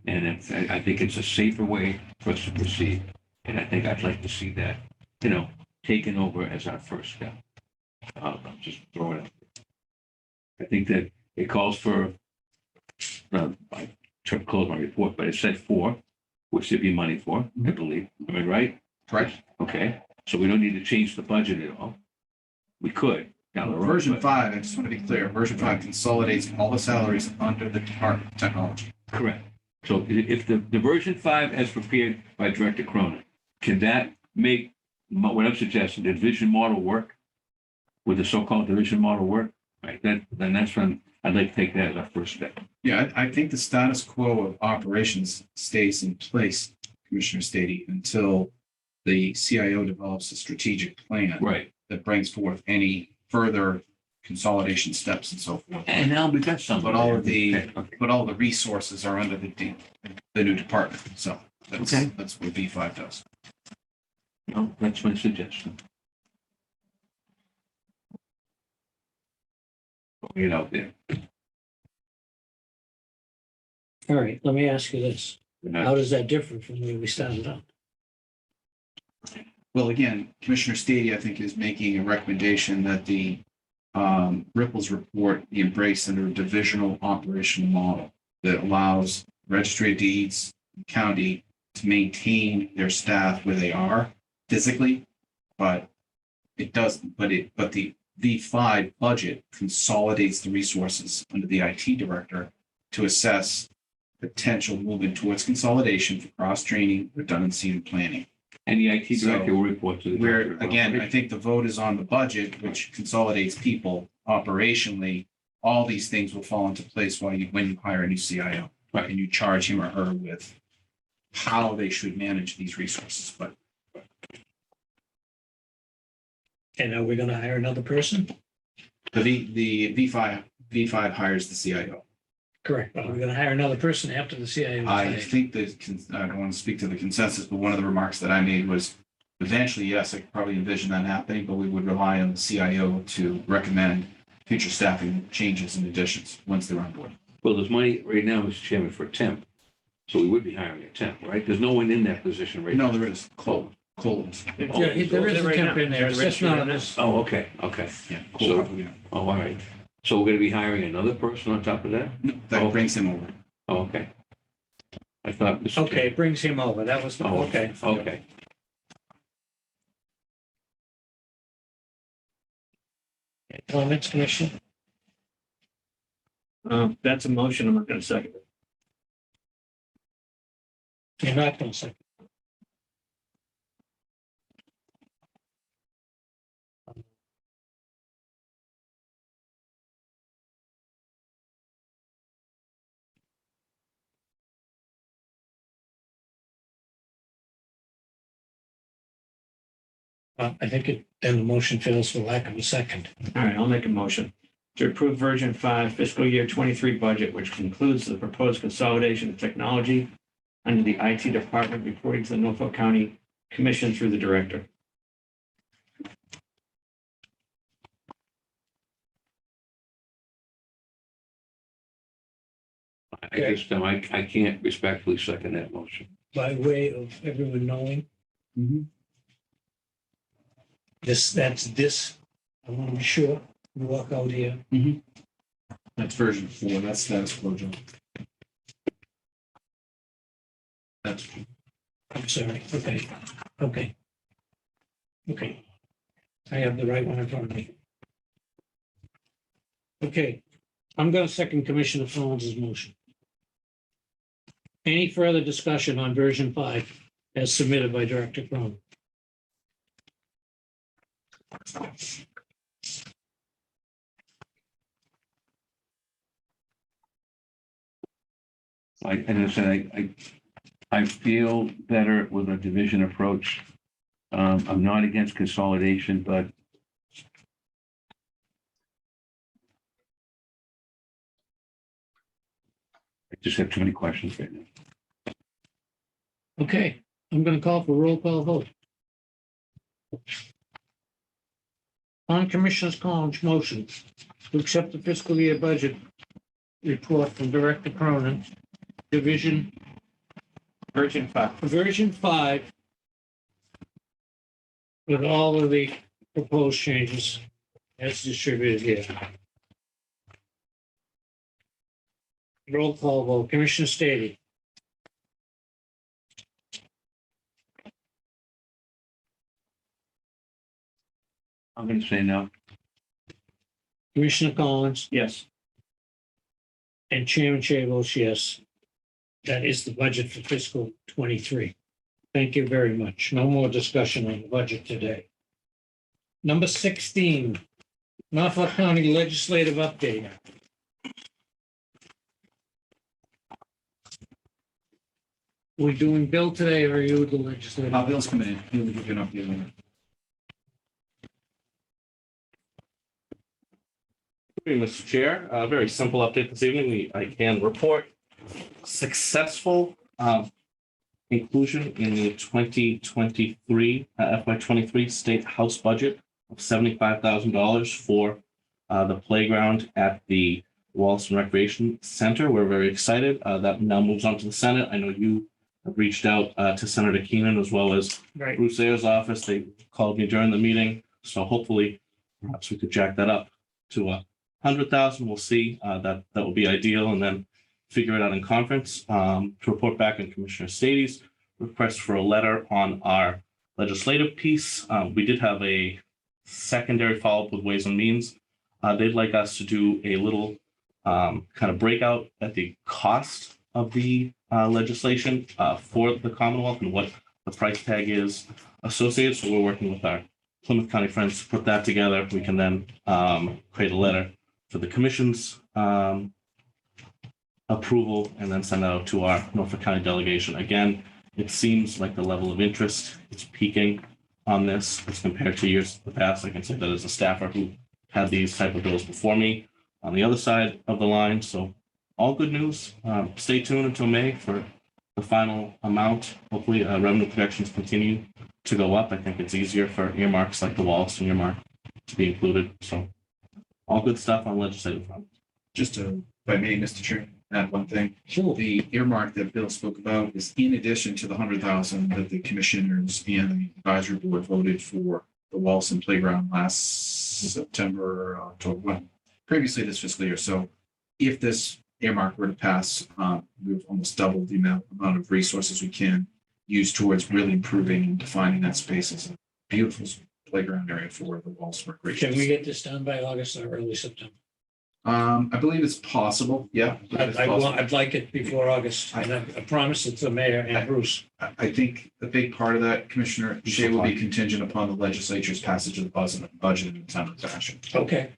And I think it's a safer way for us to proceed. And I think I'd like to see that, taken over as our first step. I'll just throw it out there. I think that it calls for, I tried to close my report, but it said 4, which there'd be money for, I believe. Am I right? Correct. Okay, so we don't need to change the budget at all. We could down the road. Version but- 5, I just want to be clear, version 5 consolidates all the salaries under the Department of Technology. Correct. So if the version 5 as prepared by Director Cronin, can that make what I'm suggesting, the division model work? With the so-called division model work? Right, then that's when I'd like to take that as our first step. Yeah, I think the status quo of operations stays in place, Commissioner Stady, until the CIO develops a strategic plan Right. that brings forth any further consolidation steps and so forth. And now we've got some. But all of the, Okay. but all the resources are under the new department. So Okay. that's what V5 does. No, that's my suggestion. Putting it out there. All right, let me ask you this. We're How not- does that differ from where we started out? Well, again, Commissioner Stady, I think, is making a recommendation that the Ripples report be embraced under a divisional operational model that allows registry of deeds, county to maintain their staff where they are physically, but it does, but the V5 budget consolidates the resources under the IT director to assess potential movement towards consolidation for cross-training, redundancy, and planning. And the IT So, director will report to the. Where, director of again, I operations. think the vote is on the budget, which consolidates people operationally. All these things will fall into place when you hire a new CIO. Right. And you charge him or her with how they should manage these resources. But And are we gonna hire another person? the V5 hires the CIO. Correct. Are we gonna hire another person after the CIA? I think that, I don't want to speak to the consensus, but one of the remarks that I made was eventually, yes, I could probably envision that happening, but we would rely on the CIO to recommend future staffing changes and additions once they're on board. Well, there's money right now, Mr. Chairman, for a temp. So we would be hiring a temp, right? There's no one in that position right now. No, there is Cole. Yeah, there is a temp in there. It's just not on this. Oh, okay, okay. Yeah. So- Cole, yeah. Oh, all right. So we're gonna be hiring another person on top of that? No, that brings him over. Oh, okay. I thought. Mr. Okay, it brings him over. That was, Oh, okay. Okay. Comments, Commissioner? That's a motion. I'm not going to second it. You're not gonna say. I think then the motion fails for lack of a second. All right, I'll make a motion to approve version 5 fiscal year 23 budget, which concludes the proposed consolidation of technology under the IT department reporting to the Norfolk County Commission through the director. I guess, I can't respectfully second that motion. By way of everyone knowing, this, I want to be sure, we walk out here. That's version 4. That's status quo, John. That's I'm sorry, okay, okay. Okay. I have the right one in front of me. Okay, I'm gonna second Commissioner Collins' motion. Any further discussion on version 5 as submitted by Director Cronin? I feel better with a division approach. I'm not against consolidation, but I just have too many questions right now. Okay, I'm gonna call for roll call vote. On Commissioner Collins' motion to accept the fiscal year budget report from Director Cronin, Division Version 5. Version 5 with all of the proposed changes as distributed here. Roll call vote. Commissioner Stady, I'm going to say no. Commissioner Collins, Yes. and Chairman Chair votes yes. That is the budget for fiscal 23. Thank you very much. No more discussion on the budget today. Number 16, Norfolk County Legislative Update. We doing Bill today or are you the legislator? Bill's coming in. He'll give you an update later. Hey, Mr. Chair, a very simple update this evening. I can report successful inclusion in the 2023 FY23 state house budget of $75,000 for the playground at the Wallaston Recreation Center. We're very excited. That now moves on to the Senate. I know you have reached out to Senator Keenan as well as Right. Bruce Ayers' office. They called me during the meeting, so hopefully perhaps we could jack that up to 100,000. We'll see. That will be ideal, and then figure it out in conference. To report back on Commissioner Stady's request for a letter on our legislative piece. We did have a secondary follow-up with Ways and Means. They'd like us to do a little kind of breakout at the cost of the legislation for the Commonwealth and what the price tag is associated. So we're working with our Plymouth County friends to put that together. We can then create a letter for the commission's approval and then send out to our Norfolk County delegation. Again, it seems like the level of interest is peaking on this as compared to years in the past. I can say that as a staffer who had these type of bills before me on the other side of the line. So all good news. Stay tuned until May for the final amount. Hopefully revenue projections continue to go up. I think it's easier for earmarks like the Wallaston earmark to be included. So all good stuff on legislative front. Just to, if I may, Mr. Chairman, add one thing. Sure. The earmark that Bill spoke about is in addition to the 100,000 that the commissioners and the advisory board voted for the Wallaston Playground last September, October, well, previously this fiscal year. So if this earmark were to pass, we've almost doubled the amount of resources we can use towards really improving and defining that space as a beautiful playground area for the Wallaston Recreation. Can we get this done by August or early September? I believe it's possible. Yeah. I believe it's possible. I'd like it before August. And I promise it to the mayor and Bruce. I think a big part of that, Commissioner Shea, will be contingent upon the legislature's passage of the budget in a timely fashion. Okay.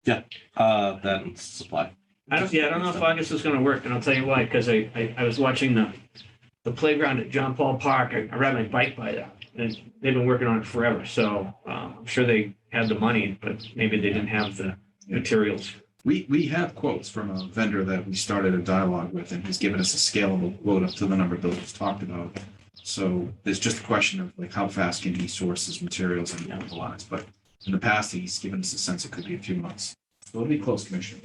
That and supply. I don't know if August is gonna work, and I'll tell you why, because I was watching the playground at John Paul Park. I ride my bike by there, and they've been working on it forever, so I'm sure they had the money, but maybe they didn't have the materials. We have quotes from a vendor that we started a dialogue with, and he's given us a scalable quote up to the number Bill just talked about. So there's just a question of like how fast can he source his materials and mobilize, but in the past, he's given us a sense it could be a few months. So it'll be close, Commissioner.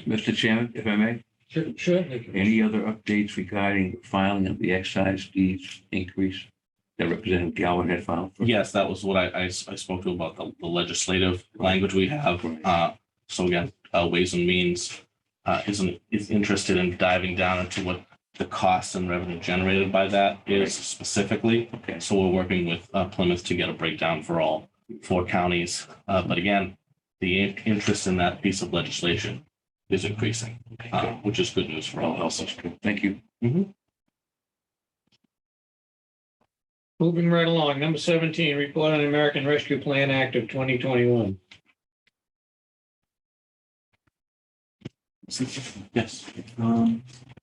Mr. Chairman, if I may, Certainly. any other updates regarding filing of the excise fees increase that Representative Galvin had filed? for? Yes, that was what I spoke to about the legislative language we have. So again, Ways and Means is interested in diving down into what the cost and revenue generated by that is specifically. Okay. So we're working with Plymouth to get a breakdown for all 4 counties. But again, the interest in that piece of legislation is increasing, which is good news for all of us. Thank you. Moving right along. Number 17, report on the American Rescue Plan Act of 2021. Yes.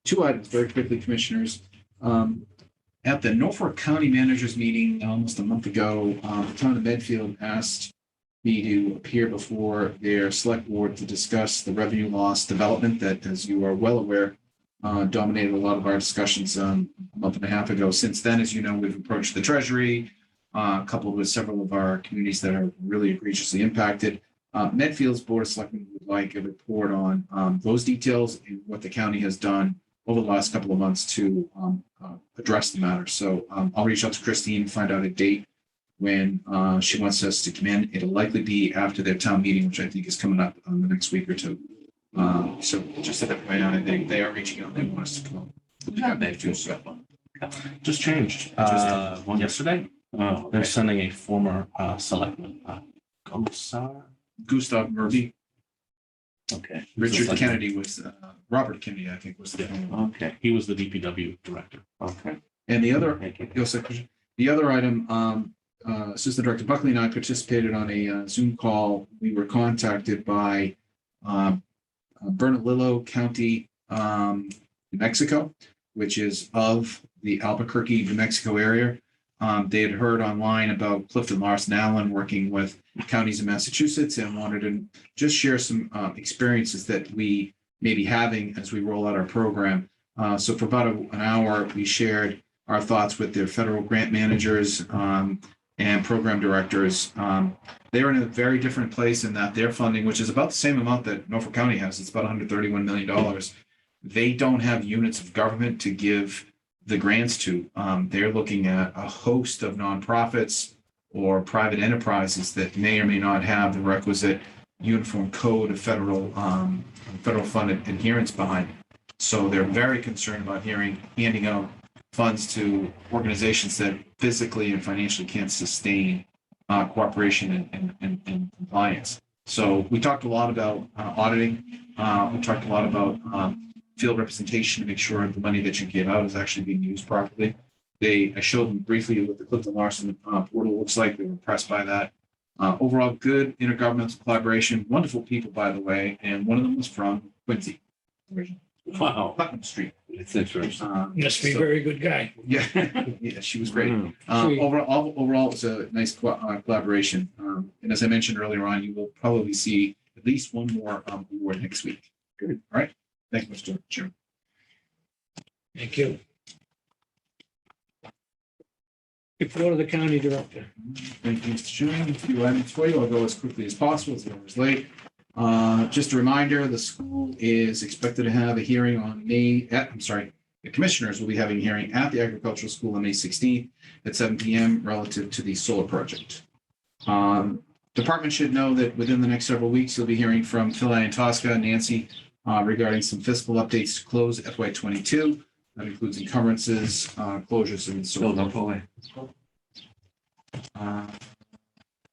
2 items very quickly, Commissioners. At the Norfolk County Managers meeting almost a month ago, the town of Medfield asked me to appear before their select board to discuss the revenue loss development that, as you are well aware, dominated a lot of our discussions a month and a half ago. Since then, as you know, we've approached the Treasury, coupled with several of our communities that are really egregiously impacted. Medfield's Board of Selectmen would like a report on those details and what the county has done over the last couple of months to address the matter. So I'll reach out to Christine and find out a date when she wants us to come in. It'll likely be after their town meeting, which I think is coming up the next week or two. So just at that point, they are reaching out. They want us to come up. We have Medfield stuff on. Just changed. Yesterday, they're sending a former selectman, Gustav Murphy. Okay. Richard Kennedy was, Robert Kennedy, I think was the name. Okay. He was the DPW director. Okay. And the other, Thank you. the other item, Assistant Director Buckley and I participated on a Zoom call. We were contacted by Bernalillo County New Mexico, which is of the Albuquerque, New Mexico area. They had heard online about Clifton Larson Allen working with counties in Massachusetts and wanted to just share some experiences that we may be having as we roll out our program. So for about an hour, we shared our thoughts with their federal grant managers and program directors. They're in a very different place in that their funding, which is about the same amount that Norfolk County has, it's about $131 million. They don't have units of government to give the grants to. They're looking at a host of nonprofits or private enterprises that may or may not have the requisite uniform code of federal fund adherence behind. So they're very concerned about handing out funds to organizations that physically and financially can't sustain cooperation and compliance. So we talked a lot about auditing. We talked a lot about field representation to make sure the money that you give out is actually being used properly. I showed them briefly what the Clifton Larson portal looks like. They were impressed by that. Overall, good intergovernmental collaboration. Wonderful people, by the way. And one of them was from Quincy. Wow. Putnam Street. It's interesting. Must be a So- very good guy. Yeah, yeah, she was great. Wow. Overall, it's a nice collaboration. And as I mentioned earlier on, you will probably see at least one more award next week. Good. All right. Thank you, Mr. Chairman. Thank you. Report of the county director. Thank you, Mr. Chairman. A few items for you. I'll go as quickly as possible. It's always late. Just a reminder, the school is expected to have a hearing on the commissioners will be having a hearing at the agricultural school on May 16th at 7 p.m. relative to the solar project. Department should know that within the next several weeks, you'll be hearing from Phil Antosca and Nancy regarding some fiscal updates to close FY22. That includes encumbrances, closures, and so Build forth. up away.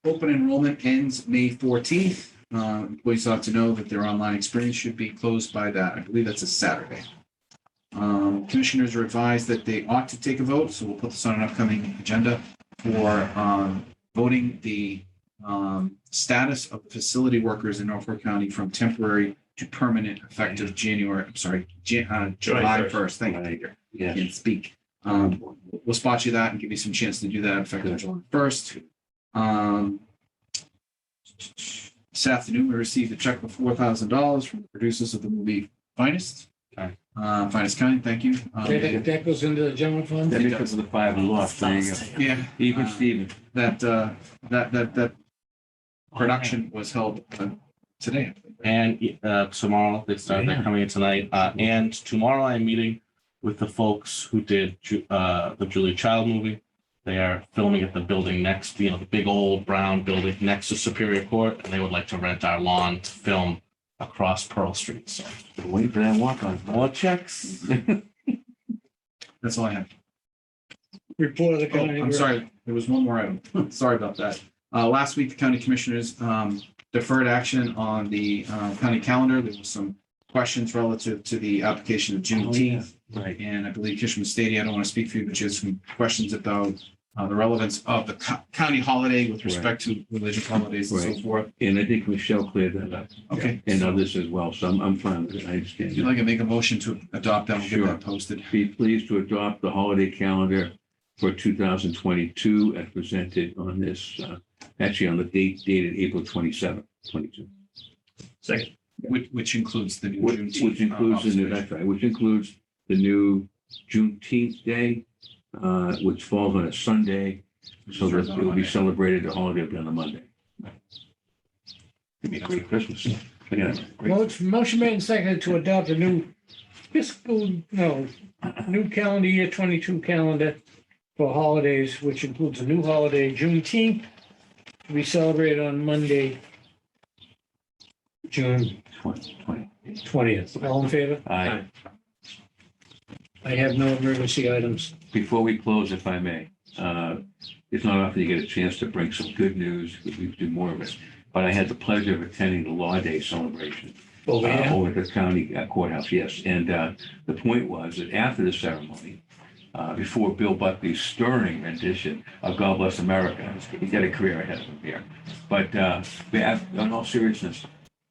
Open enrollment ends May 14th. Employees ought to know that their online experience should be closed by that. I believe that's a Saturday. Commissioners are advised that they ought to take a vote, so we'll put this on an upcoming agenda for voting the status of the facility workers in Norfolk County from temporary to permanent effective July 1st. Thank you, Peter. Yes. Can't speak. We'll spot you that and give you some chance to do that effective July 1st. This afternoon, we received a check for $4,000 from the producers of the movie Finest. Okay. Finest Kind, thank you. That goes into the general fund? That because of the 5 and lost. There you go. Yeah. Even Steven. That production was held today. I believe. And tomorrow, they're coming in tonight. And tomorrow I'm meeting with the folks who did the Julia Child movie. They are filming at the building next, the big old brown building next to Superior Court, and they would like to rent our lawn to film across Pearl Street. So Wait for that walk on. more checks. That's all I have. Report of the Oh, county. I'm sorry, there was one more item. Sorry about that. Last week, the county commissioners deferred action on the county calendar. There was some questions relative to the application of Juneteenth. Right. And I believe Kishma Stady, I don't want to speak for you, but you had some questions about the relevance of the county holiday with respect to religious holidays and so Right. forth. And I think Michelle cleared that up. Okay. And others as well. So I'm fine with it. I understand. If you'd like to make a motion to adopt that, we'll get Sure. that posted. Be pleased to adopt the holiday calendar for 2022 as presented on this, actually on the date dated April 27th, 22. Second. Which includes the new Which Juneteenth. includes the new, that's right, which includes the new Juneteenth day, which falls on a Sunday, so that it will be celebrated, the holiday will be on a Monday. It'd be a great Christmas. Yeah, great. Motion made and seconded to adopt a new new calendar year 22 calendar for holidays, which includes a new holiday, Juneteenth, to be celebrated on Monday, June 20. 20th. All in favor? Aye. I have no emergency items. Before we close, if I may, it's not often you get a chance to bring some good news, we do more of it. But I had the pleasure of attending the Law Day celebration Over here. over at the county courthouse, yes. And the point was that after the ceremony, before Bill Buckley's stirring rendition of God Bless America, he's got a career ahead of him here. But in all seriousness,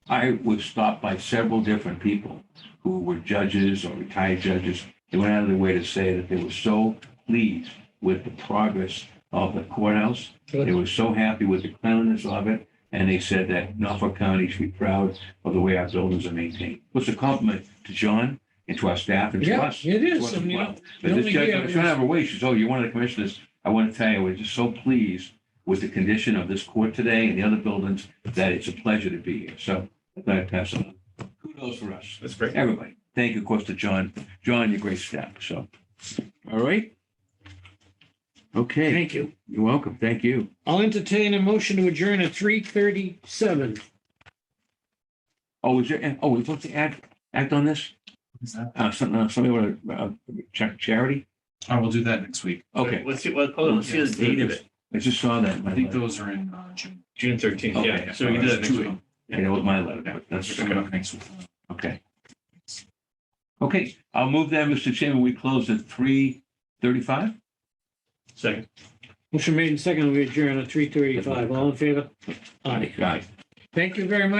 I was stopped by several different people who were judges or retired judges. They went out of their way to say that they were so pleased with the progress of the courthouse. They were so happy with the cleanliness of it. And they said that Norfolk County should be proud of the way our buildings are maintained. It's a compliment to John and to our staff and to Yeah, us. it to is. us I as mean, well. the But only this judge, year I'm trying to have her way. She says, oh, you're one of the commissioners. I want to tell you, we're just so pleased with the condition of this court today and the other buildings that it's a pleasure to be here. So I'm glad to pass on. Kudos for us. That's great. Everybody. Thank you, of course, to John. John, your great staff. So, all right. Okay, Thank you. you're welcome. Thank you. I'll entertain a motion to adjourn at 3:37. Oh, is there, oh, we're supposed to act on this? Somebody want to check charity? I will do that next week. Okay, Let's see, let's see the date of it. I just saw that. in my I think letter. those are in June. June 13th, Okay. yeah. So we can do that next Two of week. them. Yeah, that was my letter, but that's, They're coming up next week. okay. Okay, I'll move that, Mr. Chairman. We close at 3:35? Second. Motion made and seconded, we adjourn at 3:35. All in favor? Aye. Aye. Thank you very much.